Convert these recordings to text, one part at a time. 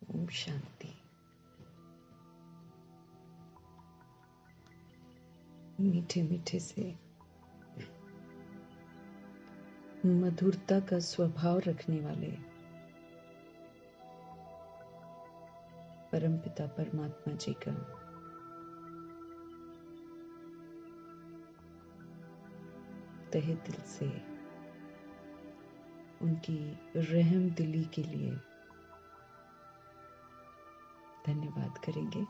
ओम शांति। मीठे मीठे से मधुरता का स्वभाव रखने वाले परमपिता परमात्मा जी का तहे दिल से उनकी रहम दिली के लिए धन्यवाद करेंगे।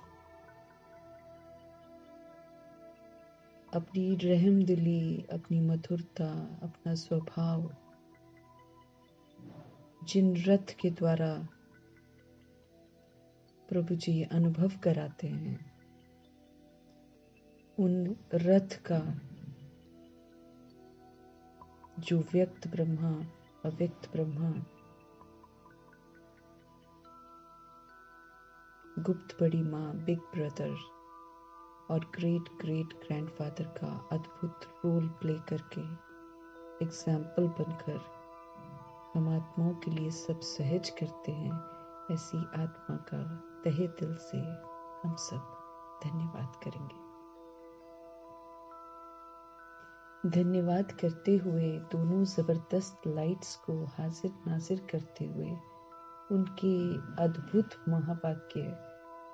अपनी रहम दिली, अपनी मधुरता, अपना स्वभाव जिन रथ के द्वारा प्रभु जी अनुभव कराते हैं, उन रथ का जो व्यक्त ब्रह्मा, अव्यक्त ब्रह्मा, गुप्त बड़ी माँ, बिग ब्रदर और ग्रेट ग्रेट ग्रैंडफादर का अद्भुत रोल प्ले करके एग्जाम्पल बनकर हम आत्माओं के लिए सब सहज करते हैं। ऐसी आत्मा का तहे दिल से हम सब धन्यवाद करेंगे। धन्यवाद करते हुए दोनों जबरदस्त लाइट्स को हाजिर नाजिर करते हुए उनके अद्भुत महावाक्य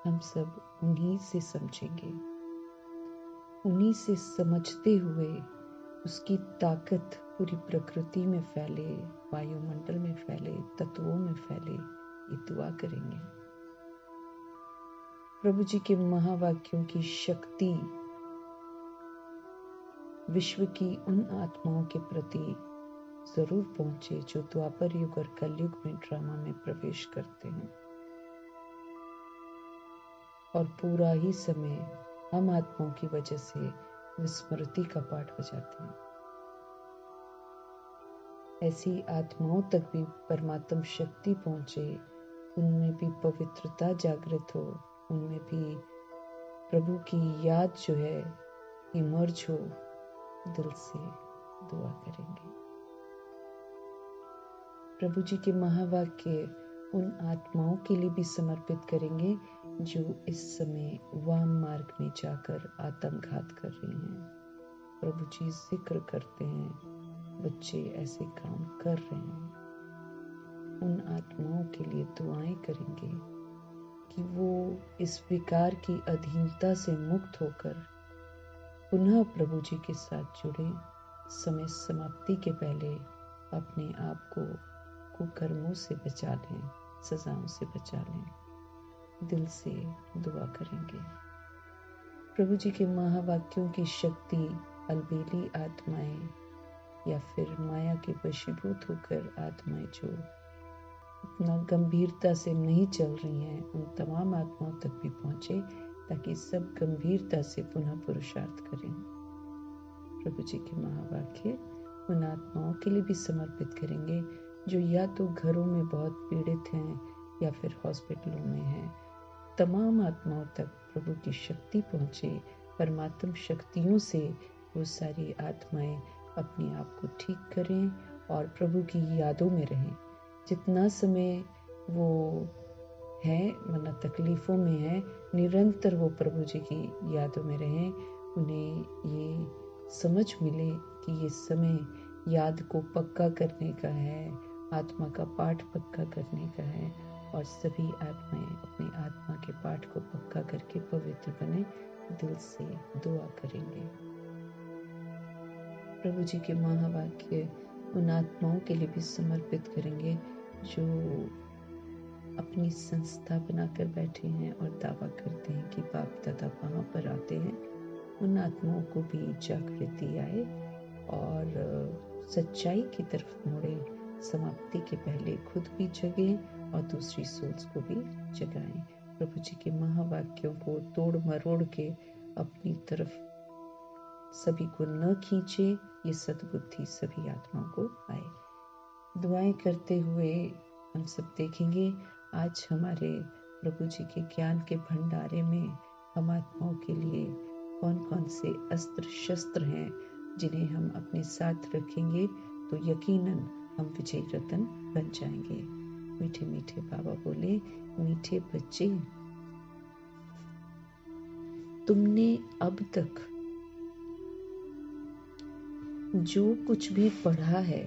हम सब उन्हीं से समझेंगे। उन्हीं से समझते हुए उसकी ताकत पूरी प्रकृति में फैले, वायुमंडल में फैले, तत्वों में फैले, ये दुआ करेंगे। प्रभु जी के महावाक्यों की शक्ति विश्व की उन आत्माओं के प्रति जरूर पहुंचे जो द्वापर युग और कलयुग में ड्रामा में प्रवेश करते हैं और पूरा ही समय हम आत्माओं की वजह से विस्मृति का पाठ बजाते हैं। ऐसी आत्माओं तक भी परमात्म शक्ति पहुंचे, उनमें भी पवित्रता जागृत हो, उनमें भी प्रभु की याद जो है इमर्ज हो। दिल से दुआ करेंगे। प्रभु जी के महावाक्य उन आत्माओं के लिए भी समर्पित करेंगे जो इस समय वाम मार्ग में जाकर आत्मघात कर रही हैं। प्रभु जी जिक्र करते हैं, बच्चे ऐसे काम कर रहे हैं। उन आत्माओं के लिए दुआएं करेंगे कि वो इस विकार की अधीनता से मुक्त होकर पुनः प्रभु जी के साथ जुड़े, समय समाप्ति के पहले अपने आप को कुकर्मों से बचा लें, सजाओं से बचा लें। दिल से दुआ करेंगे। प्रभु जी के महावाक्यों की शक्ति अलबेली आत्माएं या फिर माया के वशीभूत होकर आत्माएं जो इतना गंभीरता से नहीं चल रही हैं, उन तमाम आत्माओं तक भी पहुंचे ताकि सब गंभीरता से पुनः पुरुषार्थ करें। प्रभु जी के महावाक्य उन आत्माओं के लिए भी समर्पित करेंगे जो या तो घरों में बहुत पीड़ित हैं या फिर हॉस्पिटलों में हैं। तमाम आत्माओं तक प्रभु की शक्ति पहुंचे, परमात्म शक्तियों से वो सारी आत्माएं अपने आप को ठीक करें और प्रभु की यादों में रहें। जितना समय वो है वरना तकलीफों में है, निरंतर वो प्रभु जी की यादों में रहें। उन्हें ये समझ मिले कि ये समय याद को पक्का करने का है, आत्मा का पाठ पक्का करने का है और सभी आत्माएं अपनी आत्मा के पाठ को पक्का करके पवित्र बने। दिल से दुआ करेंगे। प्रभु जी के महावाक्य उन आत्माओं के लिए भी समर्पित करेंगे जो अपनी संस्था बनाकर बैठे हैं और दावा करते हैं कि बाप दादा वहाँ पर आते हैं। उन आत्माओं को भी जागृति आए और सच्चाई की तरफ मुड़े, समाप्ति के पहले खुद भी जगें और दूसरी सोल्स को भी जगाएं। प्रभु जी के महावाक्यों को तोड़ मरोड़ के अपनी तरफ सभी को न खींचे, ये सद्बुद्धि सभी आत्माओं को आए। दुआएं करते हुए हम सब देखेंगे आज हमारे प्रभु जी के ज्ञान के भंडारे में हम आत्माओं के लिए कौन कौन से अस्त्र शस्त्र हैं जिन्हें हम अपने साथ रखेंगे तो यकीनन हम विजयी रतन बन जाएंगे। मीठे मीठे बाबा बोले, मीठे बच्चे, तुमने अब तक जो कुछ भी पढ़ा है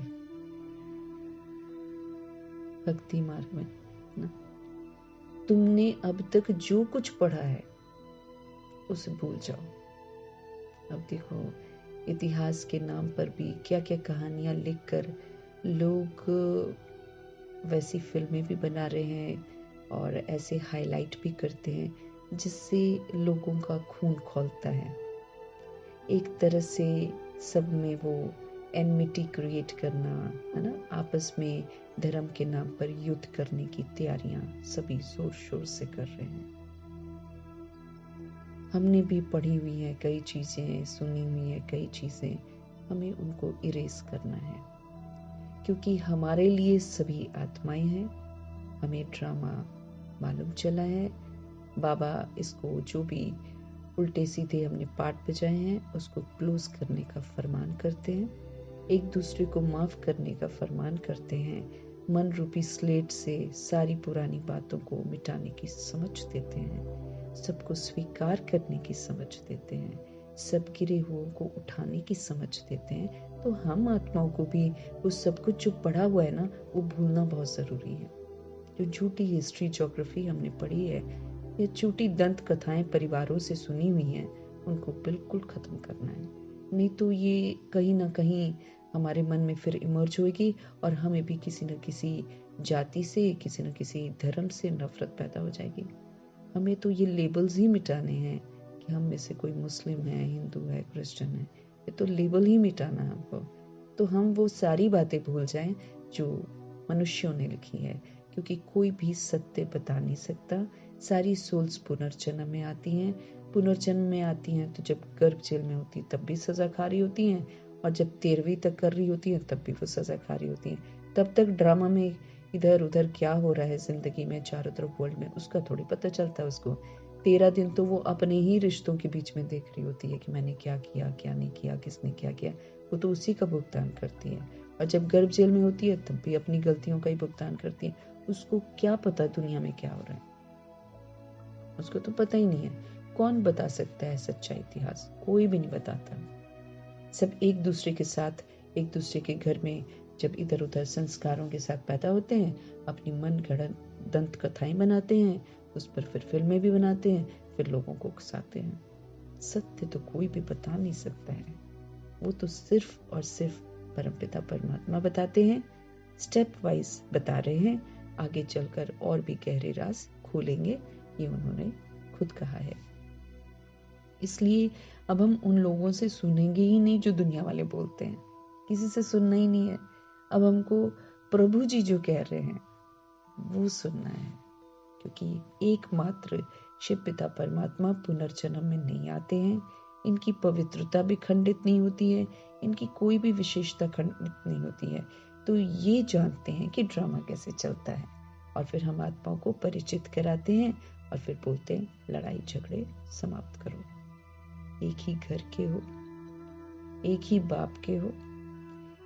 भक्ति मार्ग में ना, तुमने अब तक जो कुछ पढ़ा है उसे भूल जाओ। अब देखो, इतिहास के नाम पर भी क्या क्या कहानियां लिखकर लोग वैसी फिल्में भी बना रहे हैं और ऐसे हाईलाइट भी करते हैं जिससे लोगों का खून खौलता है। एक तरह से सब में वो एनमिटी क्रिएट करना है ना, आपस में धर्म के नाम पर युद्ध करने की तैयारियां सभी जोर शोर से कर रहे हैं। हमने भी पढ़ी हुई है कई चीजें, सुनी हुई है कई चीजें, हमें उनको इरेज करना है, क्योंकि हमारे लिए सभी आत्माएं हैं। हमें ड्रामा मालूम चला है, बाबा इसको जो भी उल्टे सीधे हमने पाठ बजाए हैं उसको क्लोज करने का फरमान करते हैं, एक दूसरे को माफ करने का फरमान करते हैं, मन रूपी स्लेट से सारी पुरानी बातों को मिटाने की समझ देते हैं, सबको स्वीकार करने की समझ देते हैं, सब गिरे हुओं को उठाने की समझ देते हैं। तो हम आत्माओं को भी उस सब कुछ जो पढ़ा हुआ है ना, वो भूलना बहुत जरूरी है। जो झूठी हिस्ट्री ज्योग्राफी हमने पढ़ी है या झूठी दंत कथाएं परिवारों से सुनी हुई हैं, उनको बिल्कुल खत्म करना है, नहीं तो ये कहीं ना कहीं हमारे मन में फिर इमर्ज होगी और हमें भी किसी न किसी जाति से, किसी न किसी धर्म से नफरत पैदा हो जाएगी। हमें तो ये लेबल्स ही मिटाने हैं कि हम में से कोई मुस्लिम है, हिंदू है, क्रिश्चियन है, ये तो लेबल ही मिटाना है हमको। तो हम वो सारी बातें भूल जाएं जो मनुष्यों ने लिखी है, क्योंकि कोई भी सत्य बता नहीं सकता। सारी सोल्स पुनर्जन्म में आती हैं, पुनर्जन्म में आती हैं तो जब गर्भ जेल में होती तब भी सजा खा रही होती हैं, और जब 13वीं तक कर रही होती हैं तब भी वो सजा खा रही होती हैं। तब तक ड्रामा में इधर उधर क्या हो रहा है जिंदगी में चारों तरफ वर्ल्ड में, उसका थोड़ी पता चलता है उसको। 13 दिन तो वो अपने ही रिश्तों के बीच में देख रही होती है कि मैंने क्या किया, क्या नहीं किया, किसने क्या किया, वो तो उसी का भुगतान करती है। और जब गर्भ जेल में होती है तब भी अपनी गलतियों का ही भुगतान करती है। उसको क्या पता दुनिया में क्या हो रहा है, उसको तो पता ही नहीं है। कौन बता सकता है सच्चा इतिहास? कोई भी नहीं बताता। सब एक दूसरे के साथ, एक दूसरे के घर में जब इधर उधर संस्कारों के साथ पैदा होते हैं, अपनी मन गढ़ंत दंत कथाएं बनाते हैं, उस पर फिर फिल्में भी बनाते हैं, फिर लोगों को उकसाते हैं। सत्य तो कोई भी बता नहीं सकता है, वो तो सिर्फ और सिर्फ परमपिता परमात्मा बताते हैं, स्टेप वाइज बता रहे हैं। आगे चलकर और भी गहरे राज खोलेंगे, ये उन्होंने खुद कहा है। इसलिए अब हम उन लोगों से सुनेंगे ही नहीं जो दुनिया वाले बोलते हैं, किसी से सुनना ही नहीं है। अब हमको प्रभु जी जो कह रहे हैं वो सुनना है, क्योंकि एकमात्र शिव पिता परमात्मा पुनर्जन्म में नहीं आते हैं, इनकी पवित्रता भी खंडित नहीं होती है, इनकी कोई भी विशेषता खंडित नहीं होती है। तो ये जानते हैं कि ड्रामा कैसे चलता है, और फिर हम आत्माओं को परिचित कराते हैं और फिर बोलते हैं लड़ाई झगड़े समाप्त करो, एक ही घर के हो, एक ही बाप के हो,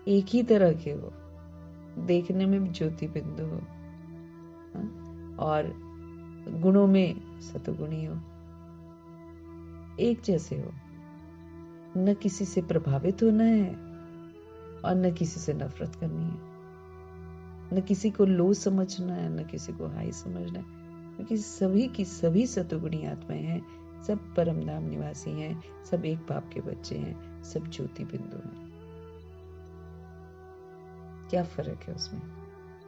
एक ही तरह के हो, देखने में भी ज्योति बिंदु हो, और गुणों में सतुगुणी हो, एक जैसे हो, न किसी से प्रभावित होना है और न किसी से नफरत करनी है, न किसी को लो समझना है, न किसी को हाई समझना है, क्योंकि सभी की सभी सतुगुणी आत्माएं हैं, सब परम धाम निवासी हैं, सब एक बाप के बच्चे हैं, सब ज्योति बिंदु हैं। क्या फर्क है उसमें?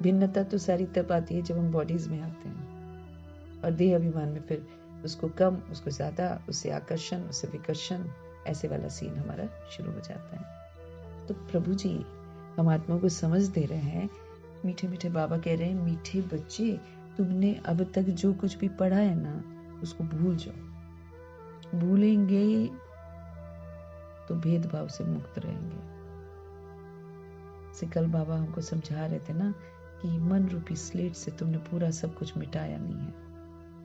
भिन्नता तो सारी तब आती है जब हम बॉडीज में आते हैं, और देह अभिमान में फिर उसको कम, उसको ज्यादा, उससे आकर्षण, उससे विकर्षण, ऐसे वाला सीन हमारा शुरू हो जाता है। तो प्रभु जी हम आत्माओं को समझ दे रहे हैं, मीठे मीठे बाबा कह रहे हैं, मीठे बच्चे तुमने अब तक जो कुछ भी पढ़ा है ना उसको भूल जाओ। भूलेंगे तो भेदभाव से मुक्त रहेंगे। कल बाबा हमको समझा रहे थे ना कि मन रूपी स्लेट से तुमने पूरा सब कुछ मिटाया नहीं है,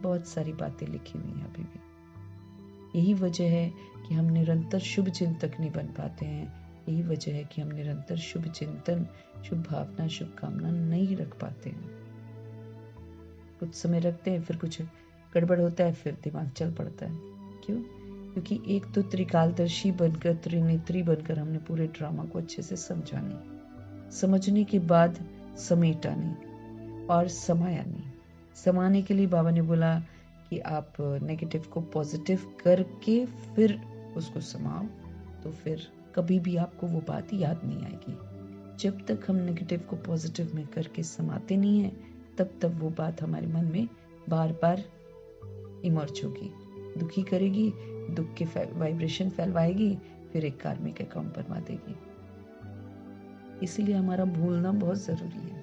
बहुत सारी बातें लिखी हुई हैं अभी भी। यही वजह है कि हम निरंतर शुभ चिंतक नहीं बन पाते हैं, यही वजह है कि हम निरंतर शुभ चिंतन, शुभ भावना, शुभ कामना नहीं रख पाते हैं। कुछ समय रखते हैं, फिर कुछ गड़बड़ होता है, फिर दिमाग चल पड़ता है। क्यों? क्योंकि एक तो त्रिकालदर्शी बनकर, त्रिनेत्री बनकर हमने पूरे ड्रामा को अच्छे से समझा नहीं, समझने के बाद समेटा नहीं और समाया नहीं। समाने के लिए बाबा ने बोला कि आप नेगेटिव को पॉजिटिव करके फिर उसको समाओ, तो फिर कभी भी आपको वो बात याद नहीं आएगी। जब तक हम नेगेटिव को पॉजिटिव में करके समाते नहीं हैं, तब तक वो बात हमारे मन में बार बार इमर्ज होगी, दुखी करेगी, दुख के वाइब्रेशन फैलवाएगी, फिर एक कार्मिक अकाउंट बनवा देगी। इसलिए हमारा भूलना बहुत जरूरी है।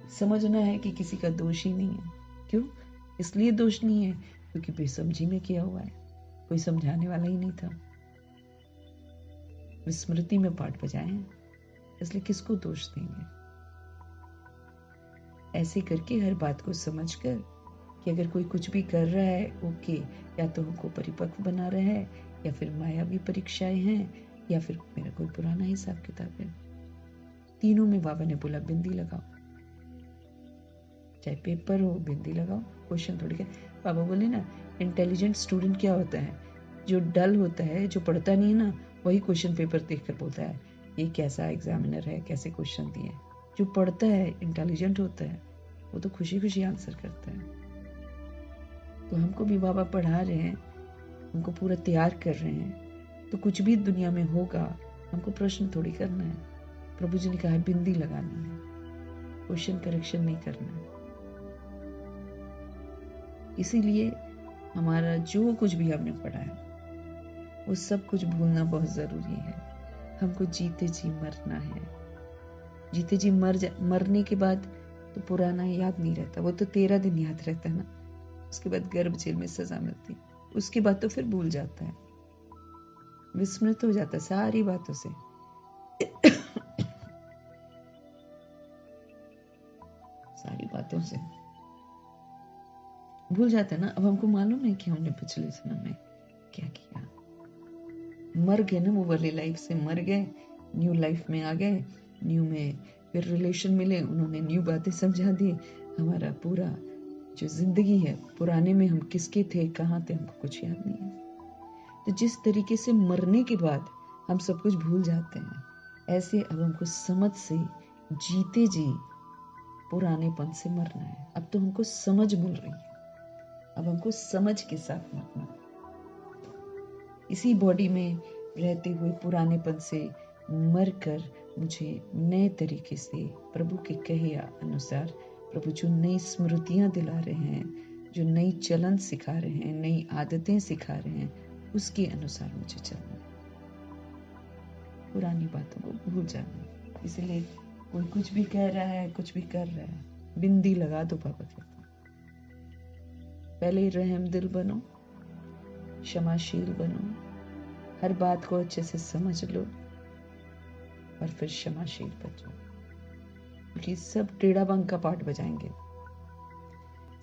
समझना है कि किसी का दोष ही नहीं है। क्यों? इसलिए दोष नहीं है क्योंकि बेसमझी में किया हुआ है, कोई समझाने वाला ही नहीं था। विस्मृति में पाठ बजाए हैं, इसलिए किसको दोष देंगे। ऐसे करके हर बात को समझकर कि अगर कोई कुछ भी कर रहा है, ओके, या तो हमको परिपक्व बना रहा है, या फिर मायावी परीक्षाएं हैं, या फिर मेरा कोई पुराना हिसाब किताब है। तीनों में बाबा ने बोला बिंदी लगाओ, चाहे पेपर हो बिंदी लगाओ, क्वेश्चन थोड़ी क्या। बाबा बोले ना, इंटेलिजेंट स्टूडेंट क्या होता है? जो डल होता है, जो पढ़ता नहीं है ना, वही क्वेश्चन पेपर देखकर बोलता है ये कैसा एग्जामिनर है, कैसे क्वेश्चन दिए। जो पढ़ता है, इंटेलिजेंट होता है, वो तो खुशी खुशी आंसर करता है। तो हमको भी बाबा पढ़ा रहे हैं, हमको पूरा तैयार कर रहे हैं, तो कुछ भी दुनिया में होगा, हमको प्रश्न थोड़ी करना है। प्रभु जी ने कहा है बिंदी लगानी है, क्वेश्चन करेक्शन नहीं करना है। इसीलिए हमारा जो कुछ भी हमने पढ़ा है, वो सब कुछ भूलना बहुत जरूरी है। हमको जीते जी मरना है। जीते जी मरने के बाद तो पुराना याद नहीं रहता, वो तो 13 दिन याद रहता है ना। उसके बाद गर्भ जेल में सजा मिलती, उसके बाद तो फिर भूल जाता है, विस्मृत हो जाता है सारी बातों से। सारी बातों से भूल जाता है ना। अब हमको मालूम है कि हमने पिछले जन्म में क्या किया। मर गए ना, वो वाली लाइफ से मर गए, न्यू लाइफ में आ गए। न्यू में फिर रिलेशन मिले, उन्होंने न्यू बातें समझा दी। हमारा पूरा जो जिंदगी है, पुराने में हम किसके थे, कहाँ थे, हमको कुछ याद नहीं है। तो जिस तरीके से मरने के बाद हम सब कुछ भूल जाते हैं, ऐसे अब हमको समझ से जीते जी पुरानेपन से मरना है। अब तो हमको समझ मिल रही है, अब हमको समझ के साथ मरना है। इसी बॉडी में रहते हुए पुरानेपन से मरकर मुझे नए तरीके से प्रभु के कहे अनुसार, प्रभु जो नई स्मृतियां दिला रहे हैं, जो नई चलन सिखा रहे हैं, नई आदतें सिखा रहे हैं, उसके अनुसार मुझे चलना है। पुरानी बातों को भूल जाना। इसलिए कोई कुछ भी कह रहा है, कुछ भी कर रहा है, बिंदी लगा दो। बाबा कहता है पहले रहम दिल बनो, क्षमाशील बनो, हर बात को अच्छे से समझ लो और फिर क्षमाशील बनो। क्योंकि सब टेढ़ा बंग का पाठ बजाएंगे।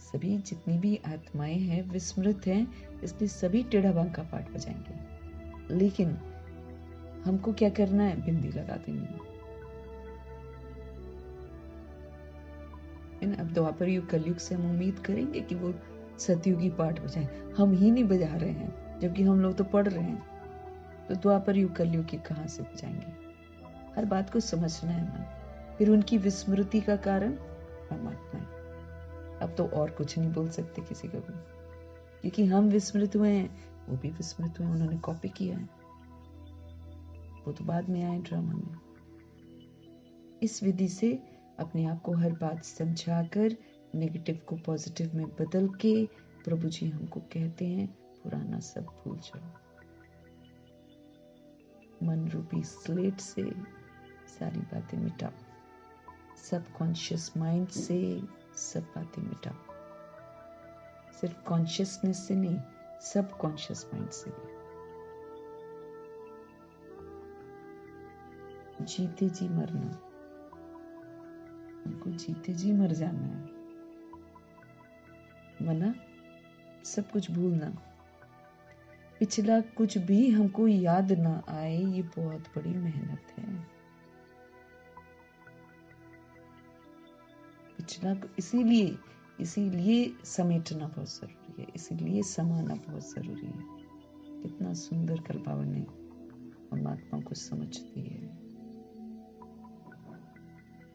सभी जितनी भी आत्माएं हैं विस्मृत हैं, इसलिए सभी टेढ़ा बंग का पाठ बजाएंगे। लेकिन हमको क्या करना है? बिंदी लगा देनी है। अब द्वापर युग कलयुग से हम उम्मीद करेंगे कि वो सतयुगी पाठ बजाएं। हम ही नहीं बजा रहे हैं, जबकि हम लोग तो पढ़ रहे हैं। तो द्वापर युग कलयुग की कहां से बजाएंगे? हर बात को समझना है ना। फिर उनकी विस्मृति का कारण परमात्मा है। अब तो और कुछ नहीं बोल सकते किसी को भी, क्योंकि हम विस्मृत हुए हैं, वो भी विस्मृत हुए, उन्होंने कॉपी किया है, वो तो बाद में आए ड्रामा में। इस विधि से अपने आप को हर बात समझाकर नेगेटिव को पॉजिटिव में बदल के प्रभु जी हमको कहते हैं पुराना सब भूल जाओ। मन रूपी स्लेट से सारी बातें मिटाओ, सबकॉन्शियस माइंड से सब बातें मिटाओ। सिर्फ कॉन्शियसनेस से नहीं, सब कॉन्शियस माइंड से भी। जीते जी मरना, हमको जीते जी मर जाना है, वरना सब कुछ भूलना। पिछला कुछ भी हमको याद ना आए, ये बहुत बड़ी मेहनत है। पिछला इसीलिए इसीलिए समेटना बहुत जरूरी है, इसीलिए समाना बहुत जरूरी है। कितना सुंदर कल बाबा ने परमात्मा को समझ दी है।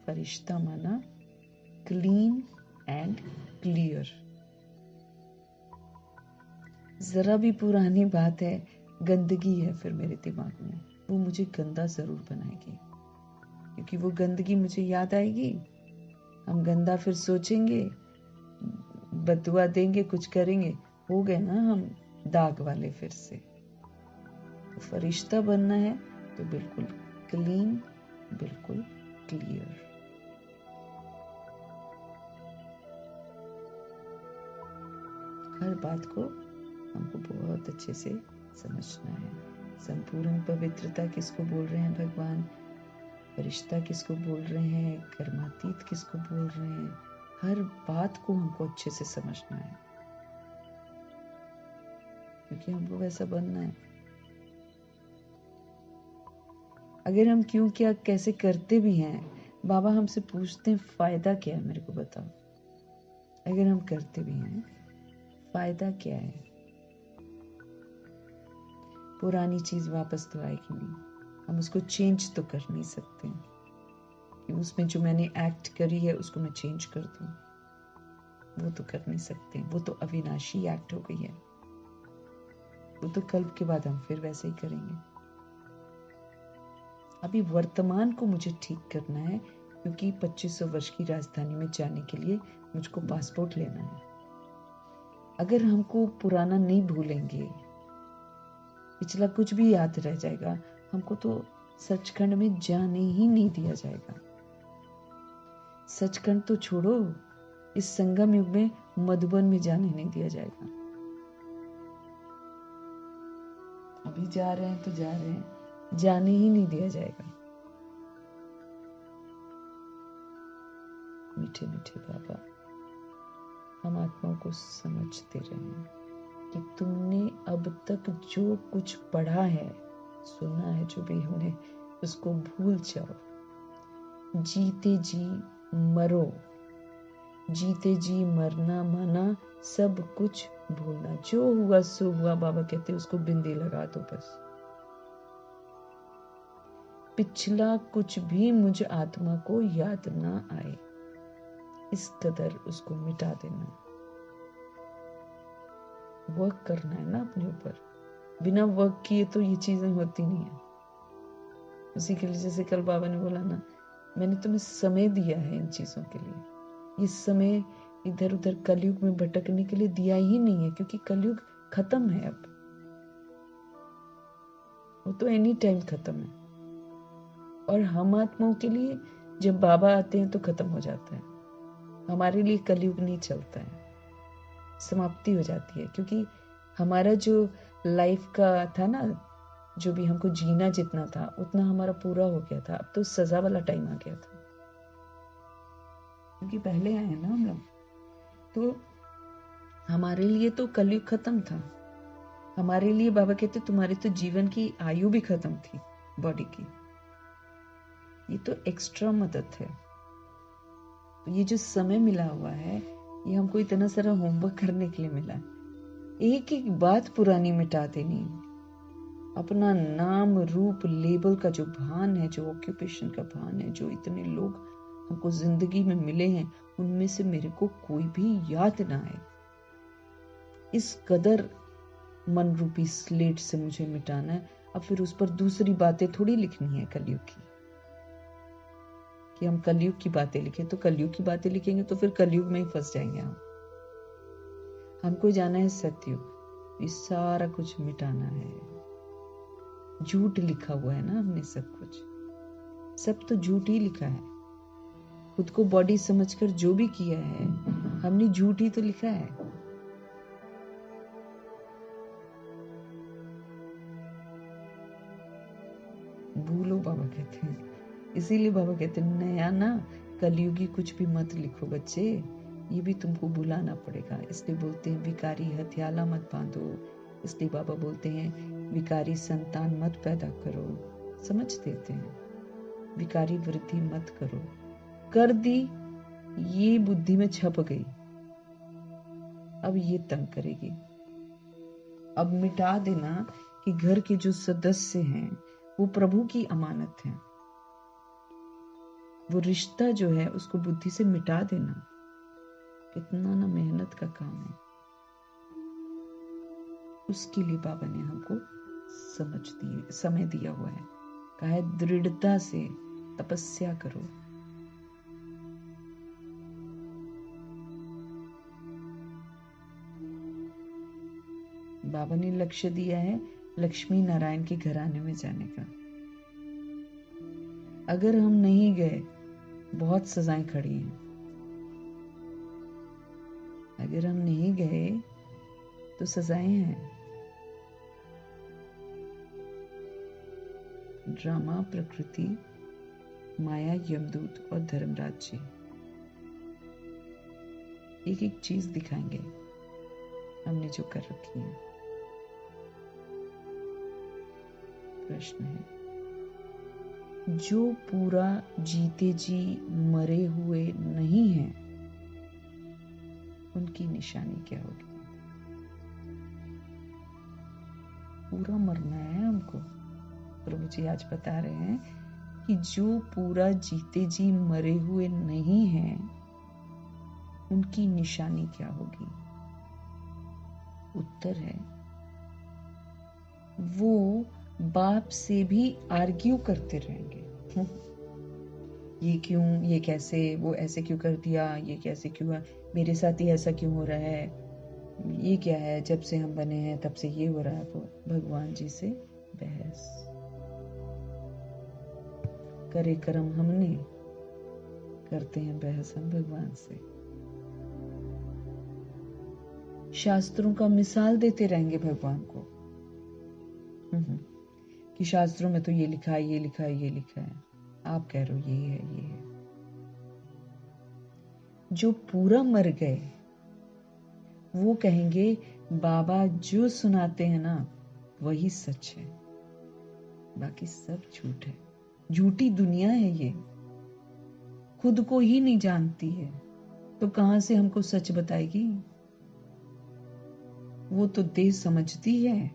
फरिश्ता माना क्लीन एंड क्लियर। जरा भी पुरानी बात है, गंदगी है फिर मेरे दिमाग में, वो मुझे गंदा जरूर बनाएगी, क्योंकि वो गंदगी मुझे याद आएगी। हम गंदा फिर सोचेंगे, बदुआ देंगे, कुछ करेंगे, हो गए ना हम दाग वाले फिर से। तो फरिश्ता बनना है तो बिल्कुल क्लीन, बिल्कुल क्लियर। हर बात को हमको बहुत अच्छे से समझना है। संपूर्ण पवित्रता किसको बोल रहे हैं भगवान, फरिश्ता किसको बोल रहे हैं, कर्मातीत किसको बोल रहे हैं, हर बात को हमको अच्छे से समझना है, क्योंकि हमको वैसा बनना है। अगर हम क्यों क्या कैसे करते भी हैं, बाबा हमसे पूछते हैं फायदा क्या है, मेरे को बताओ। अगर हम करते भी हैं, फायदा क्या है? पुरानी चीज वापस तो आएगी नहीं, हम उसको चेंज तो कर नहीं सकते कि उसमें जो मैंने एक्ट करी है उसको मैं चेंज कर दूं, वो तो कर नहीं सकते। वो तो अविनाशी एक्ट हो गई है, वो तो कल के बाद हम फिर वैसे ही करेंगे। अभी वर्तमान को मुझे ठीक करना है, क्योंकि 2500 वर्ष की राजधानी में जाने के लिए मुझको पासपोर्ट लेना है। अगर हमको पुराना नहीं भूलेंगे, पिछला कुछ भी याद रह जाएगा, हमको तो सचखंड में जाने ही नहीं दिया जाएगा। सचखंड तो छोड़ो, इस संगम युग में मधुबन में जाने नहीं दिया जाएगा। अभी जा रहे हैं तो जा रहे हैं, जाने ही नहीं दिया जाएगा। मीठे मीठे बाबा हम आत्माओं को समझते रहें कि तुमने अब तक जो कुछ पढ़ा है, सुना है, जो भी हमने, उसको भूल जाओ। जीते जी मरो, जीते जी मरना माना सब कुछ भूलना। जो हुआ सो हुआ, बाबा कहते उसको बिंदी लगा दो बस। पिछला कुछ भी मुझ आत्मा को याद ना आए, इस कदर उसको मिटा देना। वर्क करना है ना अपने ऊपर, बिना वर्क किए तो ये चीजें होती नहीं है। उसी के लिए जैसे कल बाबा ने बोला ना, मैंने तुम्हें समय दिया है इन चीजों के लिए, ये समय इधर उधर कलयुग में भटकने के लिए दिया ही नहीं है, क्योंकि कलयुग खत्म है अब, वो तो एनी टाइम खत्म है। और हम आत्माओं के लिए जब बाबा आते हैं तो खत्म हो जाता है, हमारे लिए कलयुग नहीं चलता है, समाप्ति हो जाती है। क्योंकि हमारा जो लाइफ का था ना, जो भी हमको जीना जितना था उतना हमारा पूरा हो गया था, अब तो सजा वाला टाइम आ गया था, क्योंकि पहले आए ना हम लोग। तो हमारे लिए तो कलयुग खत्म था, हमारे लिए बाबा कहते तुम्हारे तो जीवन की आयु भी खत्म थी बॉडी की, ये तो एक्स्ट्रा मदद है। तो ये जो समय मिला हुआ है, ये हमको इतना सारा होमवर्क करने के लिए मिला है। एक एक बात पुरानी मिटा देनी, अपना नाम रूप लेबल का जो भान है, जो ऑक्यूपेशन का भान है, जो इतने लोग हमको जिंदगी में मिले हैं, उनमें से मेरे को कोई भी याद ना आए, इस कदर मन रूपी स्लेट से मुझे मिटाना है। अब फिर उस पर दूसरी बातें थोड़ी लिखनी है कलयुग की, कि हम कलयुग की बातें लिखें। तो कलयुग की बातें लिखेंगे तो फिर कलयुग में ही फंस जाएंगे हम। हमको जाना है सतयुग, ये सारा कुछ मिटाना है। झूठ लिखा हुआ है ना हमने, सब कुछ, सब तो झूठ ही लिखा है। खुद को बॉडी समझकर जो भी किया है हमने झूठ ही तो लिखा है। भूलो, बाबा कहते हैं। इसीलिए बाबा कहते हैं नया ना कलयुगी कुछ भी मत लिखो बच्चे, ये भी तुमको भुलाना पड़ेगा। इसलिए बोलते हैं विकारी हथियाला मत बांधो, इसलिए बाबा बोलते हैं विकारी संतान मत पैदा करो। समझ देते हैं, विकारी वृद्धि मत करो। कर दी, ये बुद्धि में छप गई, अब ये तंग करेगी। अब मिटा देना कि घर के जो सदस्य हैं वो प्रभु की अमानत हैं। वो रिश्ता जो है उसको बुद्धि से मिटा देना कितना ना मेहनत का काम है। उसके लिए बाबा ने हमको समय दिया हुआ है। कहा है दृढ़ता से तपस्या करो। बाबा ने लक्ष्य दिया है लक्ष्मी नारायण के घराने में जाने का। अगर हम नहीं गए बहुत सजाएं खड़ी हैं। अगर हम नहीं गए तो सजाएं हैं। ड्रामा, प्रकृति, माया, यमदूत और धर्मराज जी एक एक चीज दिखाएंगे हमने जो कर रखी है। प्रश्न है जो पूरा जीते जी मरे हुए नहीं है उनकी निशानी क्या होगी? पूरा मरना है हमको। प्रभु जी आज बता रहे हैं कि जो पूरा जीते जी मरे हुए नहीं हैं उनकी निशानी क्या होगी? उत्तर है वो बाप से भी आर्ग्यू करते रहेंगे। ये क्यों, ये कैसे, वो ऐसे क्यों कर दिया, ये कैसे क्यों हुआ, मेरे साथ ही ऐसा क्यों हो रहा है, ये क्या है, जब से हम बने हैं तब से ये हो रहा है। वो भगवान जी से बहस करे कर्म हमने, करते हैं बहस हम भगवान से। शास्त्रों का मिसाल देते रहेंगे भगवान को कि शास्त्रों में तो ये लिखा है, ये लिखा है, ये लिखा है, आप कह रहे हो ये है, ये है। जो पूरा मर गए वो कहेंगे बाबा जो सुनाते हैं ना वही सच है, बाकी सब झूठ है। झूठी दुनिया है ये, खुद को ही नहीं जानती है तो कहां से हमको सच बताएगी? वो तो देह समझती है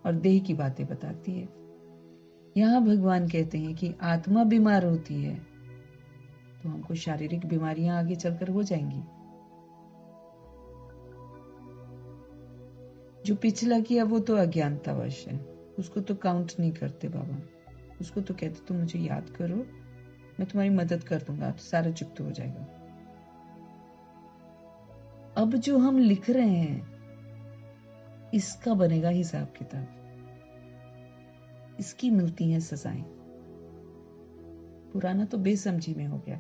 और देह की बातें बताती है। यहां भगवान कहते हैं कि आत्मा बीमार होती है तो हमको शारीरिक बीमारियां आगे चलकर हो जाएंगी। जो पिछला किया वो तो अज्ञानतावश है, उसको तो काउंट नहीं करते बाबा। उसको तो कहते तुम मुझे याद करो, मैं तुम्हारी मदद कर दूंगा तो सारा चुकता हो जाएगा। अब जो हम लिख रहे हैं इसका बनेगा हिसाब किताब, इसकी मिलती हैं सजाएं। पुराना तो बेसमझी में हो गया।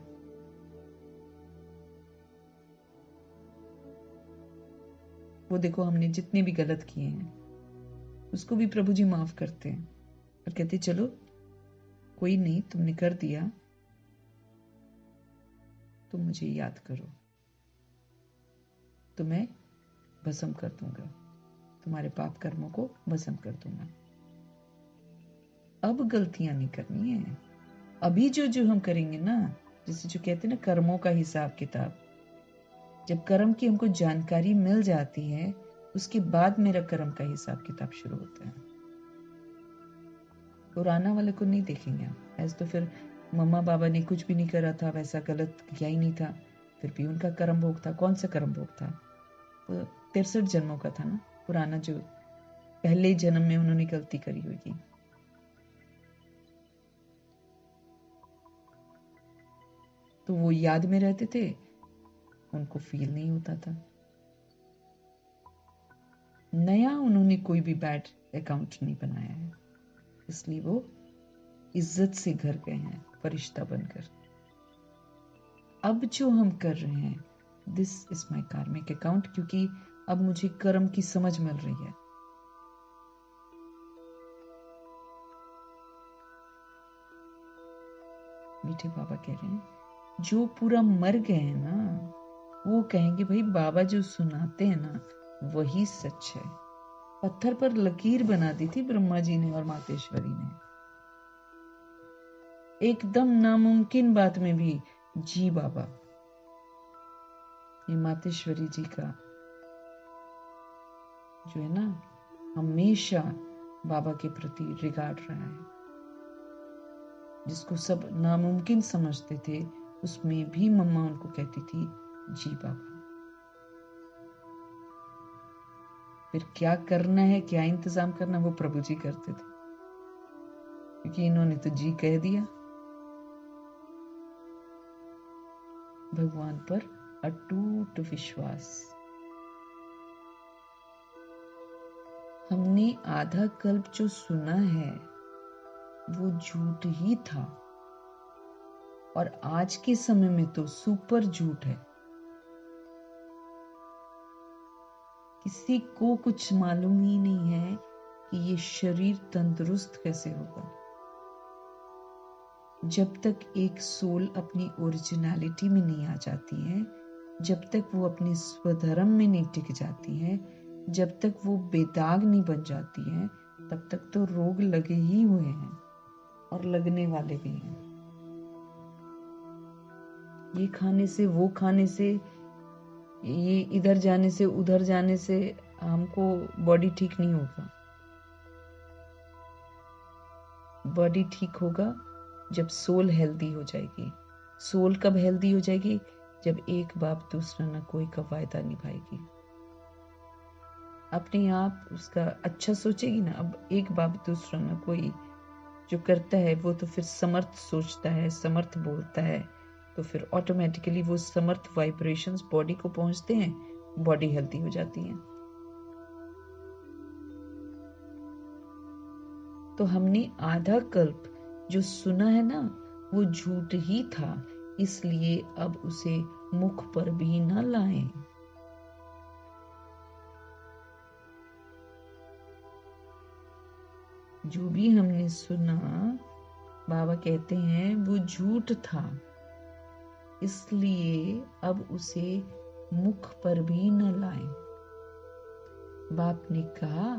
वो देखो हमने जितने भी गलत किए हैं उसको भी प्रभु जी माफ करते हैं और कहते चलो कोई नहीं, तुमने कर दिया, तुम मुझे याद करो तो मैं भस्म कर दूंगा, तुम्हारे पाप कर्मों को भस्म कर दूंगा। अब गलतियां नहीं करनी है। अभी जो जो हम करेंगे ना, जैसे जो कहते हैं ना कर्मों का हिसाब किताब, जब कर्म की हमको जानकारी मिल जाती है उसके बाद मेरा कर्म का हिसाब किताब शुरू होता है। पुराना वाले को नहीं देखेंगे हम। ऐसे तो फिर मम्मा बाबा ने कुछ भी नहीं करा था, वैसा गलत किया ही नहीं था, फिर भी उनका कर्म भोग था। कौन सा कर्म भोग था? 63 जन्मों का था ना पुराना, जो पहले जन्म में उन्होंने गलती करी होगी। तो वो याद में रहते थे, उनको फील नहीं होता था। नया उन्होंने कोई भी बैड अकाउंट नहीं बनाया है, इसलिए वो इज्जत से घर गए हैं फरिश्ता बनकर। अब जो हम कर रहे हैं दिस इज माई कार्मिक अकाउंट, क्योंकि अब मुझे कर्म की समझ मिल रही है। मीठे बाबा कह रहे हैं जो पूरा मर गए हैं ना वो कहेंगे भाई बाबा जो सुनाते हैं ना वही सच है। पत्थर पर लकीर बना दी थी ब्रह्मा जी ने और मातेश्वरी ने। एकदम नामुमकिन बात में भी जी बाबा, ये मातेश्वरी जी का जो है ना हमेशा बाबा के प्रति रिगार्ड रहा है, जिसको सब नामुमकिन समझते थे, उसमें भी मम्मा उनको कहती थी जी बाबा। फिर क्या करना है, क्या इंतजाम करना, वो प्रभु जी करते थे, क्योंकि इन्होंने तो जी कह दिया। भगवान पर अटूट विश्वास। हमने आधा कल्प जो सुना है वो झूठ ही था, और आज के समय में तो सुपर झूठ है। किसी को कुछ मालूम ही नहीं है कि ये शरीर तंदुरुस्त कैसे होगा। जब तक एक सोल अपनी ओरिजिनलिटी में नहीं आ जाती है, जब तक वो अपने स्वधर्म में नहीं टिक जाती है, जब तक वो बेदाग नहीं बन जाती है, तब तक तो रोग लगे ही हुए हैं और लगने वाले भी हैं। ये खाने से, वो खाने से, ये इधर जाने से, उधर जाने से हमको बॉडी ठीक नहीं होगा। बॉडी ठीक होगा जब सोल हेल्दी हो जाएगी। सोल कब हेल्दी हो जाएगी? जब एक बाप दूसरा न कोई का वायदा निभाएगी, अपने आप उसका अच्छा सोचेगी ना। अब एक बाप दूसरा न कोई जो करता है, वो तो फिर समर्थ सोचता है, समर्थ बोलता है, तो फिर ऑटोमेटिकली वो समर्थ वाइब्रेशंस बॉडी को पहुंचते हैं, बॉडी हेल्दी हो जाती है। तो हमने आधा कल्प जो सुना है ना, वो झूठ ही था, इसलिए अब उसे मुख पर भी न लाएं। जो भी हमने सुना, बाबा कहते हैं वो झूठ था, इसलिए अब उसे मुख पर भी न लाएं। बाप ने कहा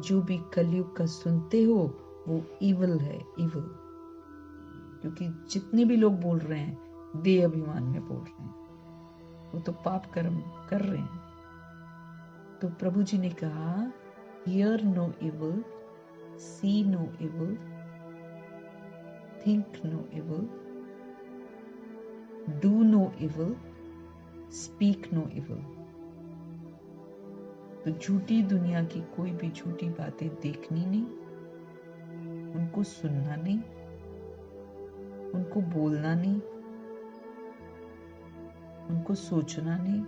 जो भी कलयुग का सुनते हो वो इवल है, इवल। क्योंकि जितने भी लोग बोल रहे हैं देह अभिमान में बोल रहे हैं, वो तो पाप कर्म कर रहे हैं। तो प्रभु जी ने कहा hear no evil, see no evil, think no evil, do no evil, speak no evil. तो झूठी दुनिया की कोई भी झूठी बातें देखनी नहीं, उनको सुनना नहीं, उनको बोलना नहीं, उनको सोचना नहीं,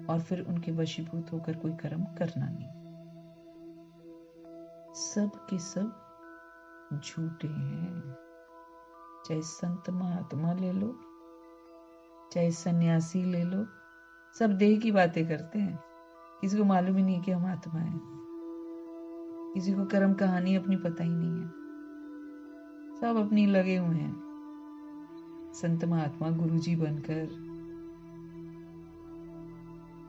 और फिर उनके वशीभूत होकर कोई कर्म करना नहीं। सब के सब झूठे हैं। चाहे संत महात्मा ले लो, चाहे सन्यासी ले लो, सब देह की बातें करते हैं। किसी को मालूम ही नहीं कि हम आत्मा है। किसी को कर्म कहानी अपनी पता ही नहीं है। सब अपनी लगे हुए हैं, संत महात्मा गुरुजी बनकर।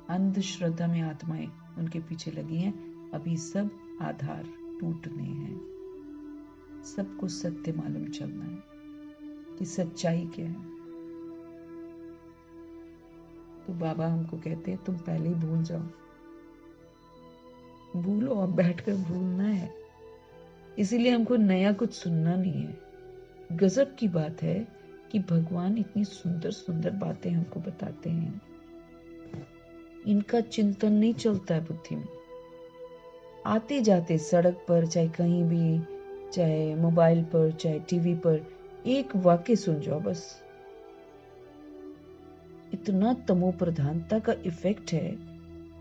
अंधश्रद्धा में आत्माएं उनके पीछे लगी हैं। अभी सब आधार टूटने हैं। सबको सत्य मालूम चलना है कि सच्चाई क्या है। तो बाबा हमको कहते हैं तुम पहले ही भूल जाओ, भूलो, और बैठकर भूलना है। इसीलिए हमको नया कुछ सुनना नहीं है। गजब की बात है कि भगवान इतनी सुंदर सुंदर बातें हमको बताते हैं, इनका चिंतन नहीं चलता है बुद्धि में। आते जाते सड़क पर, चाहे कहीं भी, चाहे मोबाइल पर, चाहे टीवी पर, एक वाक्य सुन जाओ बस। इतना तमो प्रधानता का इफेक्ट है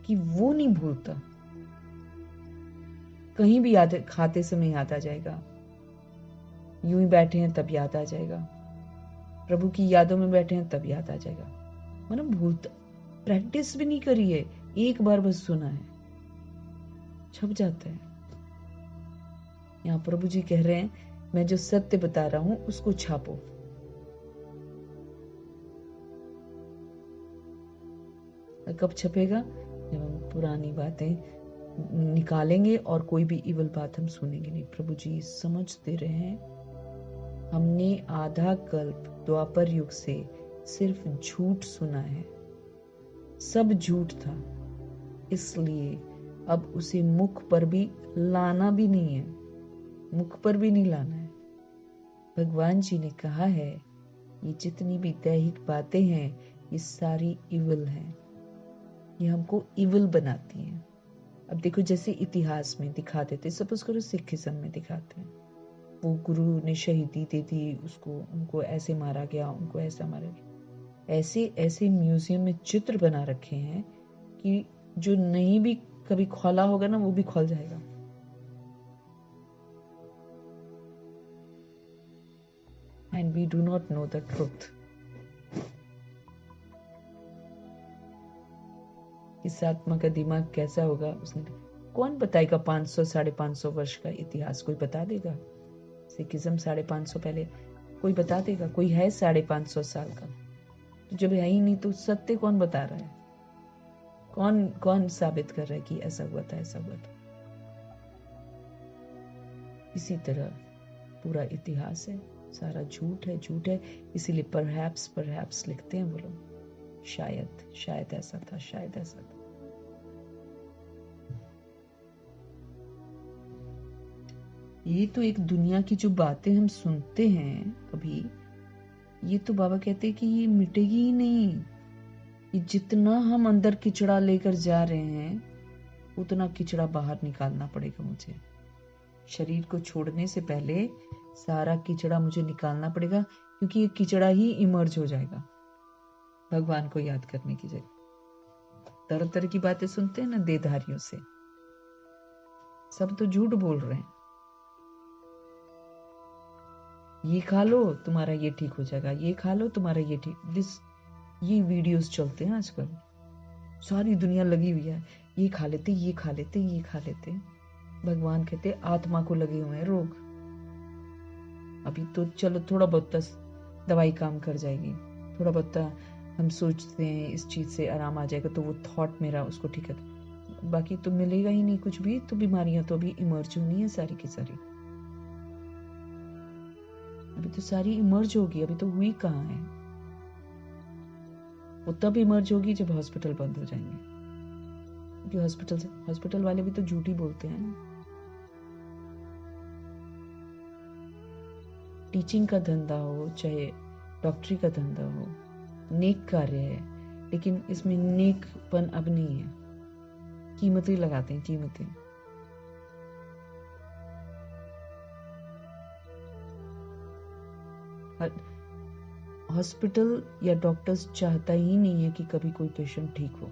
कि वो नहीं भूलता। कहीं भी याद, खाते समय याद आ जाएगा, यूं ही बैठे हैं तब याद आ जाएगा, प्रभु की यादों में बैठे हैं तब याद आ जाएगा। मतलब भूलता, प्रैक्टिस भी नहीं करी है, एक बार बस सुना है, छप जाता है। यहाँ प्रभु जी कह रहे हैं मैं जो सत्य बता रहा हूं उसको छापो। कब छपेगा? जब हम पुरानी बातें निकालेंगे और कोई भी इवल बात हम सुनेंगे नहीं। प्रभु जी समझते रहे, हमने आधा कल्प द्वापर युग से सिर्फ झूठ सुना है, सब झूठ था, इसलिए अब उसे मुख पर भी लाना भी नहीं है, मुख पर भी नहीं लाना है। भगवान जी ने कहा है ये जितनी भी दैहिक बातें हैं ये सारी इविल हैं, ये हमको इविल बनाती हैं। अब देखो जैसे इतिहास में दिखा देते, सपोज करो सिखिज्म में दिखाते हैं, वो गुरु ने शहीदी दे दी उसको, उनको ऐसे मारा गया, उनको ऐसा मारा गया। ऐसे ऐसे म्यूजियम में चित्र बना रखे हैं कि जो नहीं भी कभी खोला होगा ना वो भी खोल जाएगा। And we do not know the truth. इस आत्मा का दिमाग कैसा होगा उसने कौन बताएगा? 500 550 वर्ष का इतिहास कोई बता देगा? सिखिज्म 550 पहले कोई बता देगा? कोई है 550 साल का? तो जब है ही नहीं तो सत्य कौन बता रहा है? कौन कौन साबित कर रहा है कि ऐसा हुआ था, ऐसा हुआ था? इसी तरह पूरा इतिहास है, सारा झूठ है, झूठ है। इसीलिए परहैप्स लिखते हैं वो लोग, शायद ऐसा था, शायद ऐसा था। ये तो एक दुनिया की जो बातें हम सुनते हैं अभी, ये तो बाबा कहते हैं कि ये मिटेगी ही नहीं। ये जितना हम अंदर किचड़ा लेकर जा रहे हैं उतना किचड़ा बाहर निकालना पड़ेगा मुझे। शरीर को छोड़ने से पहले सारा किचड़ा मुझे निकालना पड़ेगा, क्योंकि ये किचड़ा ही इमर्ज हो जाएगा भगवान को याद करने की जगह। तरह तरह की बातें सुनते हैं ना देहधारियों से, सब तो झूठ बोल रहे हैं। ये खा लो तुम्हारा ये ठीक हो जाएगा, ये खा लो तुम्हारा ये ठीक, ये वीडियोस चलते हैं आजकल, सारी दुनिया लगी हुई है, ये खा लेते, ये खा लेते, ये खा लेते। भगवान कहते आत्मा को लगे हुए हैं रोग। अभी तो चलो थोड़ा बहुत दवाई काम कर जाएगी, थोड़ा बहुत हम सोचते हैं इस चीज से आराम आ जाएगा तो वो थॉट मेरा उसको ठीक है, बाकी तो मिलेगा ही नहीं कुछ भी। तो बीमारियां तो अभी इमर्ज होनी है सारी की सारी, अभी तो सारी इमर्ज होगी, अभी तो हुई कहाँ है। वो तब इमर्ज होगी जब हॉस्पिटल बंद हो जाएंगे, क्योंकि हॉस्पिटल वाले भी तो झूठ ही बोलते हैं। टीचिंग का धंधा हो चाहे डॉक्टरी का धंधा हो, नेक कार्य है, लेकिन इसमें नेकपन अब नहीं है। कीमतें लगाते हैं, कीमतें। हॉस्पिटल या डॉक्टर्स चाहता ही नहीं है कि कभी कोई पेशेंट ठीक हो।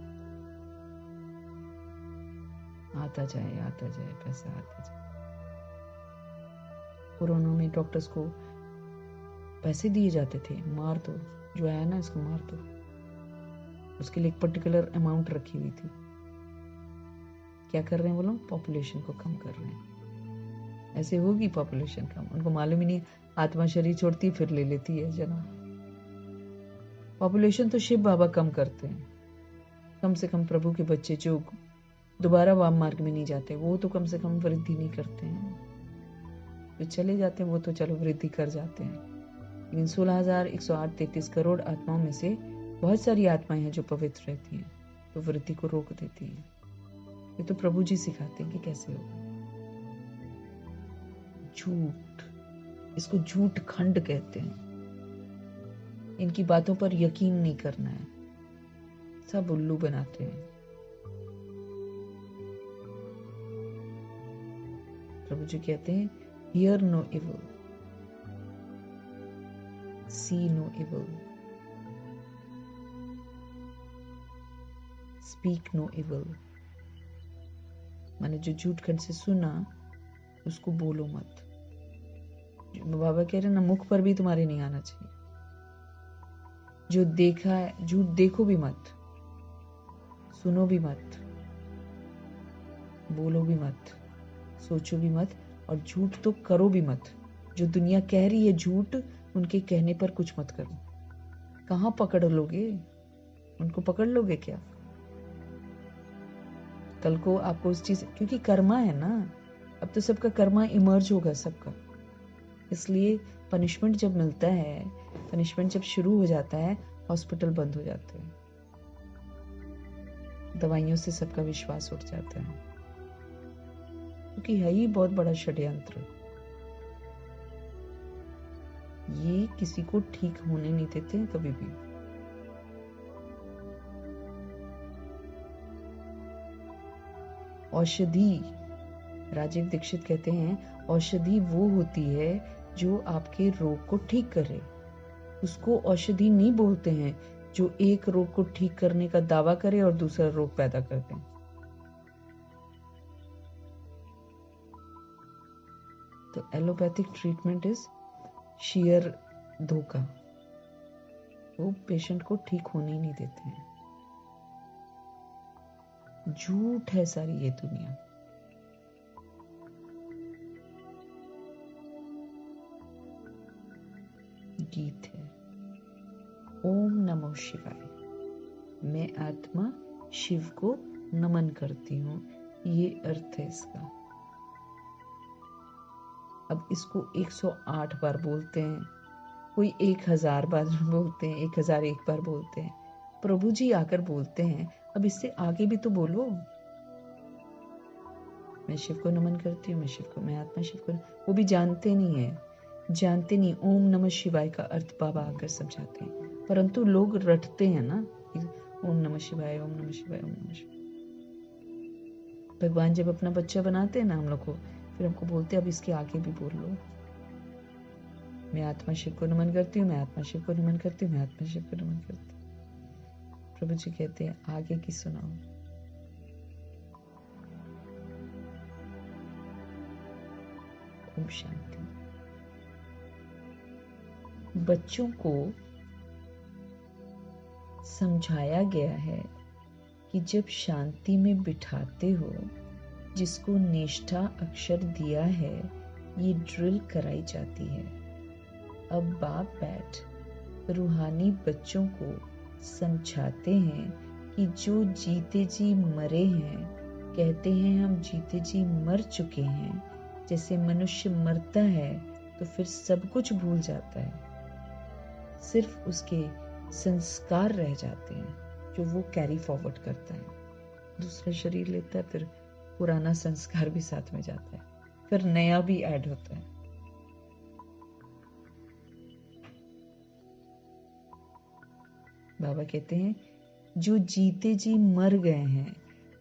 आता जाए पैसा आता जाए। कोरोना में डॉक्टर्स को पैसे दिए जाते थे, मार दो, जो आया ना इसको मार दो। उसके लिए एक पर्टिकुलर अमाउंट रखी हुई थी। क्या कर रहे हैं वो लोग? पॉपुलेशन को कम कर रहे हैं। ऐसे होगी पॉपुलेशन कम, उनको मालूम ही नहीं, आत्मा शरीर छोड़ती फिर ले लेती है जन्म। पॉपुलेशन तो शिव बाबा कम करते हैं, कम से कम प्रभु के बच्चे जो दोबारा वाम मार्ग में नहीं जाते वो तो कम से कम वृद्धि नहीं करते हैं। जो चले जाते हैं वो तो चलो वृद्धि कर जाते हैं, लेकिन 16,108.33 करोड़ आत्माओं में से बहुत सारी आत्माएं हैं जो पवित्र रहती हैं, तो वृद्धि को रोक देती हैं। ये तो प्रभु जी सिखाते हैं कि कैसे होगा। झूठ, इसको झूठ खंड कहते हैं। इनकी बातों पर यकीन नहीं करना है, सब उल्लू बनाते हैं। प्रभु जी कहते हैं hear no evil, see no evil, speak no evil। मैंने जो झूठ खंड से सुना उसको बोलो मत। बाबा कह रहे ना मुख पर भी तुम्हारे नहीं आना चाहिए। जो देखा है झूठ देखो भी मत, सुनो भी मत, बोलो भी मत, सोचो भी मत, और झूठ तो करो भी मत। जो दुनिया कह रही है झूठ, उनके कहने पर कुछ मत करो। कहाँ पकड़ लोगे उनको? पकड़ लोगे क्या? कल को आपको उस चीज, क्योंकि कर्मा है ना, अब तो सबका कर्मा इमर्ज होगा सबका। इसलिए पनिशमेंट जब मिलता है, पनिशमेंट जब शुरू हो जाता है, हॉस्पिटल बंद हो जाते हैं, दवाइयों से सबका विश्वास उठ जाता है। क्योंकि है ही बहुत बड़ा षड्यंत्र। ये किसी को ठीक होने नहीं देते कभी भी। औषधि, राजीव दीक्षित कहते हैं, औषधि वो होती है जो आपके रोग को ठीक करे। उसको औषधि नहीं बोलते हैं जो एक रोग को ठीक करने का दावा करे और दूसरा रोग पैदा कर दे। तो एलोपैथिक ट्रीटमेंट इज शेयर धोखा। वो पेशेंट को ठीक होने ही नहीं देते हैं। झूठ है सारी ये दुनिया। गीत है, ओम नमो शिवाय, मैं आत्मा शिव को नमन करती हूँ, ये अर्थ है इसका। अब इसको 108 बार बोलते हैं, कोई 1000 बार बोलते हैं, 1001 बार बोलते हैं। प्रभु जी आकर बोलते हैं, अब इससे आगे भी तो बोलो। मैं शिव को नमन करती हूँ, मैं आत्मा शिव को। वो भी जानते नहीं है, जानते नहीं ओम नमः शिवाय का अर्थ बाबा आकर समझाते हैं, परंतु लोग रटते हैं ना, ओम नमः शिवाय, ओम नमः शिवाय, ओम नमः शिवाय। भगवान जब अपना बच्चा बनाते हैं ना हम लोग को, फिर हमको बोलते हैं अब इसके आगे भी बोल लो, मैं आत्मा शिव को नमन करती हूँ, मैं आत्मा शिव को नमन करती हूँ, मैं आत्मा शिव को नमन करती हूँ। प्रभु जी कहते हैं आगे की सुनाओ। ओम शांति। बच्चों को समझाया गया है कि जब शांति में बिठाते हो, जिसको निष्ठा अक्षर दिया है, ये ड्रिल कराई जाती है। अब बाप बैठ रूहानी बच्चों को समझाते हैं कि जो जीते जी मरे हैं, कहते हैं हम जीते जी मर चुके हैं। जैसे मनुष्य मरता है तो फिर सब कुछ भूल जाता है, सिर्फ उसके संस्कार रह जाते हैं जो वो कैरी फॉरवर्ड करता है। दूसरा शरीर लेता है, फिर पुराना संस्कार भी साथ में जाता है, फिर नया भी ऐड होता है। बाबा कहते हैं जो जीते जी मर गए हैं,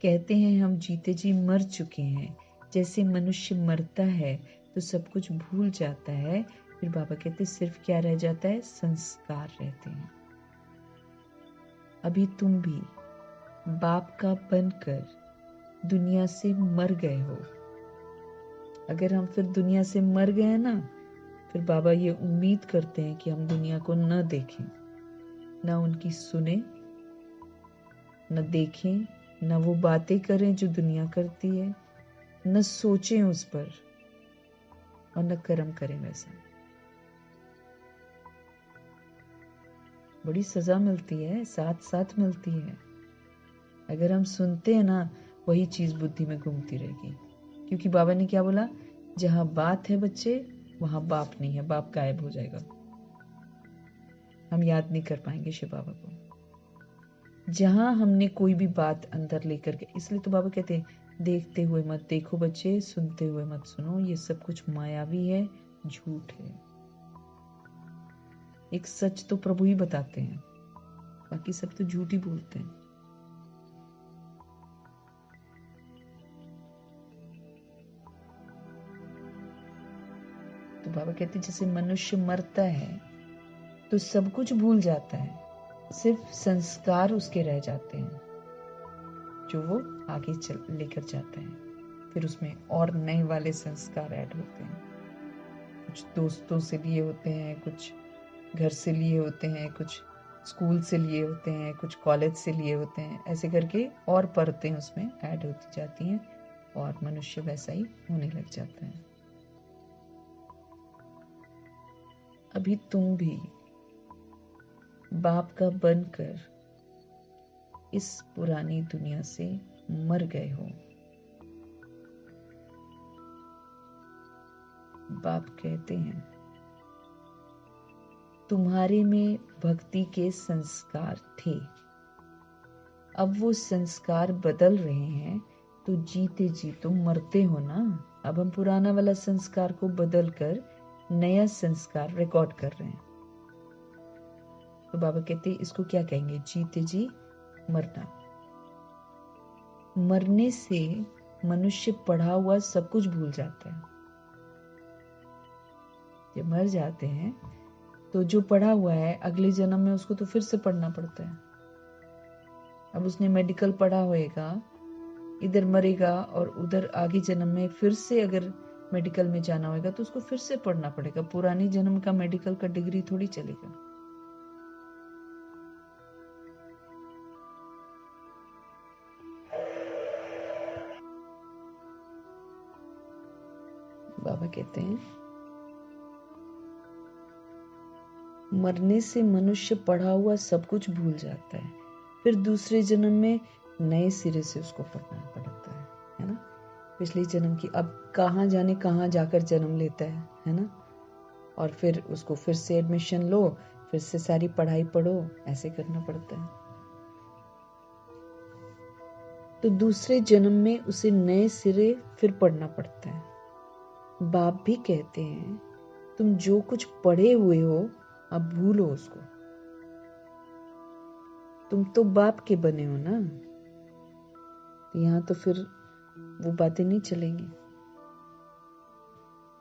कहते हैं हम जीते जी मर चुके हैं। जैसे मनुष्य मरता है तो सब कुछ भूल जाता है, फिर बाबा कहते सिर्फ क्या रह जाता है, संस्कार रहते हैं। अभी तुम भी बाप का बनकर दुनिया से मर गए हो। अगर हम फिर दुनिया से मर गए हैं ना, फिर बाबा ये उम्मीद करते हैं कि हम दुनिया को न देखें, न उनकी सुने, न देखें, न वो बातें करें जो दुनिया करती है, न सोचें उस पर, और न कर्म करें वैसा। बड़ी सजा मिलती है, साथ साथ मिलती है। अगर हम सुनते हैं ना, वही चीज बुद्धि में घूमती रहेगी। क्योंकि बाबा ने क्या बोला, जहां बात है बच्चे वहां बाप नहीं है, बाप गायब हो जाएगा, हम याद नहीं कर पाएंगे शिव बाबा को। जहां हमने कोई भी बात अंदर लेकर के, इसलिए तो बाबा कहते हैं देखते हुए मत देखो बच्चे, सुनते हुए मत सुनो, ये सब कुछ मायावी है, झूठ है। एक सच तो प्रभु ही बताते हैं, बाकी सब तो झूठ ही बोलते हैं। तो बाबा कहते हैं जैसे मनुष्य मरता है तो सब कुछ भूल जाता है, सिर्फ संस्कार उसके रह जाते हैं जो वो आगे लेकर जाता है। फिर उसमें और नए वाले संस्कार ऐड होते हैं। कुछ दोस्तों से लिए होते हैं, कुछ घर से लिए होते हैं, कुछ स्कूल से लिए होते हैं, कुछ कॉलेज से लिए होते हैं। ऐसे करके और परतें उसमें ऐड होती जाती हैं और मनुष्य वैसा ही होने लग जाता है। अभी तुम भी बाप का बनकर इस पुरानी दुनिया से मर गए हो। बाप कहते हैं तुम्हारे में भक्ति के संस्कार थे, अब वो संस्कार बदल रहे हैं, तो जीते जी तो मरते हो ना। अब हम पुराना वाला संस्कार को बदल कर नया संस्कार रिकॉर्ड कर रहे हैं। तो बाबा कहते हैं इसको क्या कहेंगे? जीते जी मरना। मरने से मनुष्य पढ़ा हुआ सब कुछ भूल जाता है। जब मर जाते हैं तो जो पढ़ा हुआ है अगले जन्म में उसको तो फिर से पढ़ना पड़ता है। अब उसने मेडिकल पढ़ा होएगा, इधर मरेगा और उधर आगे जन्म में फिर से अगर मेडिकल में जाना होगा तो उसको फिर से पढ़ना पड़ेगा। पुरानी जन्म का मेडिकल का डिग्री थोड़ी चलेगा। बाबा कहते हैं मरने से मनुष्य पढ़ा हुआ सब कुछ भूल जाता है, फिर दूसरे जन्म में नए सिरे से उसको पढ़ना पड़ता है ना। पिछले जन्म की अब कहाँ जाने कहाँ जाकर जन्म लेता है ना। और फिर उसको फिर से एडमिशन लो, फिर से सारी पढ़ाई पढ़ो, ऐसे करना पड़ता है। तो दूसरे जन्म में उसे नए सिरे फिर पढ़ना पड़ता है। बाप भी कहते हैं तुम जो कुछ पढ़े हुए हो अब भूलो उसको। तुम तो बाप के बने हो ना, तो यहाँ तो फिर वो बातें नहीं चलेंगी।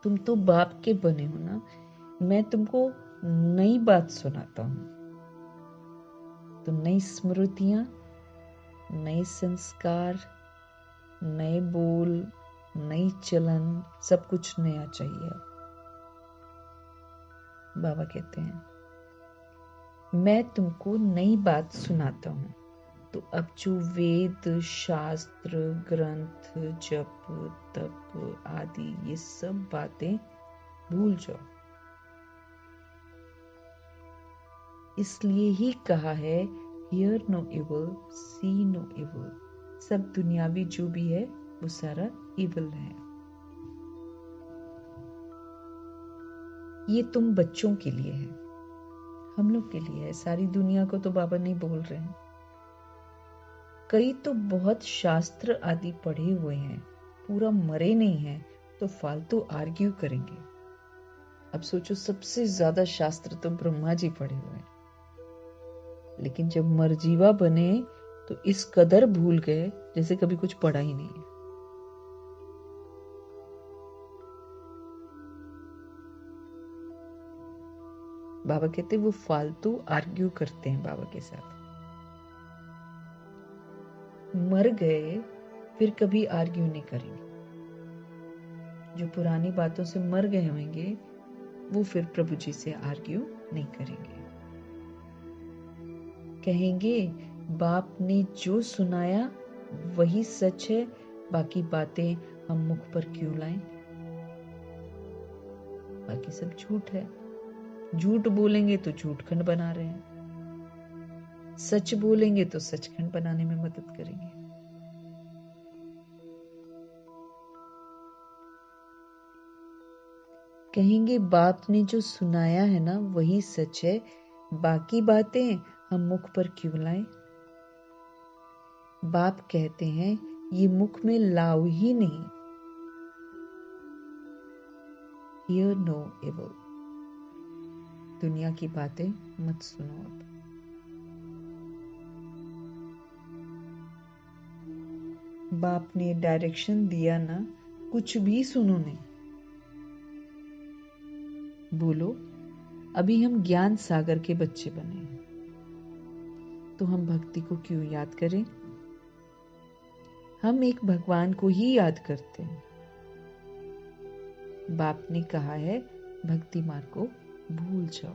तुम तो बाप के बने हो ना। मैं तुमको नई बात सुनाता हूं। तो नई स्मृतियां, नए संस्कार, नए बोल, नई चलन, सब कुछ नया चाहिए। बाबा कहते हैं मैं तुमको नई बात सुनाता हूं। तो अब जो वेद, शास्त्र, ग्रंथ, जप, तप आदि ये सब बातें भूल जाओ। इसलिए ही कहा है hear no evil, see no evil. सब दुनियावी जो भी है वो सारा इवल है। ये तुम बच्चों के लिए है, हम लोग के लिए है। सारी दुनिया को तो बाबा नहीं बोल रहे हैं। कई तो बहुत शास्त्र आदि पढ़े हुए हैं, पूरा मरे नहीं हैं, तो फालतू आर्ग्यू करेंगे। अब सोचो सबसे ज्यादा शास्त्र तो ब्रह्मा जी पढ़े हुए हैं, लेकिन जब मरजीवा बने तो इस कदर भूल गए जैसे कभी कुछ पढ़ा ही नहीं है। बाबा कहते वो फालतू आर्ग्यू करते हैं बाबा के साथ। मर गए फिर कभी आर्ग्यू नहीं करेंगे। जो पुरानी बातों से मर गए होंगे वो फिर प्रभु जी से आर्ग्यू नहीं करेंगे। कहेंगे बाप ने जो सुनाया वही सच है, बाकी बातें हम मुख पर क्यों लाएं। बाकी सब झूठ है। झूठ बोलेंगे तो झूठखंड बना रहे हैं, सच बोलेंगे तो सचखंड बनाने में मदद करेंगे। कहेंगे बाप ने जो सुनाया है ना वही सच है, बाकी बातें हम मुख पर क्यों लाएं। बाप कहते हैं ये मुख में लाओ ही नहीं। Hear no evil। दुनिया की बातें मत सुनो। अब बाप ने डायरेक्शन दिया ना, कुछ भी सुनो नहीं। बोलो अभी हम ज्ञान सागर के बच्चे बने हैं, तो हम भक्ति को क्यों याद करें। हम एक भगवान को ही याद करते हैं। बाप ने कहा है भक्ति मार्ग को भूल जाओ।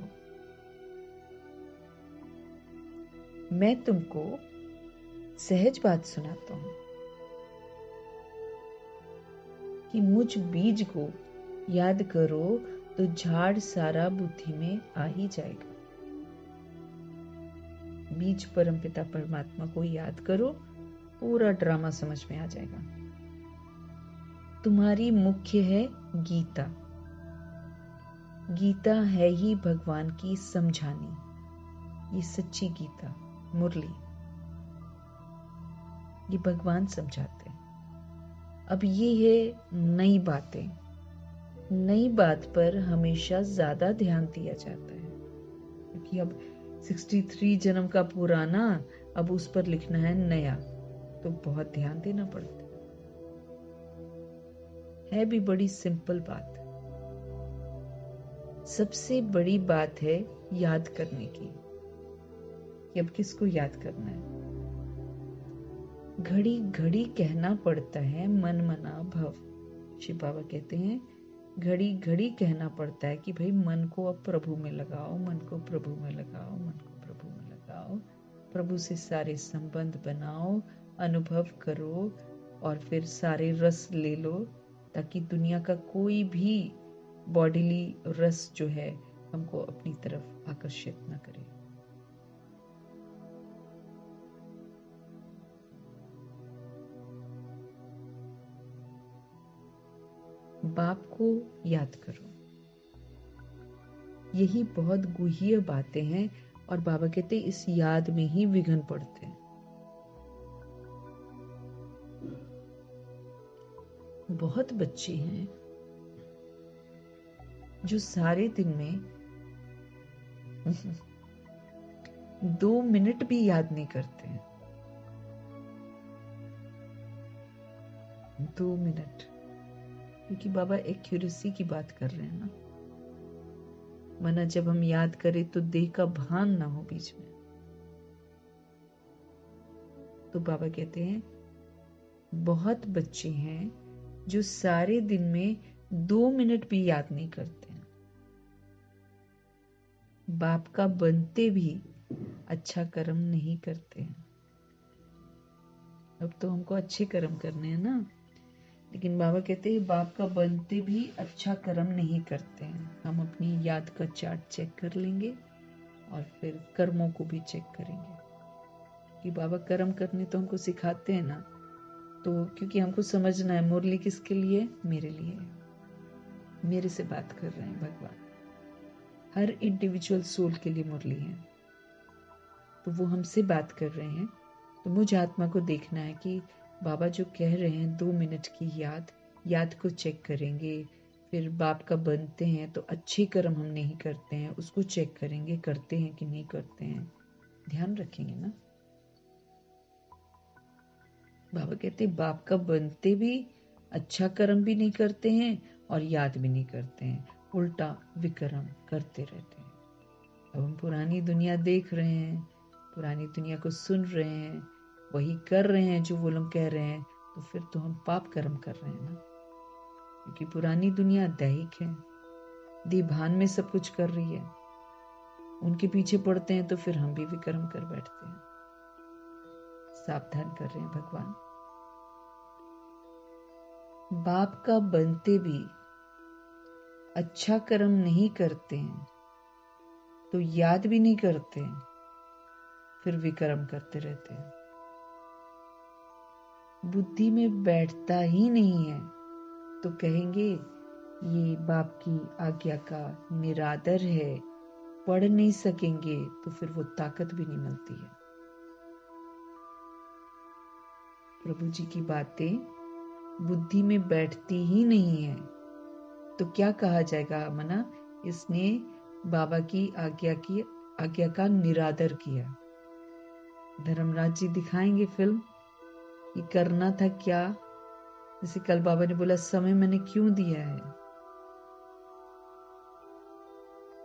मैं तुमको सहज बात सुनाता हूं कि मुझ बीज को याद करो तो झाड़ सारा बुद्धि में आ ही जाएगा। बीज परमपिता परमात्मा को याद करो, पूरा ड्रामा समझ में आ जाएगा। तुम्हारी मुख्य है गीता। गीता है ही भगवान की समझानी, ये सच्ची गीता मुरली, ये भगवान समझाते हैं। अब ये है नई बातें। नई बात पर हमेशा ज्यादा ध्यान दिया जाता है, क्योंकि अब 63 जन्म का पुराना, अब उस पर लिखना है नया, तो बहुत ध्यान देना पड़ता है भी बड़ी सिंपल बात। सबसे बड़ी बात है याद करने की, कि अब किसको याद करना है। घड़ी घड़ी कहना पड़ता है मन मना भव। शिव बाबा कहते हैं घड़ी घड़ी कहना पड़ता है कि भाई मन को अब प्रभु में लगाओ, मन को प्रभु में लगाओ, मन को प्रभु में लगाओ, प्रभु से सारे संबंध बनाओ, अनुभव करो और फिर सारे रस ले लो, ताकि दुनिया का कोई भी बॉडीली रस जो है हमको अपनी तरफ आकर्षित न करे। बाप को याद करो। यही बहुत गुह्य बातें हैं और बाबा कहते हैं इस याद में ही विघ्न पड़ते हैं। बहुत बच्चे हैं जो सारे दिन में 2 मिनट भी याद नहीं करते हैं। 2 मिनट, क्योंकि बाबा एक्यूरेसी की बात कर रहे हैं ना, वरना जब हम याद करें तो देह का भान ना हो बीच में। तो बाबा कहते हैं बहुत बच्चे हैं जो सारे दिन में 2 मिनट भी याद नहीं करते हैं। बाप का बनते भी अच्छा कर्म नहीं करते हैं। अब तो हमको अच्छे कर्म करने हैं ना, लेकिन बाबा कहते हैं बाप का बनते भी अच्छा कर्म नहीं करते हैं। हम अपनी याद का चार्ट चेक कर लेंगे और फिर कर्मों को भी चेक करेंगे कि बाबा कर्म करने तो हमको सिखाते हैं ना, तो क्योंकि हमको समझना है मुरली किसके लिए, मेरे लिए, मेरे से बात कर रहे हैं भगवान। हर इंडिविजुअल सोल के लिए मुरली है, तो वो हमसे बात कर रहे हैं। तो मुझ आत्मा को देखना है कि बाबा जो कह रहे हैं 2 मिनट की याद को चेक करेंगे। फिर बाप का बनते हैं तो अच्छे कर्म हम नहीं करते हैं, उसको चेक करेंगे करते हैं कि नहीं करते हैं, ध्यान रखेंगे ना। बाबा कहते हैं बाप का बनते भी अच्छा कर्म भी नहीं करते हैं और याद भी नहीं करते हैं, उल्टा विकर्म करते रहते हैं। अब हम पुरानी दुनिया देख रहे हैं, पुरानी दुनिया को सुन रहे हैं, वही कर रहे हैं जो वो लोग कह रहे हैं, तो फिर तो हम पाप कर्म कर रहे हैं ना, क्योंकि पुरानी दुनिया दैहिक है, दीभान में सब कुछ कर रही है। उनके पीछे पड़ते हैं तो फिर हम भी विकर्म कर बैठते हैं। सावधान कर रहे हैं भगवान। बाप का बनते भी अच्छा कर्म नहीं करते हैं तो याद भी नहीं करते, फिर विकर्म करते रहते हैं। बुद्धि में बैठता ही नहीं है तो कहेंगे ये बाप की आज्ञा का निरादर है, पढ़ नहीं सकेंगे तो फिर वो ताकत भी नहीं मिलती है। प्रभु जी की बातें बुद्धि में बैठती ही नहीं है तो क्या कहा जाएगा, मना इसने बाबा की आज्ञा का निरादर किया। धर्मराज जी दिखाएंगे फिल्म, ये करना था क्या। जैसे कल बाबा ने बोला समय मैंने क्यों दिया है,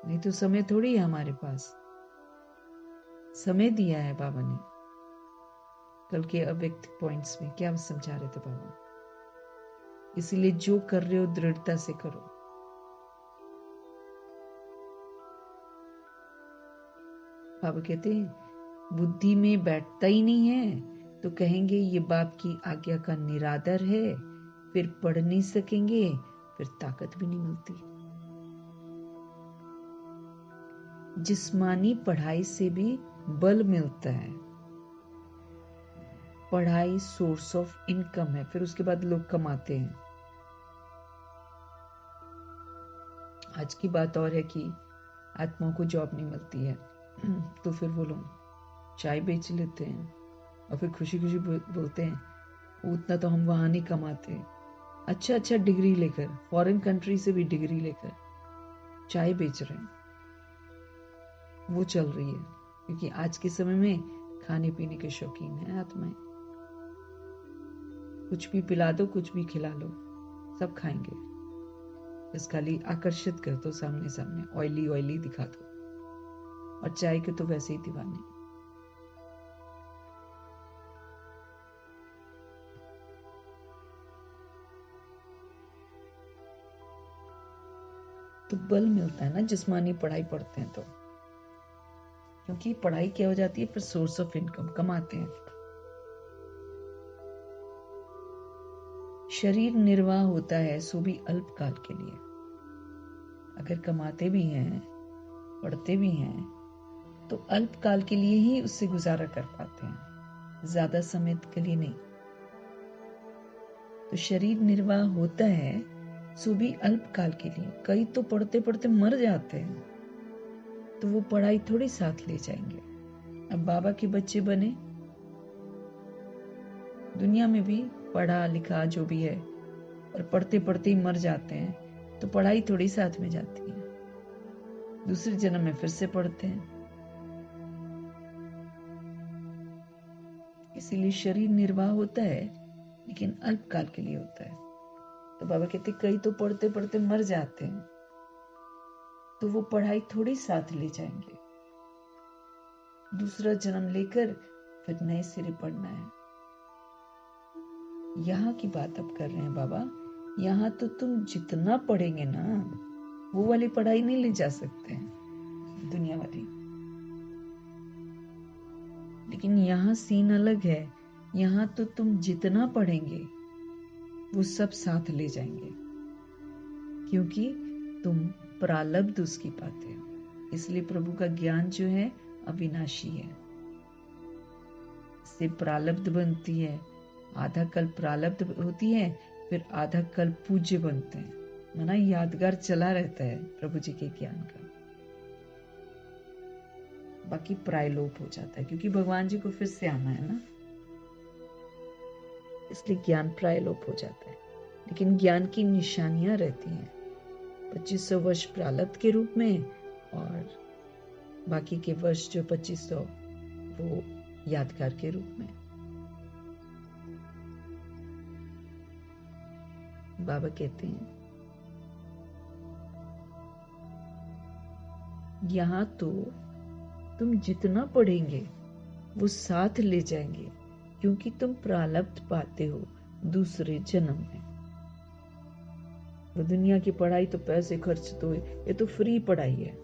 नहीं तो समय थोड़ी है हमारे पास, समय दिया है बाबा ने। कल के अव्यक्त पॉइंट्स में क्या समझा रहे थे बाबा, इसीलिए जो कर रहे हो दृढ़ता से करो। बाबा कहते हैं बुद्धि में बैठता ही नहीं है तो कहेंगे ये बाप की आज्ञा का निरादर है, फिर पढ़ नहीं सकेंगे, फिर ताकत भी नहीं मिलती। जिस्मानी पढ़ाई से भी बल मिलता है, पढ़ाई सोर्स ऑफ इनकम है, फिर उसके बाद लोग कमाते हैं। आज की बात और है कि आत्माओं को जॉब नहीं मिलती है तो फिर वो लोग चाय बेच लेते हैं और फिर खुशी खुशी बोलते हैं उतना तो हम वहां नहीं कमाते, अच्छा अच्छा डिग्री लेकर, फॉरेन कंट्री से भी डिग्री लेकर चाय बेच रहे हैं, वो चल रही है। क्योंकि आज के समय में खाने पीने के शौकीन है आत्माएं। कुछ भी पिला दो, कुछ भी खिला लो, सब खाएंगे। बस खाली आकर्षित कर दो, सामने सामने ऑयली ऑयली दिखा दो। और चाय के तो वैसे ही दीवाने। तो बल मिलता है ना जिस्मानी पढ़ाई पढ़ते हैं तो, क्योंकि पढ़ाई क्या हो जाती है फिर सोर्स ऑफ इनकम, कमाते हैं। शरीर निर्वाह होता है सो भी अल्पकाल के लिए। अगर कमाते भी हैं, पढ़ते भी हैं, तो अल्पकाल के लिए ही उससे गुजारा कर पाते हैं, ज्यादा समय के लिए नहीं। तो शरीर निर्वाह होता है सो भी अल्पकाल के लिए। कई तो पढ़ते पढ़ते मर जाते हैं, तो वो पढ़ाई थोड़ी साथ ले जाएंगे। अब बाबा के बच्चे बने, दुनिया में भी पढ़ा लिखा जो भी है, और पढ़ते पढ़ते ही मर जाते हैं, तो पढ़ाई थोड़ी साथ में जाती है। दूसरे जन्म में फिर से पढ़ते हैं। इसीलिए शरीर निर्वाह होता है, लेकिन अल्पकाल के लिए होता है। तो बाबा कहते कई तो पढ़ते पढ़ते मर जाते हैं, तो वो पढ़ाई थोड़ी साथ ले जाएंगे। दूसरा जन्म लेकर फिर नए सिरे पढ़ना है। यहाँ की बात अब कर रहे हैं बाबा। यहाँ तो तुम जितना पढ़ेंगे ना, वो वाली पढ़ाई नहीं ले जा सकते हैं, दुनिया वाली। लेकिन यहाँ सीन अलग है। यहाँ तो तुम जितना पढ़ेंगे वो सब साथ ले जाएंगे, क्योंकि तुम प्रालब्ध उसकी पाते हो। इसलिए प्रभु का ज्ञान जो है अविनाशी है। इससे प्रालब्ध बनती है, आधा कल प्रालब्ध होती है, फिर आधा कल पूज्य बनते हैं। माना यादगार चला रहता है प्रभु जी के ज्ञान का। बाकी प्रायलोप हो जाता है, क्योंकि भगवान जी को फिर से आना है ना, इसलिए ज्ञान प्रायलोप हो जाता है। लेकिन ज्ञान की निशानियां रहती हैं, 2500 वर्ष प्रालब्ध के रूप में, और बाकी के वर्ष जो 2500 वो यादगार के रूप में। बाबा कहते हैं यहाँ तो तुम जितना पढ़ेंगे वो साथ ले जाएंगे, क्योंकि तुम प्रालब्ध पाते हो दूसरे जन्म में। वो दुनिया की पढ़ाई तो पैसे खर्च, तो ये तो फ्री पढ़ाई है।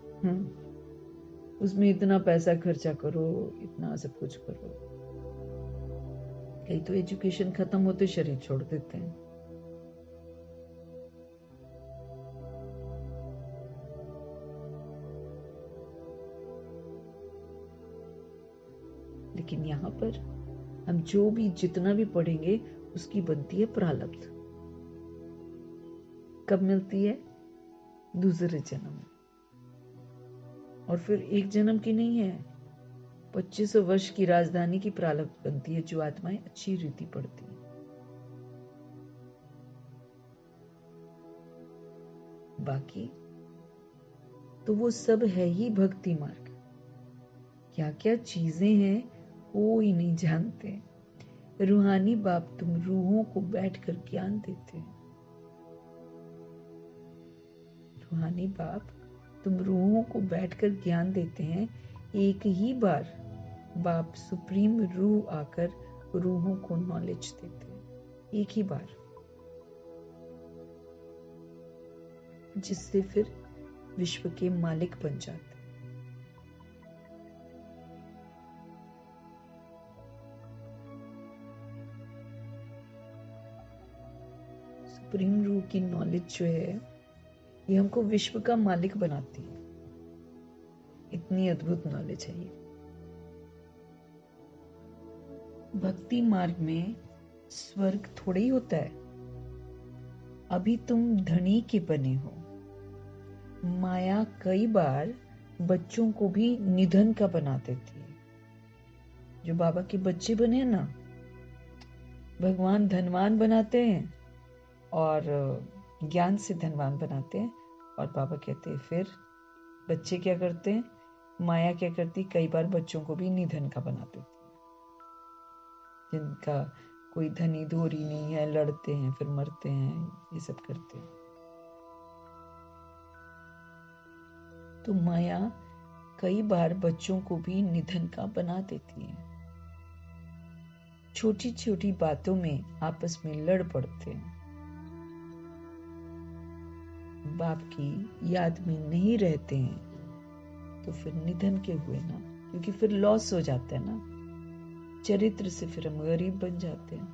उसमें इतना पैसा खर्चा करो, इतना सब कुछ करो। कई तो एजुकेशन खत्म होते शरीर छोड़ देते हैं। लेकिन यहाँ पर हम जो भी जितना भी पढ़ेंगे उसकी बनती है प्रालब्ध। कब मिलती है? दूसरे जन्म में। और फिर एक जन्म की नहीं है, 2500 वर्ष की राजधानी की प्रालब्ध बनती है, जो आत्माएं अच्छी रीति पढ़ती हैं। बाकी तो वो सब है ही भक्ति मार्ग। क्या क्या चीजें हैं वो ही नहीं जानते। रूहानी बाप तुम रूहों को बैठकर ज्ञान देते हैं। रूहानी बाप तुम रूहों को बैठकर ज्ञान देते हैं। एक ही बार बाप सुप्रीम रूह आकर रूहों को नॉलेज देते हैं, एक ही बार, जिससे फिर विश्व के मालिक बन जाते हैं। सुप्रीम रूह की नॉलेज जो है, ये हमको विश्व का मालिक बनाती है। इतनी अद्भुत नॉलेज है ये। भक्ति मार्ग में स्वर्ग थोड़ा ही होता है। अभी तुम धनी के बने हो। माया कई बार बच्चों को भी निधन का बना देती है। जो बाबा के बच्चे बने हैं ना, भगवान धनवान बनाते हैं, और ज्ञान से धनवान बनाते हैं। और बाबा कहते हैं फिर बच्चे क्या करते हैं, माया क्या करती, कई बार बच्चों को भी निधन का बना देती है। जिनका कोई धनी धोरी नहीं है, लड़ते हैं फिर मरते हैं, ये सब करते हैं। तो माया कई बार बच्चों को भी निधन का बना देती है। छोटी छोटी बातों में आपस में लड़ पड़ते हैं। बाप की याद में नहीं रहते हैं तो फिर निधन के हुए ना, क्योंकि फिर लॉस हो जाता है ना, चरित्र से फिर हम गरीब बन जाते हैं।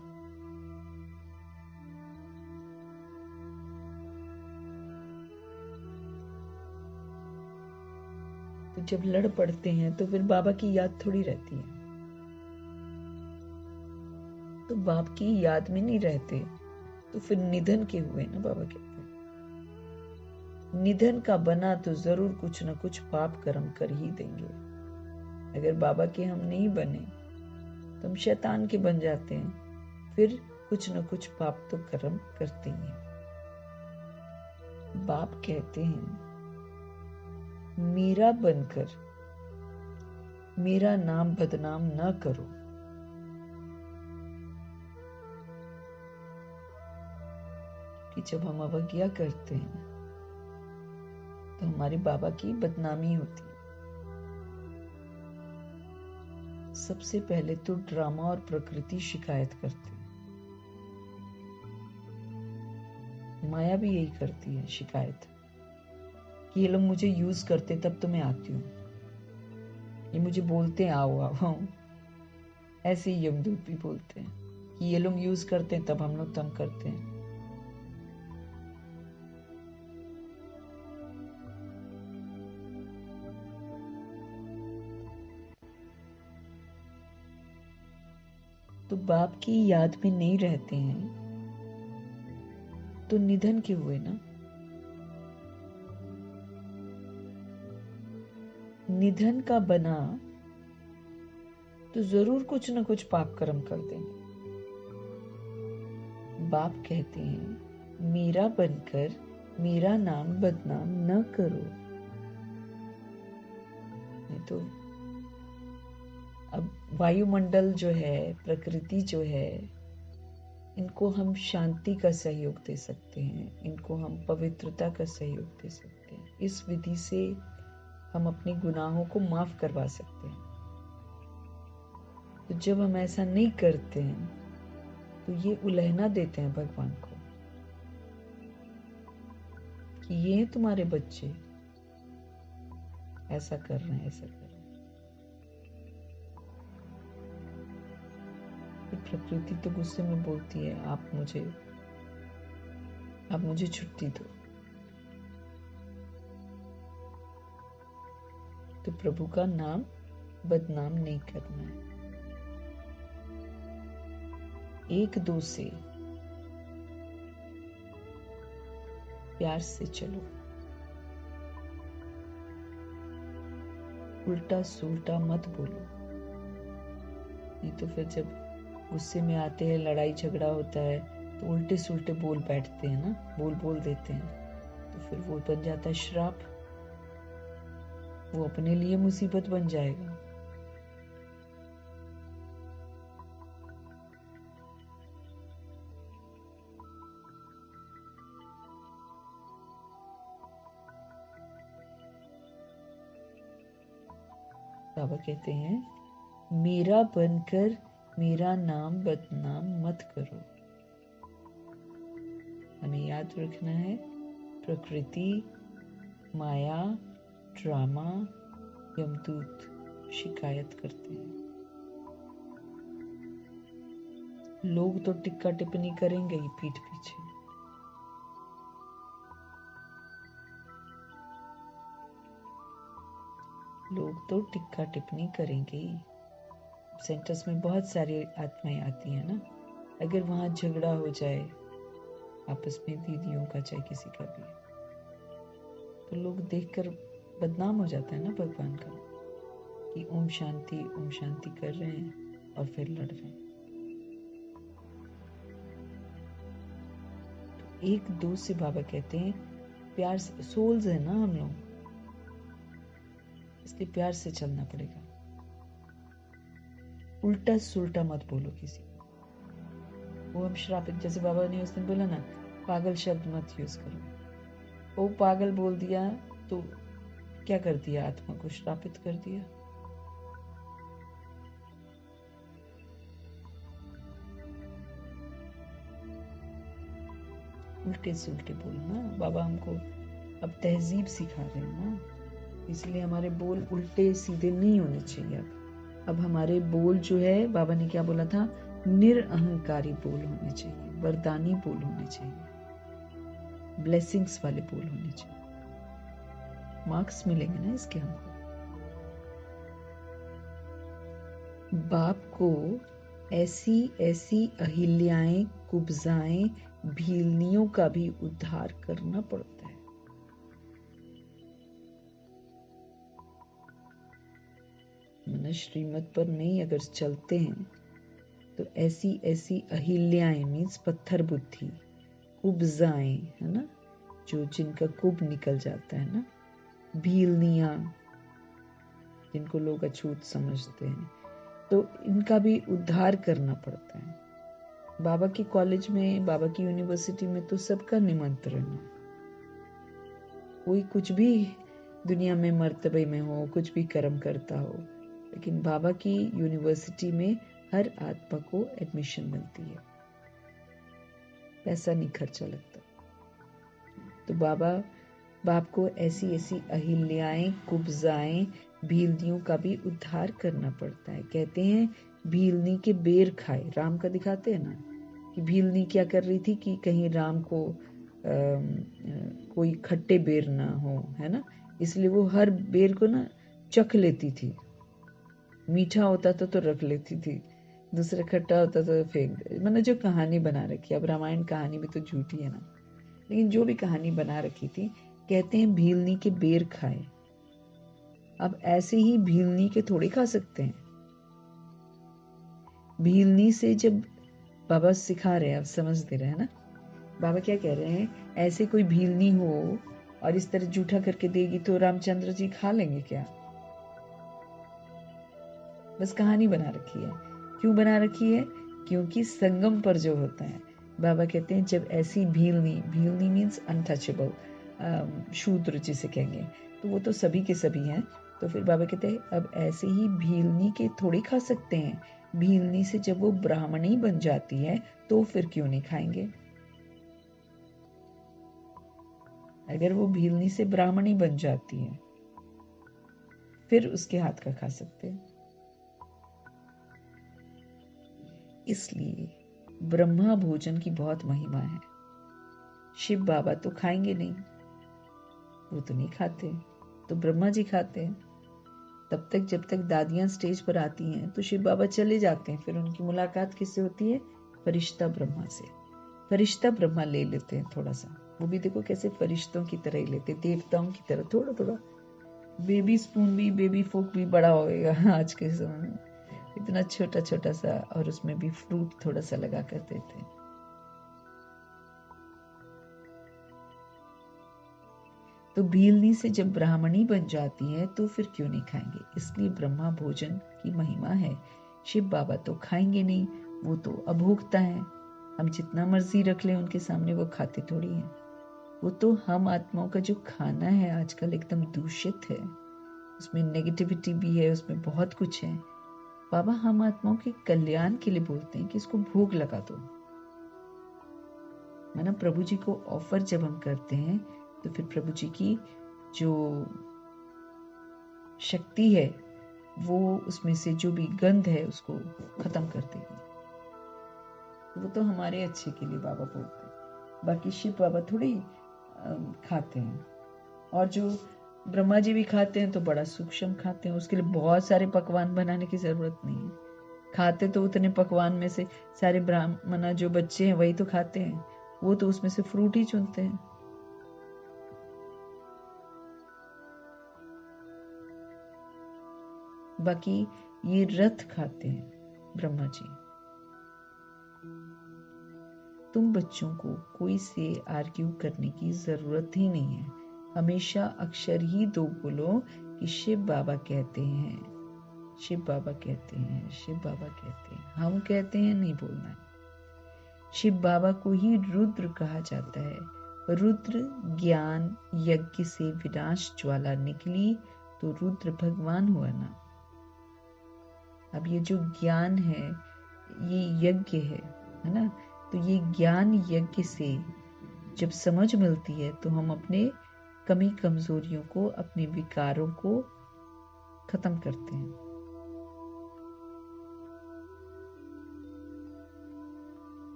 तो जब लड़ पड़ते हैं तो फिर बाबा की याद थोड़ी रहती है। तो बाप की याद में नहीं रहते तो फिर निधन के हुए ना, बाबा कहते हैं। निधन का बना तो जरूर कुछ न कुछ पाप कर्म कर ही देंगे। अगर बाबा के हम नहीं बने तो हम शैतान के बन जाते हैं, फिर कुछ न कुछ पाप तो कर्म करते ही हैं। बाप कहते हैं मेरा बनकर मेरा नाम बदनाम न करो। कि जब हम अवज्ञा करते हैं तो हमारे बाबा की बदनामी होती है। सबसे पहले तो ड्रामा और प्रकृति शिकायत करते हैं। माया भी यही करती है, शिकायत, कि ये लोग मुझे यूज करते तब तो मैं आती हूँ, ये मुझे बोलते हैं आओ आओ। ऐसे ही यमदूत भी बोलते हैं कि ये लोग यूज करते हैं तब हम लोग तंग करते हैं। तो बाप की याद में नहीं रहते हैं तो निधन के हुए ना। निधन का बना तो जरूर कुछ न कुछ पाप कर्म कर देंगे। बाप कहते हैं मेरा बनकर मेरा नाम बदनाम न करो। नहीं तो अब वायुमंडल जो है, प्रकृति जो है, इनको हम शांति का सहयोग दे सकते हैं, इनको हम पवित्रता का सहयोग दे सकते हैं। इस विधि से हम अपने गुनाहों को माफ करवा सकते हैं। तो जब हम ऐसा नहीं करते हैं तो ये उलहना देते हैं भगवान को कि ये हैं तुम्हारे बच्चे, ऐसा कर रहे हैं, ऐसा कर रहे हैं। फिर प्रकृति तो गुस्से में बोलती है आप मुझे छुट्टी दो। तो प्रभु का नाम बदनाम नहीं करना है। एक दो से प्यार से चलो, उल्टा सुल्टा मत बोलो। नहीं तो फिर जब गुस्से में आते हैं, लड़ाई झगड़ा होता है तो उल्टे सुल्टे बोल बैठते हैं ना, बोल देते हैं, तो फिर वो बन जाता है श्राप। वो अपने लिए मुसीबत बन जाएगा। बाबा कहते हैं मेरा बनकर मेरा नाम बदनाम मत करो। हमें याद रखना है प्रकृति, माया, ड्रामा, यमदूत शिकायत करते हैं। लोग तो टिक्का टिप्पणी करेंगे ही पीठ पीछे। लोग तो टिक्का टिप्पणी करेंगे ही। सेंटर्स में बहुत सारी आत्माएं आती हैं ना, अगर वहां झगड़ा हो जाए आपस में, दीदियों का चाहे किसी का भी, तो लोग देखकर बदनाम हो जाता है ना भगवान का, कि ओम शांति कर रहे हैं और फिर लड़ रहे हैं। तो एक दोस्त से बाबा कहते हैं प्यार से, सोल्स है ना हम लोग, इसलिए प्यार से चलना पड़ेगा। उल्टा सुल्टा मत बोलो किसी को। वो हम श्रापित, जैसे बाबा ने उस दिन बोला ना, पागल शब्द मत यूज करो। वो पागल बोल दिया तो क्या कर दिया, आत्मा को श्रापित कर दिया। उल्टे सुल्टे बोलना, बाबा हमको अब तहजीब सिखा रहे हैं ना, इसलिए हमारे बोल उल्टे सीधे नहीं होने चाहिए। अब हमारे बोल जो है, बाबा ने क्या बोला था, निरअहंकारी बोल होने चाहिए, वरदानी बोल होने चाहिए, ब्लेसिंग्स वाले बोल होने चाहिए। मार्क्स मिलेंगे ना इसके हमको। बाप को ऐसी ऐसी अहिल्याएं, कुब्जाएं, भीलनियों का भी उद्धार करना पड़ता है। मन श्रीमत पर नहीं अगर चलते हैं तो ऐसी ऐसी अहिल्याएं मीन्स पत्थर बुद्धि, कुब्जाएं है ना, जो जिनका कुब निकल जाता है ना, भीलनियां जिनको लोग अछूत समझते हैं, तो इनका भी उद्धार करना पड़ता है। बाबा के कॉलेज में, बाबा की यूनिवर्सिटी में तो सबका निमंत्रण है। कोई कुछ भी दुनिया में मर्तबे में हो, कुछ भी कर्म करता हो, लेकिन बाबा की यूनिवर्सिटी में हर आत्मा को एडमिशन मिलती है, पैसा नहीं खर्चा लगता। तो बाप को ऐसी ऐसी अहिल्याएं, कुब्जाएं, भीलनियों का भी उद्धार करना पड़ता है। कहते हैं भीलनी के बेर खाए, राम का दिखाते हैं ना कि भीलनी क्या कर रही थी कि कहीं राम को कोई खट्टे बेर ना हो, है ना, इसलिए वो हर बेर को ना चख लेती थी। मीठा होता तो रख लेती थी, दूसरा खट्टा होता तो फेंक दे। मैंने जो कहानी बना रखी है, अब रामायण कहानी भी तो झूठी है ना, लेकिन जो भी कहानी बना रखी थी, कहते हैं भीलनी के बेर खाए। अब ऐसे ही भीलनी के थोड़े खा सकते हैं। भीलनी से जब बाबा सिखा रहे हैं, अब समझ दे रहे हैं ना, बाबा क्या कह रहे हैं, ऐसे कोई भीलनी हो और इस तरह जूठा करके देगी तो रामचंद्र जी खा लेंगे क्या? बस कहानी बना रखी है। क्यों बना रखी है? क्योंकि संगम पर जो होता है, बाबा कहते हैं जब ऐसी भीलनी मीन्स अनटचेबल, शूद्र जिसे कहेंगे, तो वो तो सभी के सभी हैं। तो फिर बाबा कहते हैं अब ऐसे ही भीलनी के थोड़ी खा सकते हैं, भीलनी से जब वो ब्राह्मणी बन जाती है तो फिर क्यों नहीं खाएंगे? अगर वो भीलनी से ब्राह्मणी बन जाती है फिर उसके हाथ का खा सकते हैं। इसलिए ब्रह्मा भोजन की बहुत महिमा है। शिव बाबा तो खाएंगे नहीं, वो तो नहीं खाते, तो ब्रह्मा जी खाते हैं। तब तक जब तक दादियां स्टेज पर आती हैं तो शिव बाबा चले जाते हैं, फिर उनकी मुलाकात किससे होती है? फरिश्ता ब्रह्मा से। फरिश्ता ब्रह्मा ले लेते हैं थोड़ा सा, वो भी देखो कैसे फरिश्तों की तरह ही लेते, देवताओं की तरह थोड़ा थोड़ा। बेबी स्पून भी, बेबी फोक भी बड़ा होएगा आज के समय में, इतना छोटा छोटा सा, और उसमें भी फ्रूट थोड़ा सा लगा कर देते हैं। तो भीलनी से जब ब्राह्मणी बन जाती है तो फिर क्यों नहीं खाएंगे? इसलिए ब्रह्मा भोजन की महिमा है। शिव बाबा तो खाएंगे नहीं, वो तो अभोक्ता है। हम जितना मर्जी रख लें उनके सामने, वो खाते थोड़ी हैं। वो तो हम आत्माओं का जो खाना है आजकल एकदम दूषित है, उसमें नेगेटिविटी भी है, उसमें बहुत कुछ है। बाबा हम आत्माओं के कल्याण के लिए बोलते हैं कि इसको भोग लगा दो। माना प्रभु जी को ऑफर जब हम करते हैं तो फिर प्रभु जी की जो शक्ति है वो उसमें से जो भी गंध है उसको खत्म कर देगी। वो तो हमारे अच्छे के लिए बाबा बोलते हैं, बाकी शिव बाबा थोड़ी खाते हैं। और जो ब्रह्मा जी भी खाते हैं तो बड़ा सूक्ष्म खाते हैं, उसके लिए बहुत सारे पकवान बनाने की जरूरत नहीं है। खाते तो उतने पकवान में से सारे ब्राह्मण जो बच्चे हैं वही तो खाते हैं, वो तो उसमें से फ्रूट ही चुनते हैं। बाकी ये रथ खाते हैं ब्रह्मा जी। तुम बच्चों को कोई से आर्ग्यू करने की जरूरत ही नहीं है। हमेशा अक्षर ही दो बोलो कि शिव बाबा कहते हैं, शिव बाबा कहते हैं, शिव बाबा कहते हैं। हम कहते हैं नहीं बोलना है। शिव बाबा को ही रुद्र कहा जाता है। रुद्र ज्ञान यज्ञ से विनाश ज्वाला निकली तो रुद्र भगवान हुआ ना। अब ये जो ज्ञान है ये यज्ञ है ना। तो ये ज्ञान यज्ञ से जब समझ मिलती है तो हम अपने कमी कमजोरियों को, अपने विकारों को खत्म करते हैं।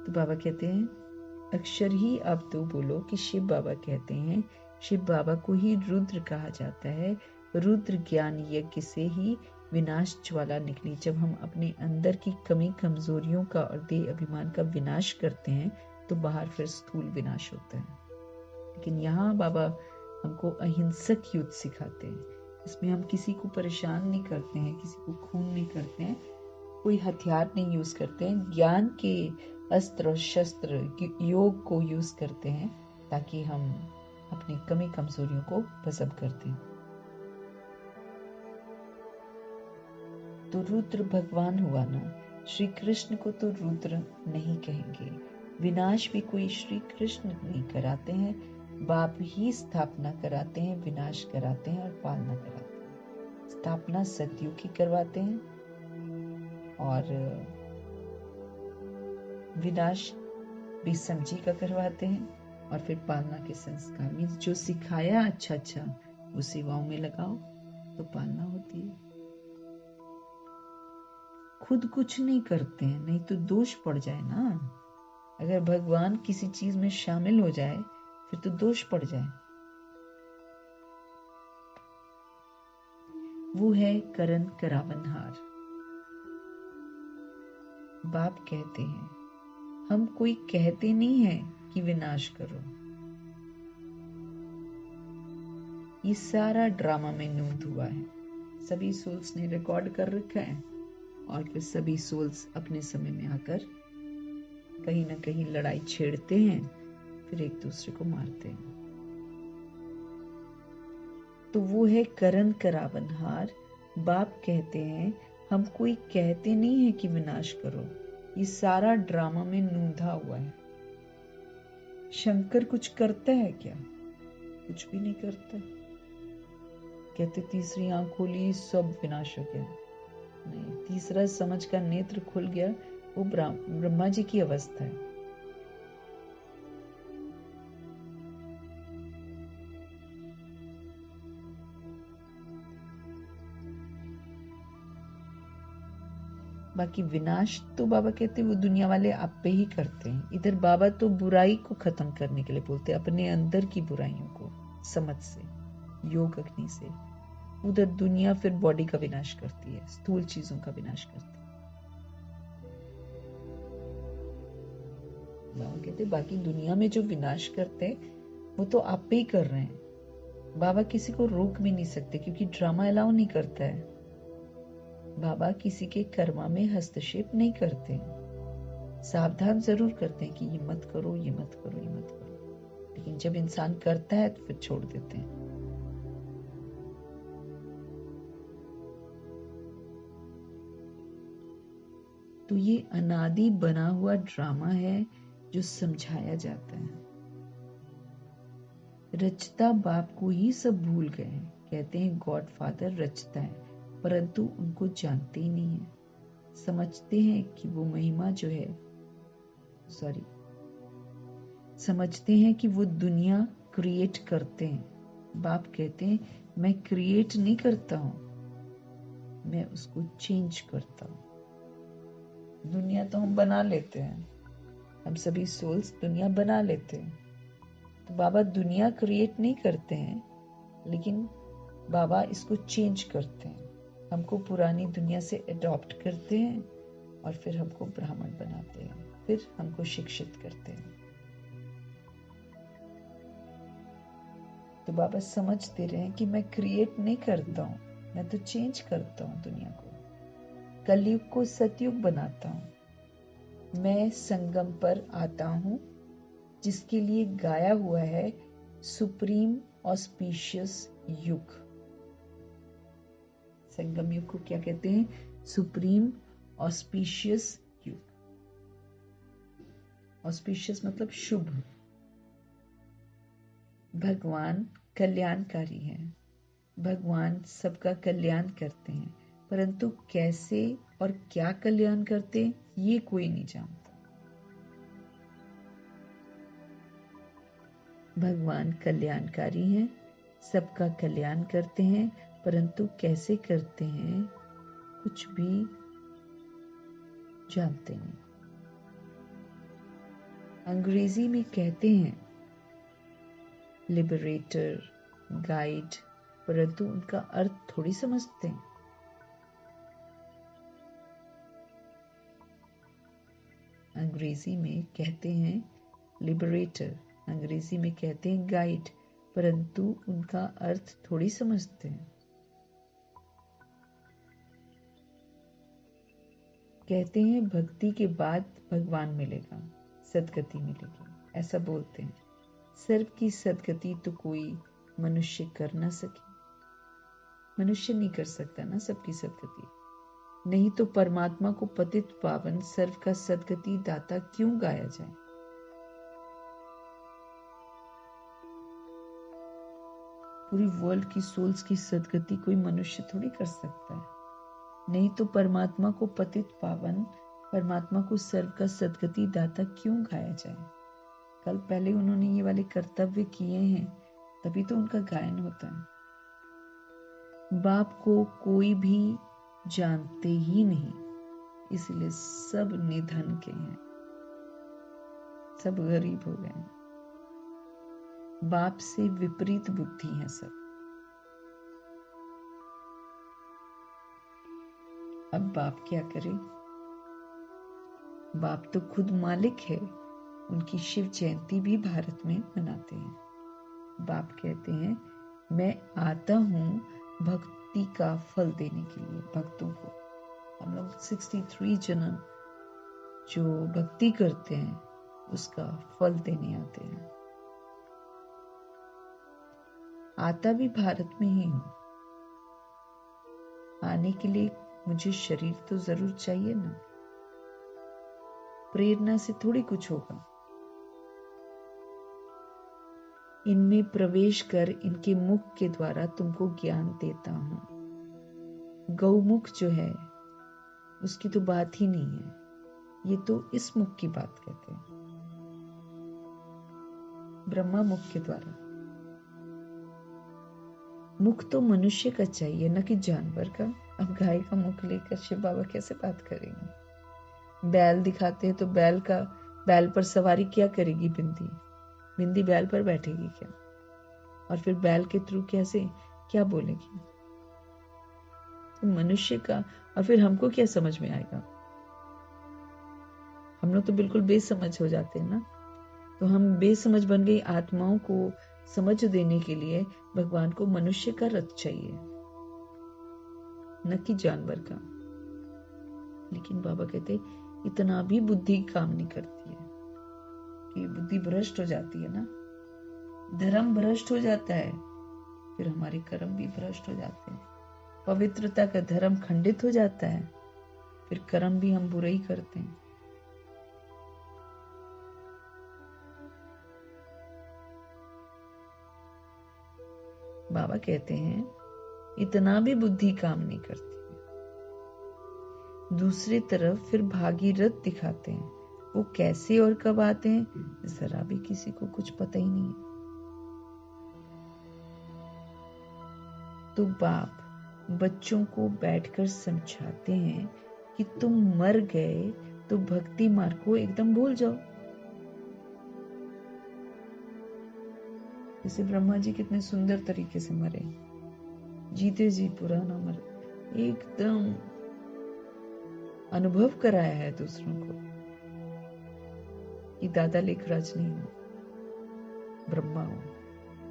तो बाबा कहते हैं अक्षर ही अब तो बोलो कि शिव बाबा कहते हैं। शिव बाबा को ही रुद्र कहा जाता है। रुद्र ज्ञान यज्ञ से ही विनाश ज्वाला निकली। जब हम अपने अंदर की कमी कमजोरियों का और देह अभिमान का विनाश करते हैं तो बाहर फिर स्थूल विनाश होता है। लेकिन यहाँ बाबा हमको अहिंसक युद्ध सिखाते हैं। इसमें हम किसी को परेशान नहीं करते हैं, किसी को खून नहीं करते हैं, कोई हथियार नहीं यूज करते हैं। ज्ञान के अस्त्र और शस्त्र योग को यूज करते हैं ताकि हम अपनी कमी कमजोरियों को भस्म कर दें। तो रुद्र भगवान हुआ ना। श्री कृष्ण को तो रुद्र नहीं कहेंगे। विनाश भी कोई श्री कृष्ण नहीं कराते हैं, बाप ही स्थापना कराते हैं, विनाश कराते हैं और पालना कराते हैं। स्थापना सतयुग की करवाते हैं और विनाश भीष्म जी का करवाते हैं और फिर पालना के संस्कार मीन्स जो सिखाया अच्छा अच्छा वो सेवाओं में लगाओ तो पालना होती है। खुद कुछ नहीं करते हैं, नहीं तो दोष पड़ जाए ना। अगर भगवान किसी चीज में शामिल हो जाए फिर तो दोष पड़ जाए। वो है करण करावनहार। बाप कहते हैं हम कोई कहते नहीं है कि विनाश करो। ये सारा ड्रामा में नूंद हुआ है। सभी सोल्स ने रिकॉर्ड कर रखा है और फिर सभी सोल्स अपने समय में आकर कहीं ना कहीं लड़ाई छेड़ते हैं, फिर एक दूसरे को मारते हैं। तो वो है करण करावनहार। बाप कहते हैं हम कोई कहते नहीं है कि विनाश करो। ये सारा ड्रामा में नूंधा हुआ है। शंकर कुछ करता है क्या? कुछ भी नहीं करता। कहते तीसरी आंख खोली सब विनाश हो गया। नहीं, तीसरा समझ का नेत्र खुल गया, वो ब्रह्मा जी की अवस्था है। बाकी विनाश तो बाबा कहते वो दुनिया वाले आप पे ही करते हैं। इधर बाबा तो बुराई को खत्म करने के लिए बोलते हैं, अपने अंदर की बुराइयों को समझ से, योग अग्नि से। उधर दुनिया फिर बॉडी का विनाश करती है, स्थूल चीजों का विनाश करती है। बाबा कहते बाकी दुनिया में जो विनाश करते हैं वो तो आप पे ही कर रहे हैं। बाबा किसी को रोक भी नहीं सकते क्योंकि ड्रामा अलाउ नहीं करता है। बाबा किसी के कर्मा में हस्तक्षेप नहीं करते, सावधान जरूर करते हैं कि ये मत करो, ये मत करो, ये मत करो। लेकिन जब इंसान करता है तो फिर छोड़ देते हैं। तो ये अनादि बना हुआ ड्रामा है जो समझाया जाता है। रचता बाप को ही सब भूल गए हैं। कहते हैं गॉड फादर रचता है, परंतु उनको जानते ही नहीं है। समझते हैं कि वो महिमा जो है समझते हैं कि वो दुनिया क्रिएट करते हैं। बाप कहते हैं मैं क्रिएट नहीं करता हूं, मैं उसको चेंज करता हूं। दुनिया तो हम बना लेते हैं, हम सभी सोल्स दुनिया बना लेते हैं। तो बाबा दुनिया क्रिएट नहीं करते हैं, लेकिन बाबा इसको चेंज करते हैं। हमको पुरानी दुनिया से अडॉप्ट करते हैं और फिर हमको ब्राह्मण बनाते हैं, फिर हमको शिक्षित करते हैं। तो बाबा समझते रहे कि मैं क्रिएट नहीं करता हूं, मैं तो चेंज करता हूं दुनिया को। कलयुग को सतयुग बनाता हूँ। मैं संगम पर आता हूँ, जिसके लिए गाया हुआ है सुप्रीम ऑस्पिशियस युग। संगम युग को क्या कहते हैं? सुप्रीम ऑस्पिशियस युग। ऑस्पिशियस मतलब शुभ। भगवान कल्याणकारी हैं। भगवान सबका कल्याण करते हैं, परंतु कैसे और क्या कल्याण करते हैं ये कोई नहीं जानता। भगवान कल्याणकारी हैं, सबका कल्याण करते हैं, परंतु कैसे करते हैं कुछ भी जानते नहीं। अंग्रेजी में कहते हैं लिबरेटर, गाइड, परंतु उनका अर्थ थोड़ी समझते हैं। अंग्रेजी में कहते हैं लिबरेटर, अंग्रेजी में कहते हैं गाइड, परंतु उनका अर्थ थोड़ी समझते हैं। कहते हैं भक्ति के बाद भगवान मिलेगा, सदगति मिलेगी, ऐसा बोलते हैं। सर्व की सदगति तो कोई मनुष्य कर ना सके। मनुष्य नहीं कर सकता ना सबकी सदगति। नहीं तो परमात्मा को पतित पावन सर्व का सदगति दाता क्यों गाया जाए? पूरी वर्ल्ड की सोल्स की सदगति कोई मनुष्य थोड़ी कर सकता है। नहीं तो परमात्मा को पतित पावन, परमात्मा को सर्व का सदगति दाता क्यों गाया जाए? कल पहले उन्होंने ये वाले कर्तव्य किए हैं, तभी तो उनका गायन होता है। बाप को कोई भी जानते ही नहीं, इसलिए सब निधन के हैं, सब गरीब हो गए हैं। बाप से विपरीत बुद्धि है सब। अब बाप क्या करे? बाप तो खुद मालिक है। उनकी शिव जयंती भी भारत में मनाते हैं। बाप कहते हैं मैं आता हूं भक्ति का फल देने के लिए भक्तों को। हम लोग 63 जन्म जो भक्ति करते हैं उसका फल देने आते हैं। आता भी भारत में ही हूं। आने के लिए मुझे शरीर तो जरूर चाहिए ना। प्रेरणा से थोड़ी कुछ होगा। इनमें प्रवेश कर इनके मुख के द्वारा तुमको ज्ञान देता हूं। गौमुख जो है उसकी तो बात ही नहीं है। ये तो इस मुख की बात कहते हैं, ब्रह्मा मुख के द्वारा। मुख तो मनुष्य का चाहिए न कि जानवर का। अब गाय का मुख लेकर शिव बाबा कैसे बात करेंगे? बैल दिखाते हैं तो बैल पर सवारी क्या करेगी? बिंदी बिंदी बैल पर बैठेगी क्या? और फिर बैल के थ्रू क्या बोलेगी? तो मनुष्य का, और फिर हमको क्या समझ में आएगा? हम लोग तो बिल्कुल बेसमझ हो जाते हैं ना। तो हम बेसमझ बन गई। आत्माओं को समझ देने के लिए भगवान को मनुष्य का रथ चाहिए, न कि जानवर का। लेकिन बाबा कहते इतना भी बुद्धि काम नहीं करती है कि बुद्धि भ्रष्ट हो जाती है ना। धर्म भ्रष्ट हो जाता है, फिर हमारे कर्म भी भ्रष्ट हो जाते हैं। पवित्रता का धर्म खंडित हो जाता है, फिर कर्म भी हम बुरे ही करते हैं। बाबा कहते हैं इतना भी बुद्धि काम नहीं करती। दूसरी तरफ फिर भागीरथ दिखाते हैं। वो कैसे और कब आते हैं जरा भी किसी को कुछ पता ही नहीं है। तो बाप बच्चों को बैठकर समझाते हैं कि तुम मर गए तो भक्ति मार्ग को एकदम भूल जाओ। जैसे ब्रह्मा जी कितने सुंदर तरीके से मरे, जीते जी पूरा ना मरे, एकदम अनुभव कराया है दूसरों को कि दादा लेखराज नहीं हो, ब्रह्मा हो,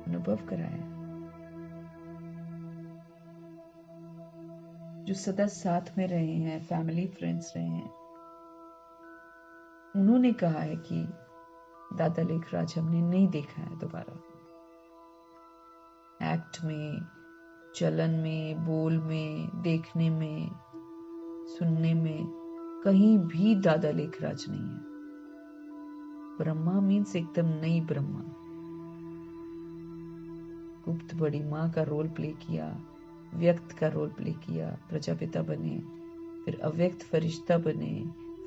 अनुभव कराया है। जो सदा साथ में रहे हैं, फैमिली फ्रेंड्स रहे हैं, उन्होंने कहा है कि दादा लेखराज हमने नहीं देखा है दोबारा। एक्ट में, चलन में, बोल में, देखने में, सुनने में कहीं भी दादा लेखराज नहीं है। ब्रह्मा मीन्स एकदम नई ब्रह्मा। गुप्त बड़ी माँ का रोल प्ले किया, व्यक्त का रोल प्ले किया, प्रजापिता बने, फिर अव्यक्त फरिश्ता बने,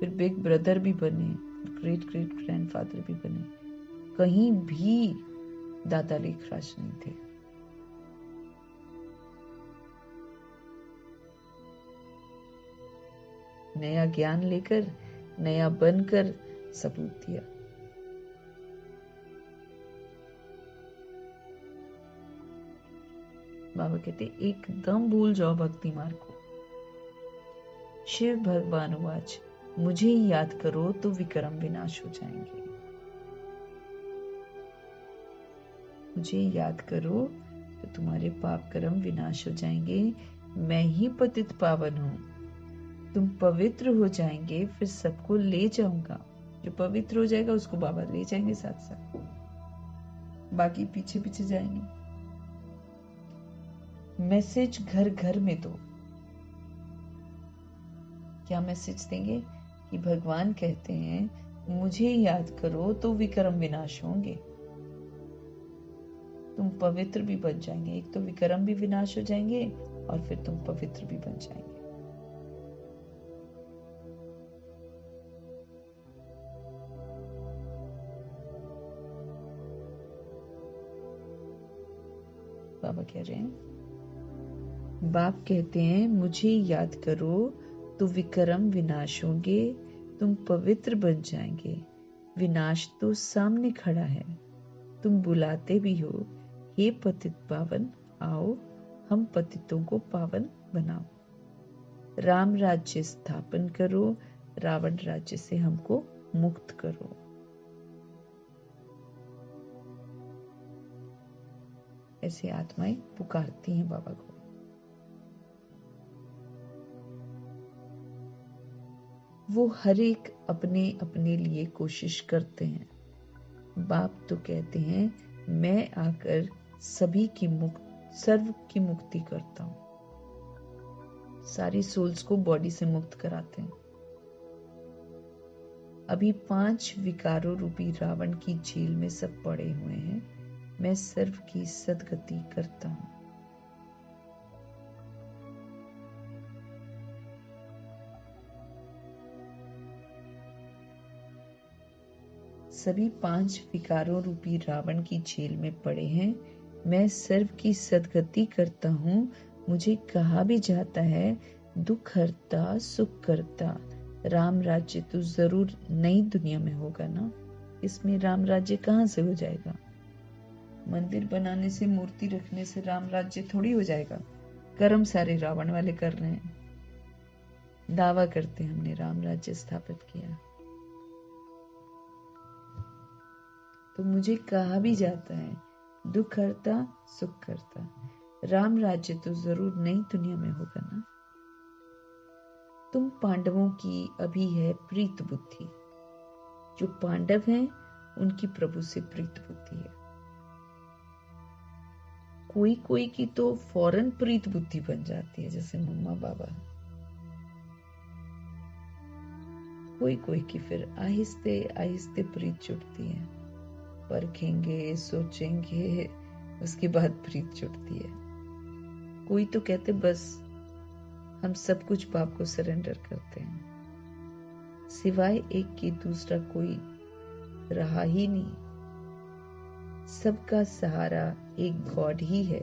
फिर बिग ब्रदर भी बने, ग्रेट ग्रेट ग्रैंडफादर भी बने। कहीं भी दादा लेखराज नहीं थे। नया ज्ञान लेकर, नया बनकर सबूत दिया। बाबा कहते एकदम भूल जाओ भक्ति मार्ग को। शिव भगवान वाच, मुझे याद करो तो विक्रम विनाश हो जाएंगे। मुझे याद करो तो तुम्हारे पाप कर्म विनाश हो जाएंगे। मैं ही पतित पावन हूं। तुम पवित्र हो जाएंगे, फिर सबको ले जाऊंगा। जो पवित्र हो जाएगा उसको बाबा ले जाएंगे साथ साथ, बाकी पीछे पीछे जाएंगे। मैसेज घर घर में दो। क्या मैसेज देंगे? कि भगवान कहते हैं मुझे याद करो तो विक्रम विनाश होंगे। तुम पवित्र भी बन जाएंगे। एक तो विक्रम भी विनाश हो जाएंगे और फिर तुम पवित्र भी बन जाएंगे। बाबा कह रहे हैं, बाप कहते हैं मुझे याद करो तो विक्रम विनाश होंगे, तुम पवित्र बन जाएंगे। विनाश तो सामने खड़ा है। तुम बुलाते भी हो, हे पतित पावन आओ, हम पतितों को पावन बनाओ। राम राज्य स्थापन करो, रावण राज्य से हमको मुक्त करो। ऐसे आत्माएं पुकारती हैं बाबा को। वो हर एक अपने अपने लिए कोशिश करते हैं। बाप तो कहते हैं मैं आकर सभी की सर्व की मुक्ति करता हूं। सारी सोल्स को बॉडी से मुक्त कराते हैं। अभी 5 विकारों रूपी रावण की जेल में सब पड़े हुए हैं। मैं सर्व की सदगति करता हूं। सभी 5 विकारों रूपी रावण की जेल में पड़े हैं। मैं सर्व की सदगति करता हूं। मुझे कहा भी जाता है दुख हरता सुख करता। राम राज्य तो जरूर नई दुनिया में होगा ना। इसमें राम राज्य कहां से हो जाएगा? मंदिर बनाने से, मूर्ति रखने से राम राज्य थोड़ी हो जाएगा। कर्म सारे रावण वाले कर रहे हैं। दावा करते हमने राम राज्य स्थापित किया। तो मुझे कहा भी जाता है दुख हरता सुख करता। राम राज्य तो जरूर नई दुनिया में होगा ना। तुम पांडवों की अभी है प्रीत बुद्धि। जो पांडव हैं उनकी प्रभु से प्रीत बुद्धि है। कोई कोई की तो फौरन प्रीत बुद्धि बन जाती है, जैसे मम्मा बाबा। कोई कोई की फिर आहिस्ते आहिस्ते प्रीत जुड़ती है। परखेंगे, सोचेंगे, उसके बाद प्रीत जुड़ती है। कोई तो कहते बस हम सब कुछ बाप को सरेंडर करते हैं, सिवाय एक के दूसरा कोई रहा ही नहीं। सबका सहारा एक गॉड ही है।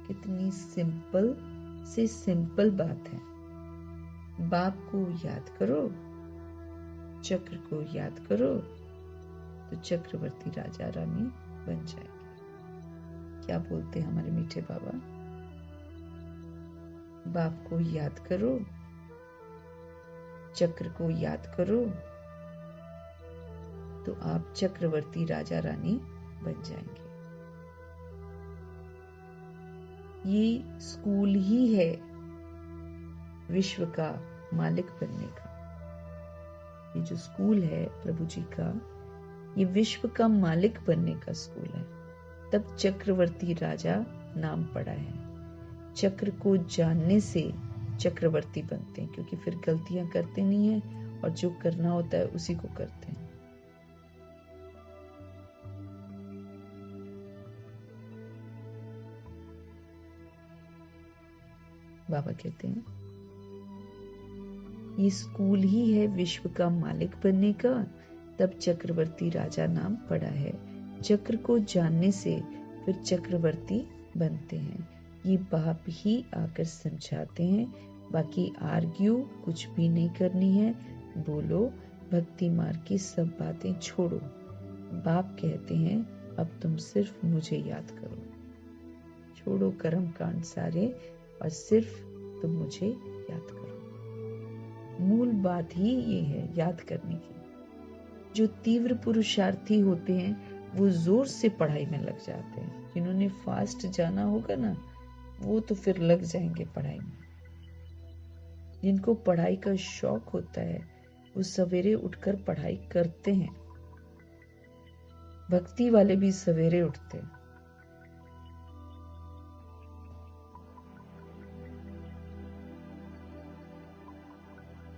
कितनी सिंपल से सिंपल बात है। बाप को याद करो, चक्र को याद करो, तो चक्रवर्ती राजा रानी बन जाएंगे। क्या बोलते हैं हमारे मीठे बाबा? बाप को याद करो, चक्र को याद करो, तो आप चक्रवर्ती राजा रानी बन जाएंगे। ये स्कूल ही है विश्व का मालिक बनने का। ये जो स्कूल है प्रभु जी का, ये विश्व का मालिक बनने का स्कूल है। तब चक्रवर्ती राजा नाम पड़ा है। चक्र को जानने से चक्रवर्ती बनते हैं, क्योंकि फिर गलतियां करते नहीं है और जो करना होता है उसी को करते हैं। बाबा कहते हैं ये स्कूल ही है विश्व का मालिक बनने का। तब चक्रवर्ती राजा नाम पड़ा है। चक्र को जानने से फिर चक्रवर्ती बनते हैं। ये बाप ही आकर समझाते हैं, बाकी आर्ग्यू कुछ भी नहीं करनी है। बोलो भक्ति मार्ग की सब बातें छोड़ो। बाप कहते हैं अब तुम सिर्फ मुझे याद करो। छोड़ो कर्म कांड सारे और सिर्फ तुम मुझे याद करो। मूल बात ही ये है याद करने की। जो तीव्र पुरुषार्थी होते हैं वो जोर से पढ़ाई में लग जाते हैं। जिन्होंने फास्ट जाना होगा ना, वो तो फिर लग जाएंगे पढ़ाई में। जिनको पढ़ाई का शौक होता है वो सवेरे उठकर पढ़ाई करते हैं। भक्ति वाले भी सवेरे उठते हैं।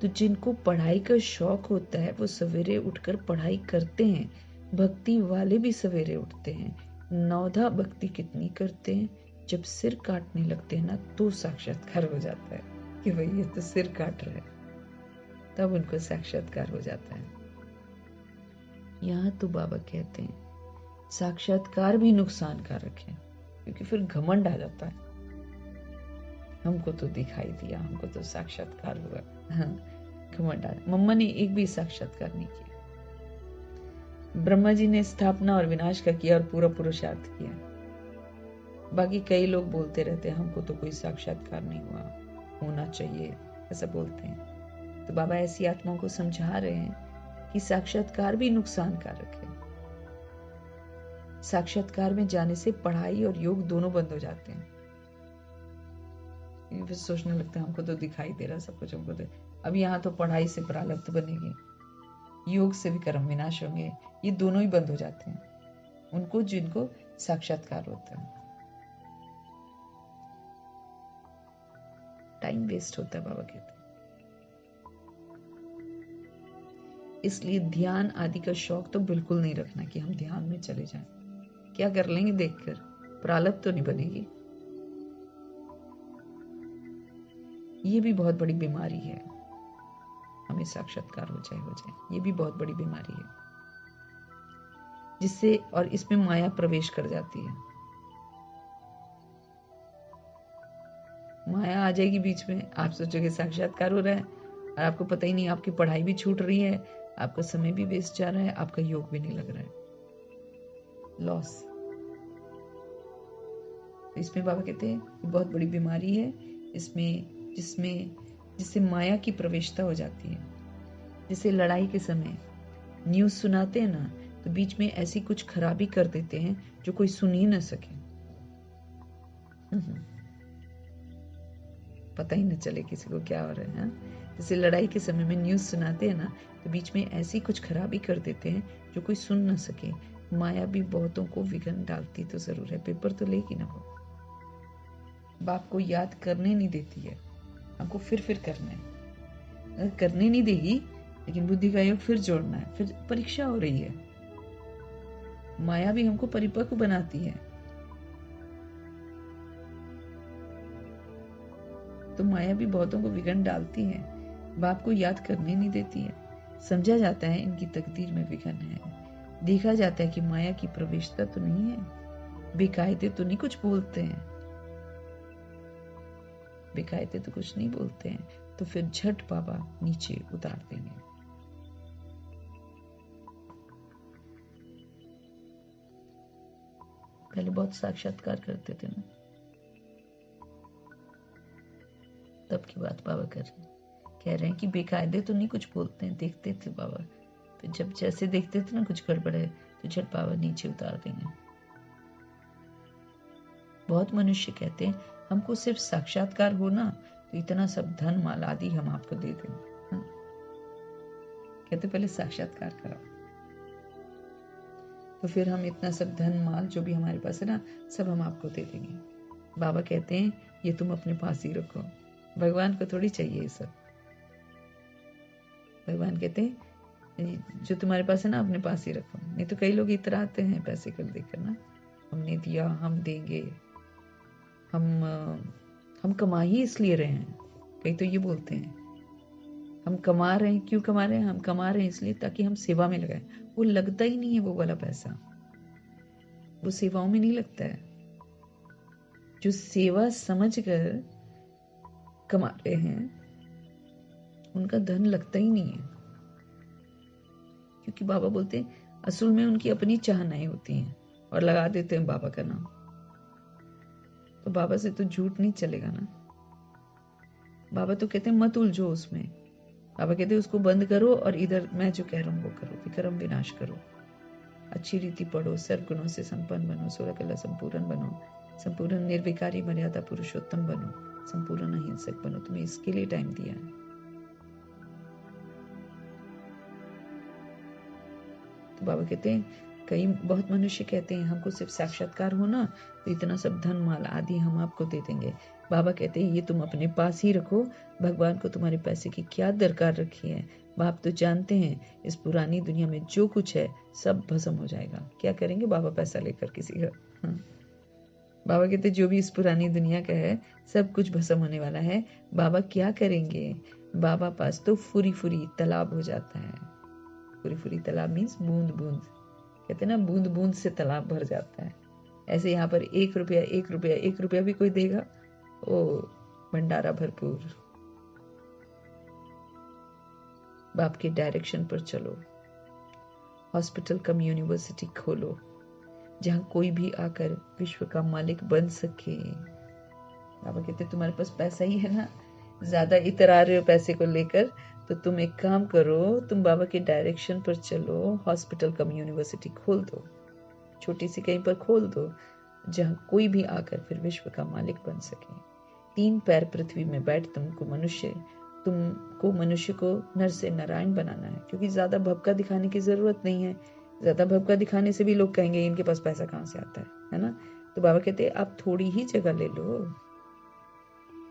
तो जिनको पढ़ाई का शौक होता है वो सवेरे उठकर पढ़ाई करते हैं। भक्ति वाले भी सवेरे उठते हैं। नौधा भक्ति कितनी करते हैं, जब सिर काटने लगते हैं ना तो साक्षात्कार हो जाता है कि भाई ये तो सिर काट रहा है, तब उनको साक्षात्कार हो जाता है। यहाँ तो बाबा कहते हैं साक्षात्कार भी नुकसानकारक है, क्योंकि फिर घमंड आ जाता है। हमको तो दिखाई दिया, हमको तो साक्षात्कार हुआ। हाँ, घमंड आ। मम्मा ने एक भी साक्षात्कार नहीं किया। ब्रह्मा जी ने स्थापना और विनाश का किया और पूरा पुरुषार्थ किया। बाकी कई लोग बोलते रहते हैं हमको तो कोई साक्षात्कार नहीं हुआ, होना चाहिए, ऐसा बोलते हैं। तो बाबा ऐसी आत्माओं को समझा रहे हैं कि साक्षात्कार भी नुकसानकारक है। साक्षात्कार में जाने से पढ़ाई और योग दोनों बंद हो जाते हैं। फिर सोचने लगता है हमको तो दिखाई दे रहा सब कुछ, हमको तो अब यहाँ तो पढ़ाई से प्रारब्ध बनेगी, योग से भी कर्म विनाश होंगे, ये दोनों ही बंद हो जाते हैं उनको जिनको साक्षात्कार होता है। टाइम वेस्ट होता है बाबा कहते हैं। इसलिए ध्यान आदि का शौक तो बिल्कुल नहीं रखना कि हम ध्यान में चले जाएं। क्या कर लेंगे देखकर, प्रारब्ध तो नहीं बनेगी। ये भी बहुत बड़ी बीमारी है, हमें साक्षात्कार हो जाए, ये भी बहुत बड़ी बीमारी है जिससे, और इसमें माया प्रवेश कर जाती है। माया आ जाएगी बीच में, आप सोचोगे साक्षात्कार हो रहा है और आपको पता ही नहीं, आपकी पढ़ाई भी छूट रही है, आपका समय भी वेस्ट जा रहा है, आपका योग भी नहीं लग रहा है, लॉस। इसमें बाबा कहते हैं बहुत बड़ी बीमारी है इसमें, जिससे माया की प्रवेशता हो जाती है। जैसे लड़ाई के समय न्यूज सुनाते हैं ना, तो बीच में ऐसी कुछ खराबी कर देते हैं जो कोई सुन ही ना सके, पता ही न चले किसी को क्या हो रहा है। जैसे लड़ाई के समय में न्यूज सुनाते हैं ना, तो बीच में ऐसी कुछ खराबी कर देते हैं जो कोई सुन न सके। माया भी बहुतों को विघ्न डालती तो जरूर है, पेपर तो लेगी ना वो। बाप को याद करने नहीं देती है, हमको फिर करना है। अगर करने नहीं देगी, लेकिन बुद्धि का योग फिर जोड़ना है, फिर परीक्षा हो रही है। माया भी हमको परिपक्व बनाती है, तो माया भी बहुतों को विघ्न डालती है, बाप को याद करने नहीं देती है। समझा जाता है इनकी तकदीर में विघ्न है, देखा जाता है कि माया की प्रवेशता तो नहीं है, बेकायदे तो नहीं कुछ बोलते हैं, बेकायदे तो कुछ नहीं बोलते हैं, तो फिर झट बाबा नीचे उतार देंगे। पहले बहुत साक्षात्कार करते थे ना, तब की बात बाबा कह रहे हैं कि बेकायदे तो नहीं कुछ बोलते हैं, देखते थे बाबा, फिर जब जैसे देखते थे ना कुछ गड़बड़ है तो झट बाबा नीचे उतार देंगे। बहुत मनुष्य कहते हैं हमको सिर्फ साक्षात्कार हो ना तो इतना सब धन माल आदि हम आपको दे देंगे। कहते पहले साक्षात्कार कराओ, तो फिर हम इतना सब धन माल जो भी हमारे पास है ना, सब हम आपको दे देंगे। बाबा कहते हैं ये तुम अपने पास ही रखो, भगवान को थोड़ी चाहिए ये सब। भगवान कहते हैं जो तुम्हारे पास है ना अपने पास ही रखो। नहीं तो कई लोग इतराते हैं पैसे को लेकर ना, हमने दिया हम देंगे, हम कमा ही इसलिए रहे हैं। कई तो ये बोलते हैं हम कमा रहे हैं, क्यों कमा रहे हैं? हम कमा रहे हैं इसलिए ताकि हम सेवा में लगाएं। वो लगता ही नहीं है, वो वाला पैसा वो सेवाओं में नहीं लगता है। जो सेवा समझकर कमा रहे हैं उनका धन लगता ही नहीं है, क्योंकि बाबा बोलते हैं असल में उनकी अपनी चाहनाएं होती हैं और लगा देते हैं बाबा का नाम। तो बाबा से तो झूठ नहीं चलेगा ना। बाबा तो कहते हैं मत उलझो उसमें। बाबा कहते हैं उसको बंद करो और इधर मैं जो कह रहा हूँ वो करो, विक्रम विनाश करो, अच्छी रीति पढ़ो, सर्व गुणों से संपन्न बनो, 16 कला संपूर्ण बनो, संपूर्ण निर्विकारी मर्यादा पुरुषोत्तम बनो, संपूर्ण अहिंसक बनो। तुम्हें इसके लिए टाइम दिया है। तो बाबा कहते हैं कई बहुत मनुष्य कहते हैं हमको सिर्फ साक्षात्कार हो ना तो इतना सब धन माल आदि हम आपको दे देंगे। बाबा कहते हैं ये तुम अपने पास ही रखो, भगवान को तुम्हारे पैसे की क्या दरकार रखी है। बाप तो जानते हैं इस पुरानी दुनिया में जो कुछ है सब भस्म हो जाएगा। क्या करेंगे बाबा पैसा लेकर किसी का? बाबा कहते जो भी इस पुरानी दुनिया का है सब कुछ भस्म होने वाला है। बाबा क्या करेंगे? बाबा पास तो फुरी फुरी तालाब हो जाता है। फुरी फुरी तालाब मीन्स बूंद बूंद, कहते हैं ना बूंद बूंद से तालाब भर जाता है। ऐसे यहाँ पर 1 रुपया 1 रुपया 1 रुपया भी कोई देगा, ओ भंडारा भरपूर। बाप के डायरेक्शन पर चलो, हॉस्पिटल कम यूनिवर्सिटी खोलो जहां कोई भी आकर विश्व का मालिक बन सके। बाबा कहते तुम्हारे पास पैसा ही है ना, ज्यादा इतरा रहे हो पैसे को लेकर, तो तुम एक काम करो, तुम बाबा के डायरेक्शन पर चलो, हॉस्पिटल कम यूनिवर्सिटी खोल दो, छोटी सी कहीं पर खोल दो जहां कोई भी आकर फिर विश्व का मालिक बन सके। 3 पैर पृथ्वी में बैठ तुमको मनुष्य को नर से नारायण बनाना है, क्योंकि ज्यादा भपका दिखाने की जरूरत नहीं है। ज्यादा भपका दिखाने से भी लोग कहेंगे इनके पास पैसा कहाँ से आता है ना। तो बाबा कहते हैं आप थोड़ी ही जगह ले लो,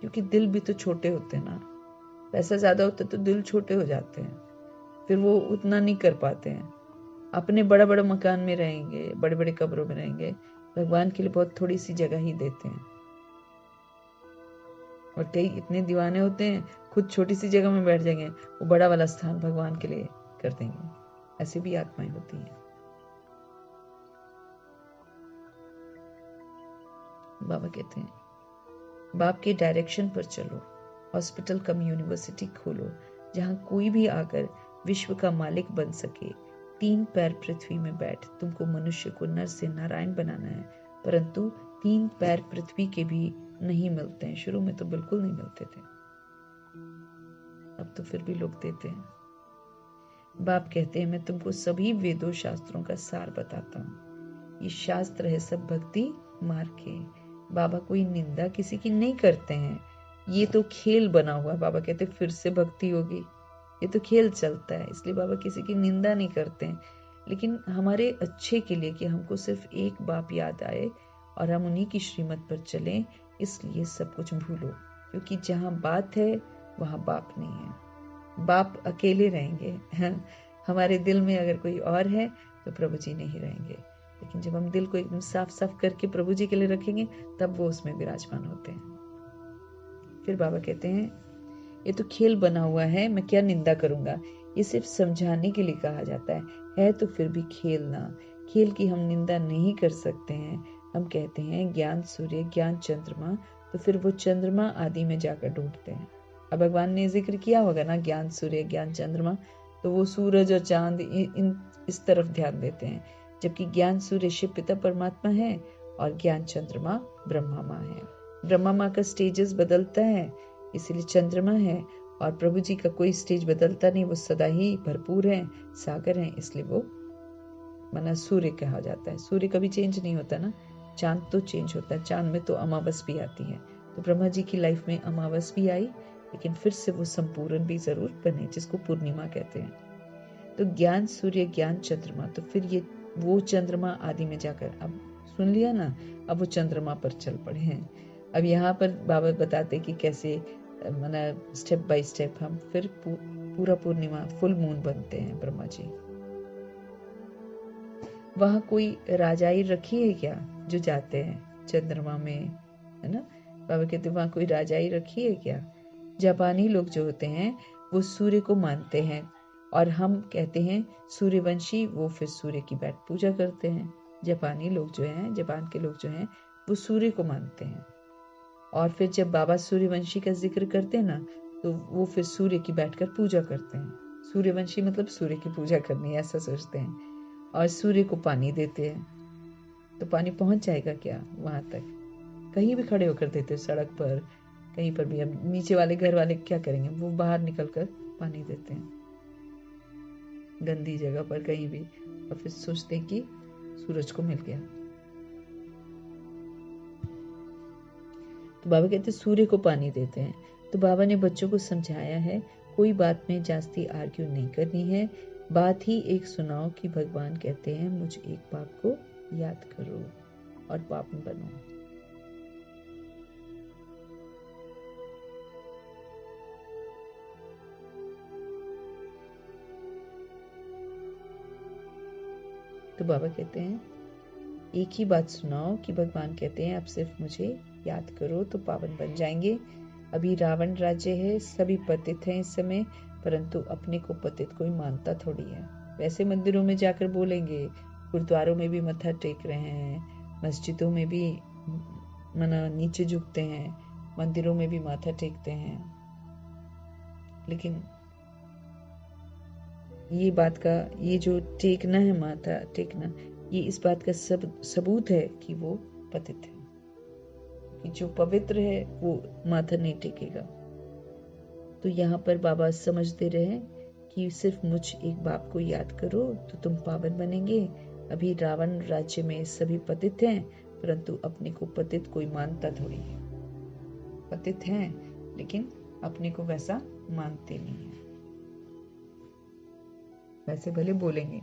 क्योंकि दिल भी तो छोटे होते हैं ना। पैसा ज्यादा होता तो दिल छोटे हो जाते हैं, फिर वो उतना नहीं कर पाते हैं। अपने बड़ा बड़ा मकान में रहेंगे, बड़े बड़े कब्रों में रहेंगे, भगवान के लिए बहुत थोड़ी सी जगह ही देते हैं। और कई इतने दीवाने होते हैं खुद छोटी सी जगह में बैठ जाएंगे, वो बड़ा वाला स्थान भगवान के लिए कर देंगे। ऐसी भी आत्माएं होती हैं। बाबा कहते हैं बाप के डायरेक्शन पर चलो, हॉस्पिटल कम यूनिवर्सिटी खोलो जहां कोई भी आकर विश्व का मालिक बन सके। 3 पैर पृथ्वी में बैठ तुमको मनुष्य को नर से नारायण बनाना है, परंतु 3 पैर पृथ्वी के भी नहीं मिलते हैं। शुरू में तो बिल्कुल नहीं मिलते थे, अब तो फिर भी लोग देते हैं। बाप कहते हैं मैं तुमको सभी वेदों शास्त्रों का सार बताता हूँ। ये शास्त्र है सब भक्ति मार्ग के। बाबा कोई निंदा किसी की नहीं करते हैं, ये तो खेल बना हुआ है। बाबा कहते फिर से भक्ति होगी, ये तो खेल चलता है, इसलिए बाबा किसी की निंदा नहीं करते हैं, लेकिन हमारे अच्छे के लिए कि हमको सिर्फ एक बाप याद आए और हम उन्हीं की श्रीमत पर चलें। इसलिए सब कुछ भूलो, क्योंकि जहाँ बात है वहाँ बाप नहीं है। बाप अकेले रहेंगे। हमारे दिल में अगर कोई और है तो प्रभु जी नहीं रहेंगे, लेकिन जब हम दिल को एकदम साफ साफ करके प्रभु जी के लिए रखेंगे तब वो उसमें विराजमान होते हैं। फिर बाबा कहते हैं ये तो खेल बना हुआ है, मैं क्या निंदा करूंगा। ये सिर्फ समझाने के लिए कहा जाता है तो फिर भी खेलना। खेल की हम निंदा नहीं कर सकते हैं। हम कहते हैं ज्ञान सूर्य ज्ञान चंद्रमा, तो फिर वो चंद्रमा आदि में जाकर ढूंढते हैं। अब भगवान ने जिक्र किया होगा ना ज्ञान सूर्य ज्ञान चंद्रमा, तो वो सूरज और चांद इस तरफ ध्यान देते हैं, जबकि ज्ञान सूर्य शिव पिता परमात्मा है और ज्ञान चंद्रमा ब्रह्मा माँ है। ब्रह्मा माँ का स्टेजेस बदलता है, इसलिए चंद्रमा है, और प्रभु जी का कोई स्टेज बदलता नहीं, वो सदा ही भरपूर है, सागर है, इसलिए वो माना सूर्य कहा जाता है। सूर्य कभी चेंज नहीं होता ना, चांद तो चेंज होता है, चांद में तो अमावस भी आती है, तो ब्रह्मा जी की लाइफ में अमावस भी आई, लेकिन फिर से वो संपूर्ण भी जरूर बने, जिसको पूर्णिमा कहते हैं। तो ज्ञान सूर्य, ज्ञान चंद्रमा, तो फिर ये वो चंद्रमा आदि में जाकर, अब सुन लिया ना, अब वो चंद्रमा पर चल पड़े हैं। अब यहाँ पर बाबा बताते कि कैसे मतलब स्टेप बाय स्टेप हम फिर पूरा पूर्णिमा फुल मून बनते हैं ब्रह्मा जी। वहां कोई राजाई रखी है क्या जो जाते हैं चंद्रमा में, है ना? बाबा कहते वहां कोई राजाई रखी है क्या? जापानी लोग जो होते हैं वो सूर्य को मानते हैं, और हम कहते हैं सूर्यवंशी, वो फिर सूर्य की बैठ पूजा करते हैं। जापानी लोग जो हैं, जापान के लोग जो हैं, वो सूर्य को मानते हैं। और फिर जब बाबा सूर्यवंशी का जिक्र करते हैं ना, तो वो फिर सूर्य की बैठकर पूजा करते हैं। सूर्यवंशी मतलब सूर्य की पूजा करनी, ऐसा सोचते हैं। और सूर्य को पानी देते हैं। तो पानी पहुंच जाएगा क्या वहां तक? कहीं भी खड़े होकर देते, सड़क पर कहीं पर भी। अब नीचे वाले घर वाले क्या करेंगे? वो बाहर निकल कर पानी देते हैं गंदी जगह पर कहीं भी, और फिर सोचते हैं कि सूरज को मिल गया। तो बाबा कहते सूर्य को पानी देते हैं। तो बाबा ने बच्चों को समझाया है, कोई बात में जास्ती आर्ग्यू नहीं करनी है, बात ही एक सुनाओ कि भगवान कहते हैं मुझ एक बाप को याद करो और पावन बनो। तो बाबा कहते हैं एक ही बात सुनाओ कि भगवान कहते हैं अब सिर्फ मुझे याद करो तो पावन बन जाएंगे। अभी रावण राज्य है, सभी पतित हैं इस समय, परंतु अपने को पतित कोई मानता थोड़ी है। वैसे मंदिरों में जाकर बोलेंगे, गुरुद्वारों में भी मत्था टेक रहे हैं, मस्जिदों में भी मना नीचे झुकते हैं, मंदिरों में भी माथा टेकते हैं, लेकिन ये बात का, ये जो टेकना है, माथा टेकना, ये इस बात का सबूत है कि वो पतित है। कि जो पवित्र है वो माथा नहीं टेकेगा। तो यहाँ पर बाबा समझ दे रहे हैं कि सिर्फ मुझ एक बाप को याद करो तो तुम पावन बनेंगे। अभी रावण राज्य में सभी पतित हैं, परंतु अपने को पतित कोई मानता थोड़ी है। पतित हैं लेकिन अपने को वैसा मानते नहीं है। वैसे भले बोलेंगे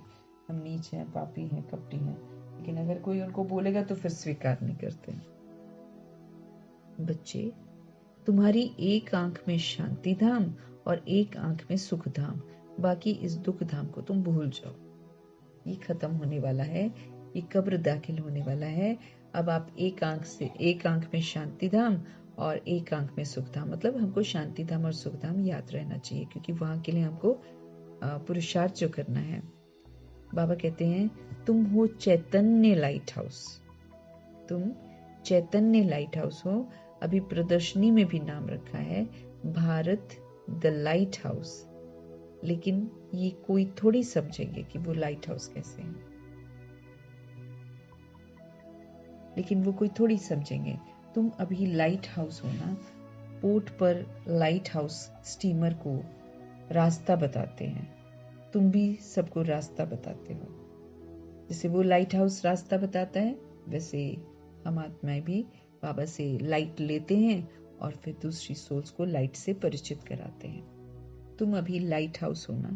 हम नीच हैं, पापी हैं, कपटी हैं, लेकिन अगर कोई उनको बोलेगा तो फिर स्वीकार नहीं करते। बच्चे, तुम्हारी एक आंख में शांति धाम और एक आंख में सुख धाम, बाकी इस दुख धाम को तुम भूल जाओ। ये खत्म होने वाला है, ये कब्र दाखिल होने वाला है। अब आप एक आंख में शांति धाम और एक आंख में सुख धाम, मतलब हमको शांति धाम और सुख धाम याद रहना चाहिए, क्योंकि वहां के लिए हमको पुरुषार्थ जो करना है। बाबा कहते हैं तुम हो चैतन्य लाइट हाउस, तुम चैतन्य लाइट हाउस हो। अभी प्रदर्शनी में भी नाम रखा है भारत द लाइट हाउस, लेकिन ये कोई थोड़ी समझेंगे कि वो लाइट हाउस कैसे है, लेकिन वो कोई थोड़ी समझेंगे। तुम अभी लाइट हाउस हो ना, पोर्ट पर लाइट हाउस स्टीमर को रास्ता बताते हैं, तुम भी सबको रास्ता बताते हो। जैसे वो लाइट हाउस रास्ता बताता है, वैसे हम आत्माएं भी बाबा से लाइट लेते हैं और फिर दूसरी सोल्स को लाइट से परिचित कराते हैं। तुम अभी लाइट हाउस हो ना,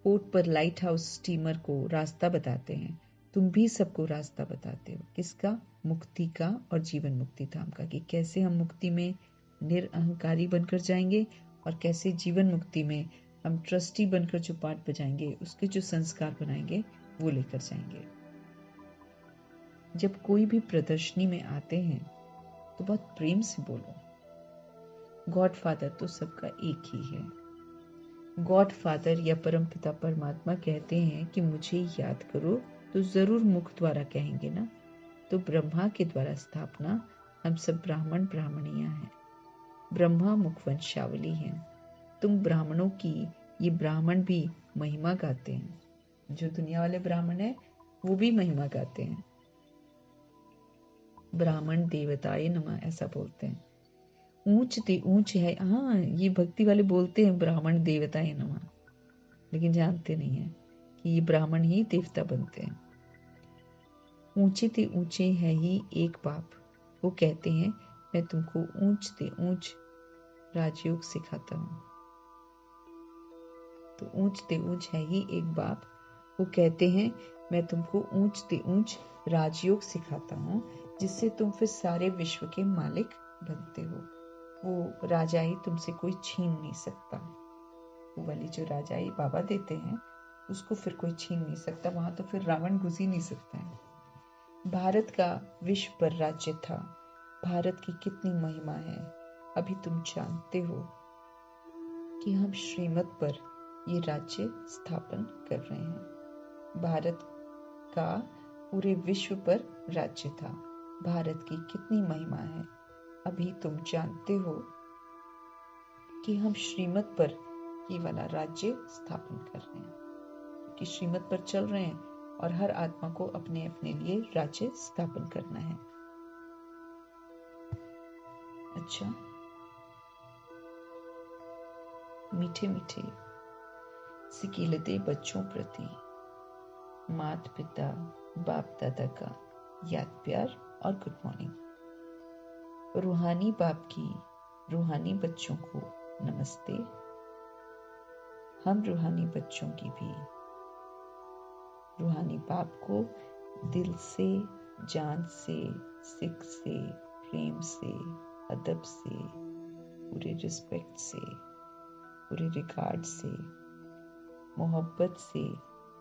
पोर्ट पर लाइट हाउस स्टीमर को रास्ता बताते हैं, तुम भी सबको रास्ता बताते हो। किसका? मुक्ति का और जीवन मुक्ति धाम का, कि कैसे हम मुक्ति में निरअहंकारी बनकर जाएंगे और कैसे जीवन मुक्ति में हम ट्रस्टी बनकर जो पाठ बजाएंगे, उसके जो संस्कार बनाएंगे वो लेकर जाएंगे। जब कोई भी प्रदर्शनी में आते हैं तो बहुत प्रेम से बोलो, गॉड फादर तो सबका एक ही है। गॉड फादर या परमपिता परमात्मा कहते हैं कि मुझे याद करो, तो जरूर मुख द्वारा कहेंगे ना। तो ब्रह्मा के द्वारा स्थापना, हम सब ब्राह्मण ब्राह्मणियां हैं, ब्रह्मा मुख वंशावली हैं। तुम ब्राह्मणों की, ये ब्राह्मण भी महिमा गाते हैं, जो दुनिया वाले ब्राह्मण हैं वो भी महिमा गाते हैं। ब्राह्मण देवताए नमः ऐसा बोलते हैं, ऊंच ते ऊंच है। हाँ, ये भक्ति वाले बोलते हैं ब्राह्मण देवताए नमः, लेकिन जानते नहीं है कि ये ब्राह्मण ही देवता बनते हैं। ऊंचे ते ऊंचे है ही एक बाप, वो कहते हैं मैं तुमको ऊंच से ऊंच राजयोग सिखाता हूँ। तो ऊंच से ऊंच है ही एक बाप। वो कहते हैं मैं तुमको ऊंच से ऊंच राजयोग सिखाता हूँ, जिससे तुम फिर सारे विश्व के मालिक बनते हो। वो राजाई तुमसे कोई छीन नहीं सकता। वो वाली जो राजाई बाबा देते हैं उसको फिर कोई छीन नहीं सकता। वहां तो फिर रावण घुस ही नहीं सकता है। भारत का विश्व पर राज्य था। भारत की कितनी महिमा है, अभी तुम जानते हो कि हम श्रीमत पर ये राज्य स्थापन कर रहे हैं। भारत का पूरे विश्व पर राज्य था। भारत की कितनी महिमा है, अभी तुम जानते हो कि हम श्रीमत पर ये वाला राज्य स्थापन कर रहे हैं। कि श्रीमत पर चल रहे हैं और हर आत्मा को अपने अपने लिए राज्य स्थापन करना है। अच्छा, मीठे मीठे सिकीलते बच्चों प्रति माता पिता बाप दादा का याद प्यार और गुड मॉर्निंग। रूहानी बाप की रूहानी बच्चों को नमस्ते। हम रूहानी बच्चों की भी रूहानी बाप को दिल से, जान से, सिक से, प्रेम से, अदब से, पूरे रिस्पेक्ट से, पूरे रिगार्ड से, मोहब्बत से,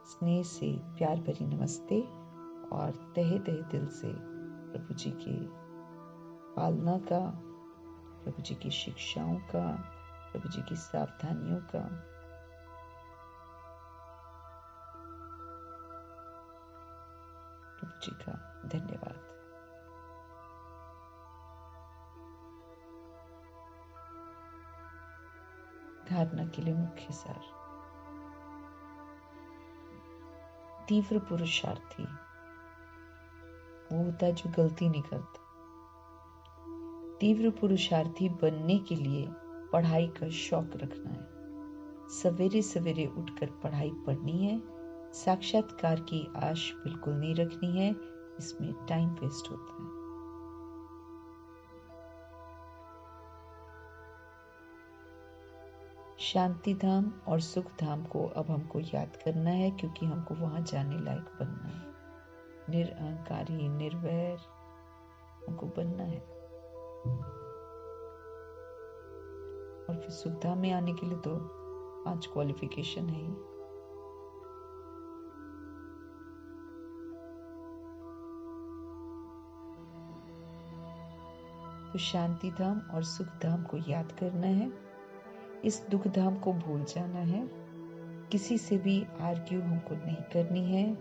स्नेह से प्यार भरी नमस्ते। और तहे तहे दिल से प्रभु जी के पालना का, प्रभु जी की शिक्षाओं का, प्रभु जी की सावधानियों का, प्रभु जी का धन्यवाद। धारणा के लिए मुख्य सार। तीव्र पुरुषार्थी वो होता है जो गलती नहीं करता। तीव्र पुरुषार्थी बनने के लिए पढ़ाई का शौक रखना है। सवेरे सवेरे उठकर पढ़ाई पढ़नी है। साक्षात्कार की आश बिल्कुल नहीं रखनी है, इसमें टाइम वेस्ट होता है। शांति धाम और सुख धाम को अब हमको याद करना है, क्योंकि हमको वहां जाने लायक बनना है। निरअहंकारी, निर्वैर हमको बनना है। और फिर सुख धाम में आने के लिए तो 5 क्वालिफिकेशन है ही। तो शांति धाम और सुख धाम को याद करना है। इस दुख धाम को भूल जाना है। किसी से भी आर्ग्यू हमको नहीं करनी है।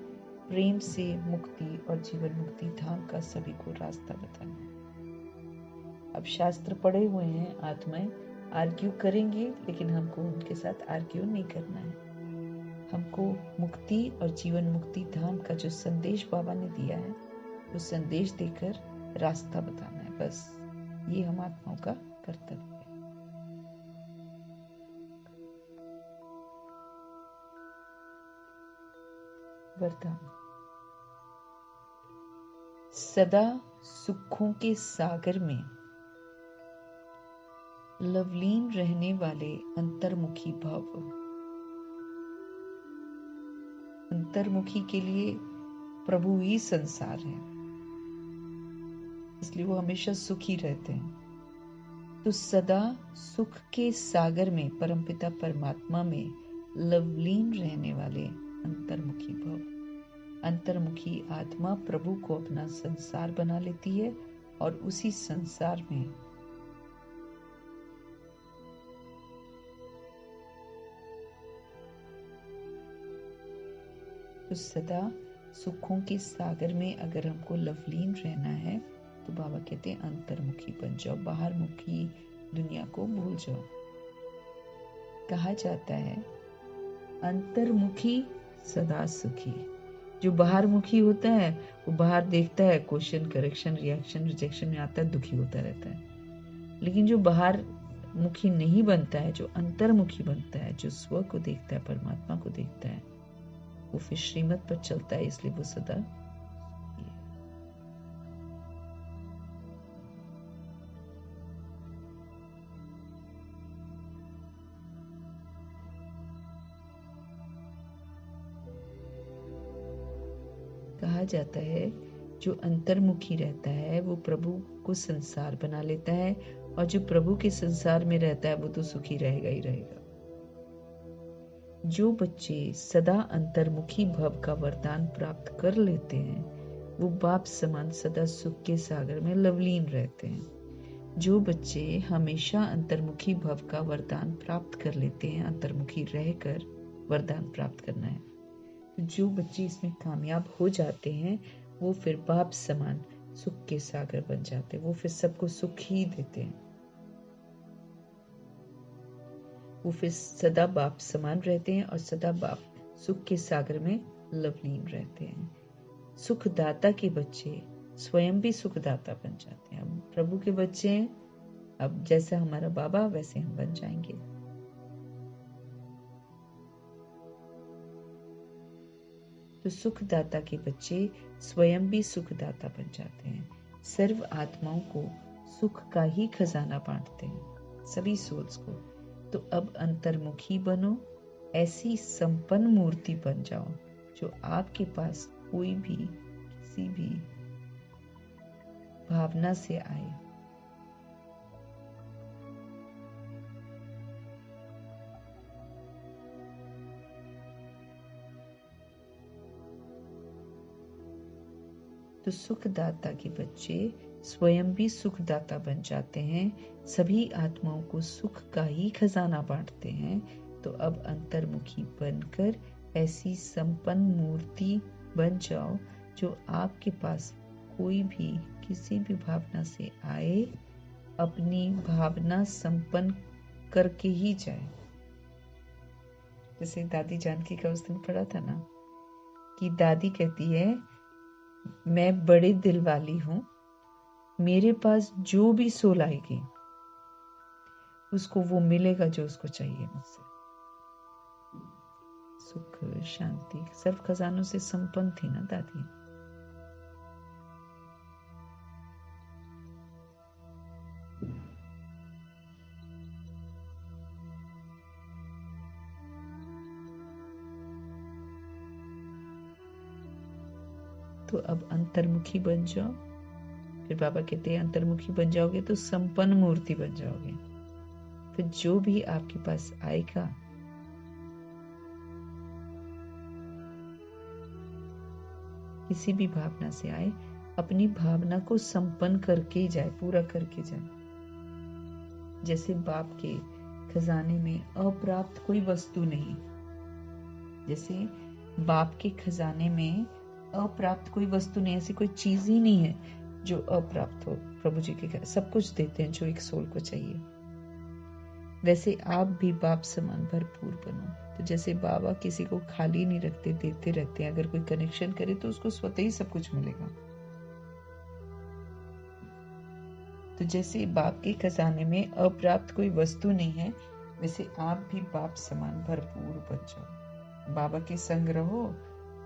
प्रेम से मुक्ति और जीवन मुक्ति धाम का सभी को रास्ता बताना है। अब शास्त्र पढ़े हुए हैं, आत्माएं आर्ग्यू करेंगे, लेकिन हमको उनके साथ आर्ग्यू नहीं करना है। हमको मुक्ति और जीवन मुक्ति धाम का जो संदेश बाबा ने दिया है, वो संदेश देकर रास्ता बताना है। बस ये हम आत्माओं का कर्तव्य है। वरदान। सदा सुखों के सागर में लवलीन रहने वाले अंतर्मुखी भव। अंतर्मुखी के लिए प्रभु ही संसार है, इसलिए वो हमेशा सुखी रहते हैं। तो सदा सुख के सागर में परमपिता परमात्मा में लवलीन रहने वाले अंतर्मुखी भव। अंतर्मुखी आत्मा प्रभु को अपना संसार बना लेती है और उसी संसार में तो सदा सुखों के सागर में अगर हमको लवलीन रहना है, तो बाबा कहते हैं अंतर्मुखी बन जाओ, बाहर मुखी दुनिया को भूल जाओ। कहा जाता है अंतर्मुखी सदा सुखी। जो बाहर मुखी होता है वो बाहर देखता है, क्वेश्चन, करेक्शन, रिएक्शन, रिजेक्शन में आता है, दुखी होता रहता है। लेकिन जो बाहर मुखी नहीं बनता है, जो अंतर्मुखी बनता है, जो स्व को देखता है, परमात्मा को देखता है, वो फिर श्रीमत पर चलता है, इसलिए वो सदा। कहा जाता है जो अंतर्मुखी रहता है वो प्रभु को संसार बना लेता है, और जो प्रभु के संसार में रहता है वो तो सुखी रहेगा ही रहेगा। जो बच्चे सदा अंतर्मुखी भव का वरदान प्राप्त कर लेते हैं वो बाप समान सदा सुख के सागर में लवलीन रहते हैं। जो बच्चे हमेशा अंतर्मुखी भव का वरदान प्राप्त कर लेते हैं, अंतर्मुखी रहकर वरदान प्राप्त करना है, तो जो बच्चे इसमें कामयाब हो जाते हैं वो फिर बाप समान सुख के सागर बन जाते हैं। वो फिर सबको सुख ही देते हैं। वो फिर सदा बाप समान रहते हैं और सदा बाप सुख के सागर में लवलीन रहते हैं। सुखदाता के बच्चे स्वयं भी सुखदाता बन जाते हैं। हम प्रभु के बच्चे हैं, अब जैसा हमारा बाबा वैसे हम बन जाएंगे। तो सुखदाता के बच्चे स्वयं भी सुखदाता बन जाते हैं। सर्व आत्माओं को सुख का ही खजाना बांटते हैं, सभी सोल्स को। तो अब अंतर्मुखी बनो, ऐसी संपन्न मूर्ति बन जाओ जो आपके पास कोई भी किसी भी भावना से आए। तो सुखदाता के बच्चे स्वयं भी सुखदाता बन जाते हैं, सभी आत्माओं को सुख का ही खजाना बांटते हैं। तो अब अंतर्मुखी बनकर ऐसी संपन्न मूर्ति बन जाओ जो आपके पास कोई भी किसी भी भावना से आए, अपनी भावना संपन्न करके ही जाए। जैसे दादी जानकी का उस दिन पढ़ा था ना, कि दादी कहती है मैं बड़े दिल वाली हूं, मेरे पास जो भी सोल आएगी उसको वो मिलेगा जो उसको चाहिए मुझसे। सुख शांति सर्व खजानों से संपन्न थी ना दादी। तो अब अंतर्मुखी बन जाओ। फिर बाबा कहते हैं अंतर्मुखी बन जाओगे तो संपन्न मूर्ति बन जाओगे। फिर जो भी आपके पास आएगा किसी भी भावना से आए, अपनी भावना को संपन्न करके जाए, पूरा करके जाए। जैसे बाप के खजाने में अप्राप्त कोई वस्तु नहीं, जैसे बाप के खजाने में अप्राप्त कोई वस्तु नहीं, ऐसी कोई चीज ही नहीं है जो अप्राप्त हो। प्रभु जी के सब कुछ देते हैं जो एक सोल को चाहिए। वैसे आप भी बाप समान भरपूर बनो। तो जैसे बाबा किसी को खाली नहीं रखते, देते रहते हैं। अगर कोई कनेक्शन करे तो उसको स्वतः ही सब कुछ मिलेगा। तो जैसे बाप के खजाने में अप्राप्त कोई वस्तु नहीं है, वैसे आप भी बाप समान भरपूर बन जाओ। बाबा के संग रहो,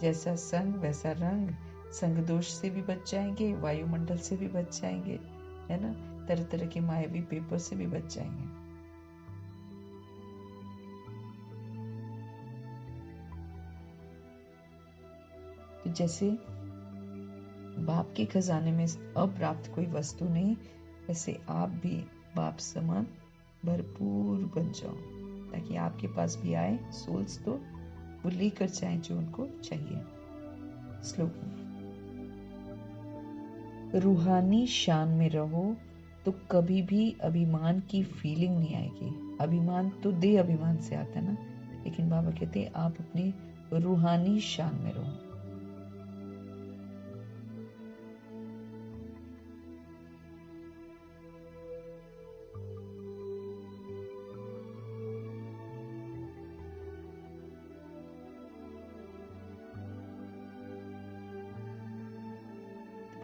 जैसा संग वैसा रंग। संग दोष से भी बच जाएंगे, वायुमंडल से भी बच जाएंगे, है ना, तरह तरह के मायावी पेपर से भी बच जाएंगे। तो जैसे बाप के खजाने में अप्राप्त कोई वस्तु नहीं, वैसे आप भी बाप समान भरपूर बन जाओ, ताकि आपके पास भी आए सोल्स तो वो लेकर जाएं जो उनको चाहिए। श्लोक रूहानी शान में रहो तो कभी भी अभिमान की फीलिंग नहीं आएगी। अभिमान तो दे अभिमान से आता है ना, लेकिन बाबा कहते हैं आप अपनी रूहानी शान में रहो।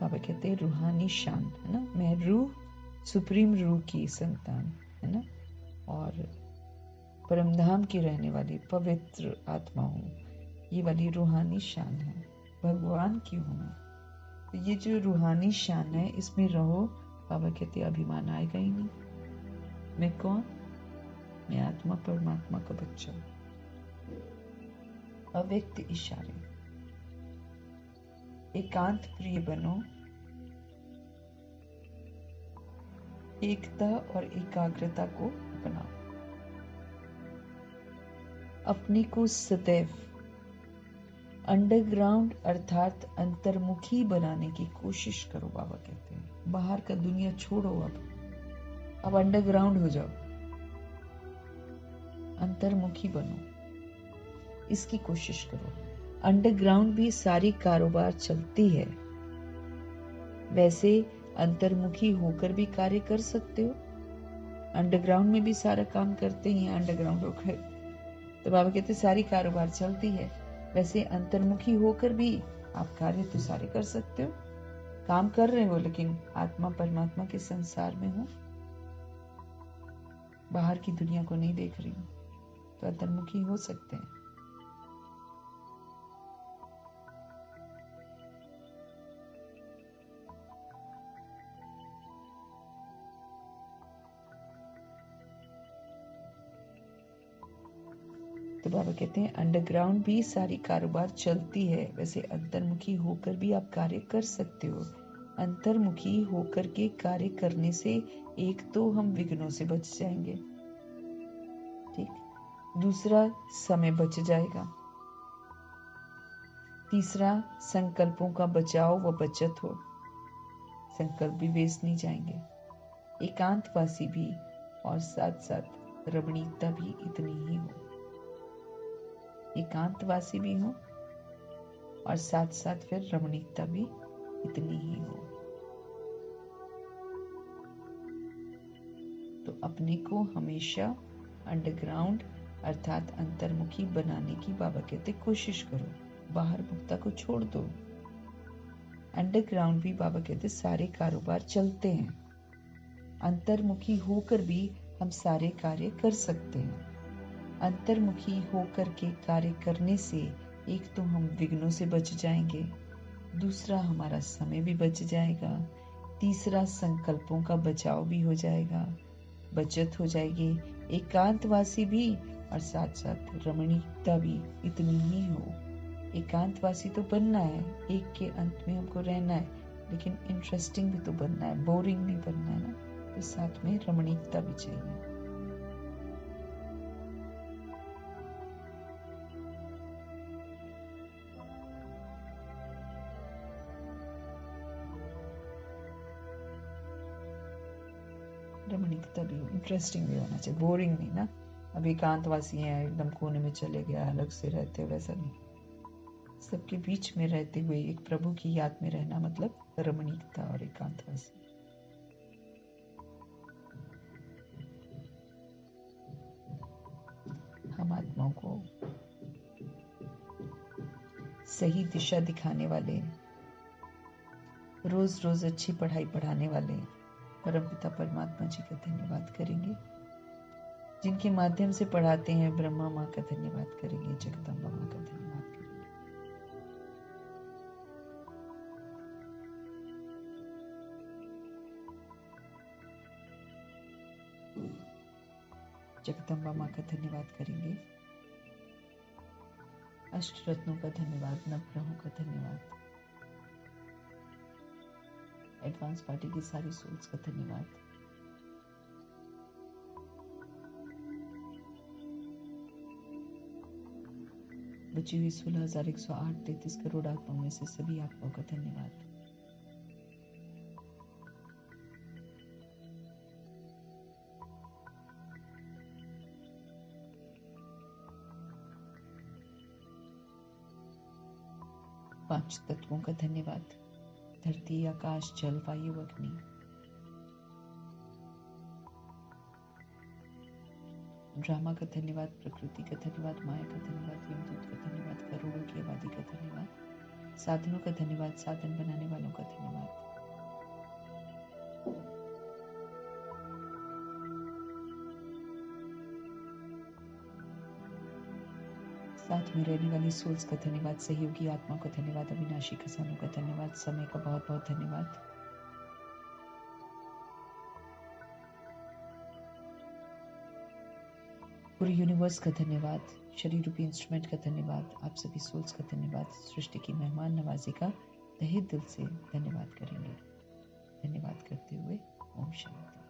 बाबा कहते हैं रूहानी शान, है ना। मैं रूह, सुप्रीम रूह की संतान, है ना, और परमधाम की रहने वाली पवित्र आत्मा हूँ। ये वाली रूहानी शान है। भगवान की हूँ मैं। तो ये जो रूहानी शान है इसमें रहो। बाबा कहते हैं अभिमान आएगा ही नहीं। मैं कौन? मैं आत्मा परमात्मा का बच्चा। अव्यक्त इशारे। एकांत प्रिय बनो, एकता और एकाग्रता को अपनाओ। अपने को सदैव अंडरग्राउंड अर्थात अंतर्मुखी बनाने की कोशिश करो। बाबा कहते हैं बाहर का दुनिया छोड़ो, अब अंडरग्राउंड हो जाओ, अंतर्मुखी बनो, इसकी कोशिश करो। अंडरग्राउंड भी सारी कारोबार चलती है, वैसे अंतर्मुखी होकर भी कार्य कर सकते हो। अंडरग्राउंड में भी सारा काम करते हैं अंडरग्राउंड होकर, तो बाबा कहते सारी कारोबार चलती है, वैसे अंतर्मुखी होकर भी आप कार्य तो सारे कर सकते हो। काम कर रहे हो लेकिन आत्मा परमात्मा के संसार में हो, बाहर की दुनिया को नहीं देख रही हो, तो अंतर्मुखी हो सकते हैं। तो बाबा कहते हैं अंडरग्राउंड भी सारी कारोबार चलती है, वैसे अंतर्मुखी होकर भी आप कार्य कर सकते हो। अंतर्मुखी होकर के कार्य करने से एक तो हम विघ्नों से बच जाएंगे, ठीक, दूसरा समय बच जाएगा, तीसरा संकल्पों का बचाव व बचत हो, संकल्प भी वेस्ट नहीं जाएंगे, एकांतवासी भी और साथ साथ रमणीकता भी इतनी ही हो। एकांतवासी भी हो और साथ साथ फिर रमणीकता भी इतनी ही हो। तो अपने को हमेशा अंडरग्राउंड अर्थात अंतर्मुखी बनाने की बाबा कहते कोशिश करो, बाहर मुक्ता को छोड़ दो। अंडरग्राउंड भी बाबा कहते सारे कारोबार चलते हैं, अंतर्मुखी होकर भी हम सारे कार्य कर सकते हैं। अंतर्मुखी होकर के कार्य करने से एक तो हम विघ्नों से बच जाएंगे, दूसरा हमारा समय भी बच जाएगा, तीसरा संकल्पों का बचाव भी हो जाएगा, बचत हो जाएगी, एकांतवासी भी और साथ साथ रमणीकता भी इतनी ही हो। एकांतवासी तो बनना है, एक के अंत में हमको रहना है, लेकिन इंटरेस्टिंग भी तो बनना है, बोरिंग नहीं बनना है ना, तो साथ में रमणीकता भी चाहिए। रमणीकता भी इंटरेस्टिंग भी होना चाहिए, बोरिंग नहीं ना। अब एकांतवासी हैं, एकदम कोने में चले गया, अलग से रहते, वैसा नहीं। सबके बीच में रहते हुए एक प्रभु की याद में रहना मतलब रमणीकता और एकांतवासी। हम आत्माओं को सही दिशा दिखाने वाले, रोज रोज अच्छी पढ़ाई पढ़ाने वाले परमपिता परमात्मा जी का धन्यवाद करेंगे। जिनके माध्यम से पढ़ाते हैं ब्रह्मा माँ का धन्यवाद करेंगे, जगदम्बा माँ का धन्यवाद करेंगे। जगदम्बा माँ का धन्यवाद करेंगे, अष्ट रत्नों का धन्यवाद, नवग्रहों का धन्यवाद, एडवांस पार्टी की सारी सोल्स का धन्यवाद। बची हुई 16,108.33 करोड़ आत्माओं में से सभी आत्माओं का धन्यवाद। पांच तत्वों का धन्यवाद, धरती, आकाश, जल, वायु, अग्नि। ड्रामा का धन्यवाद, प्रकृति का धन्यवाद, माया का धन्यवाद, यमदूत का धन्यवाद, करोड़ों की आबादी का धन्यवाद, साधनों का धन्यवाद, साधन बनाने वालों का धन्यवाद। साथ में रहने वाली सोल्स का धन्यवाद, सहयोगी आत्मा का धन्यवाद, अविनाशी खजानों का धन्यवाद, समय का बहुत बहुत धन्यवाद। पूरे यूनिवर्स का धन्यवाद, शरीर रूपी इंस्ट्रूमेंट का धन्यवाद, आप सभी सोल्स का धन्यवाद, सृष्टि की मेहमान नवाजी का तहे दिल से धन्यवाद करेंगे। धन्यवाद करते हुए ओम शांति।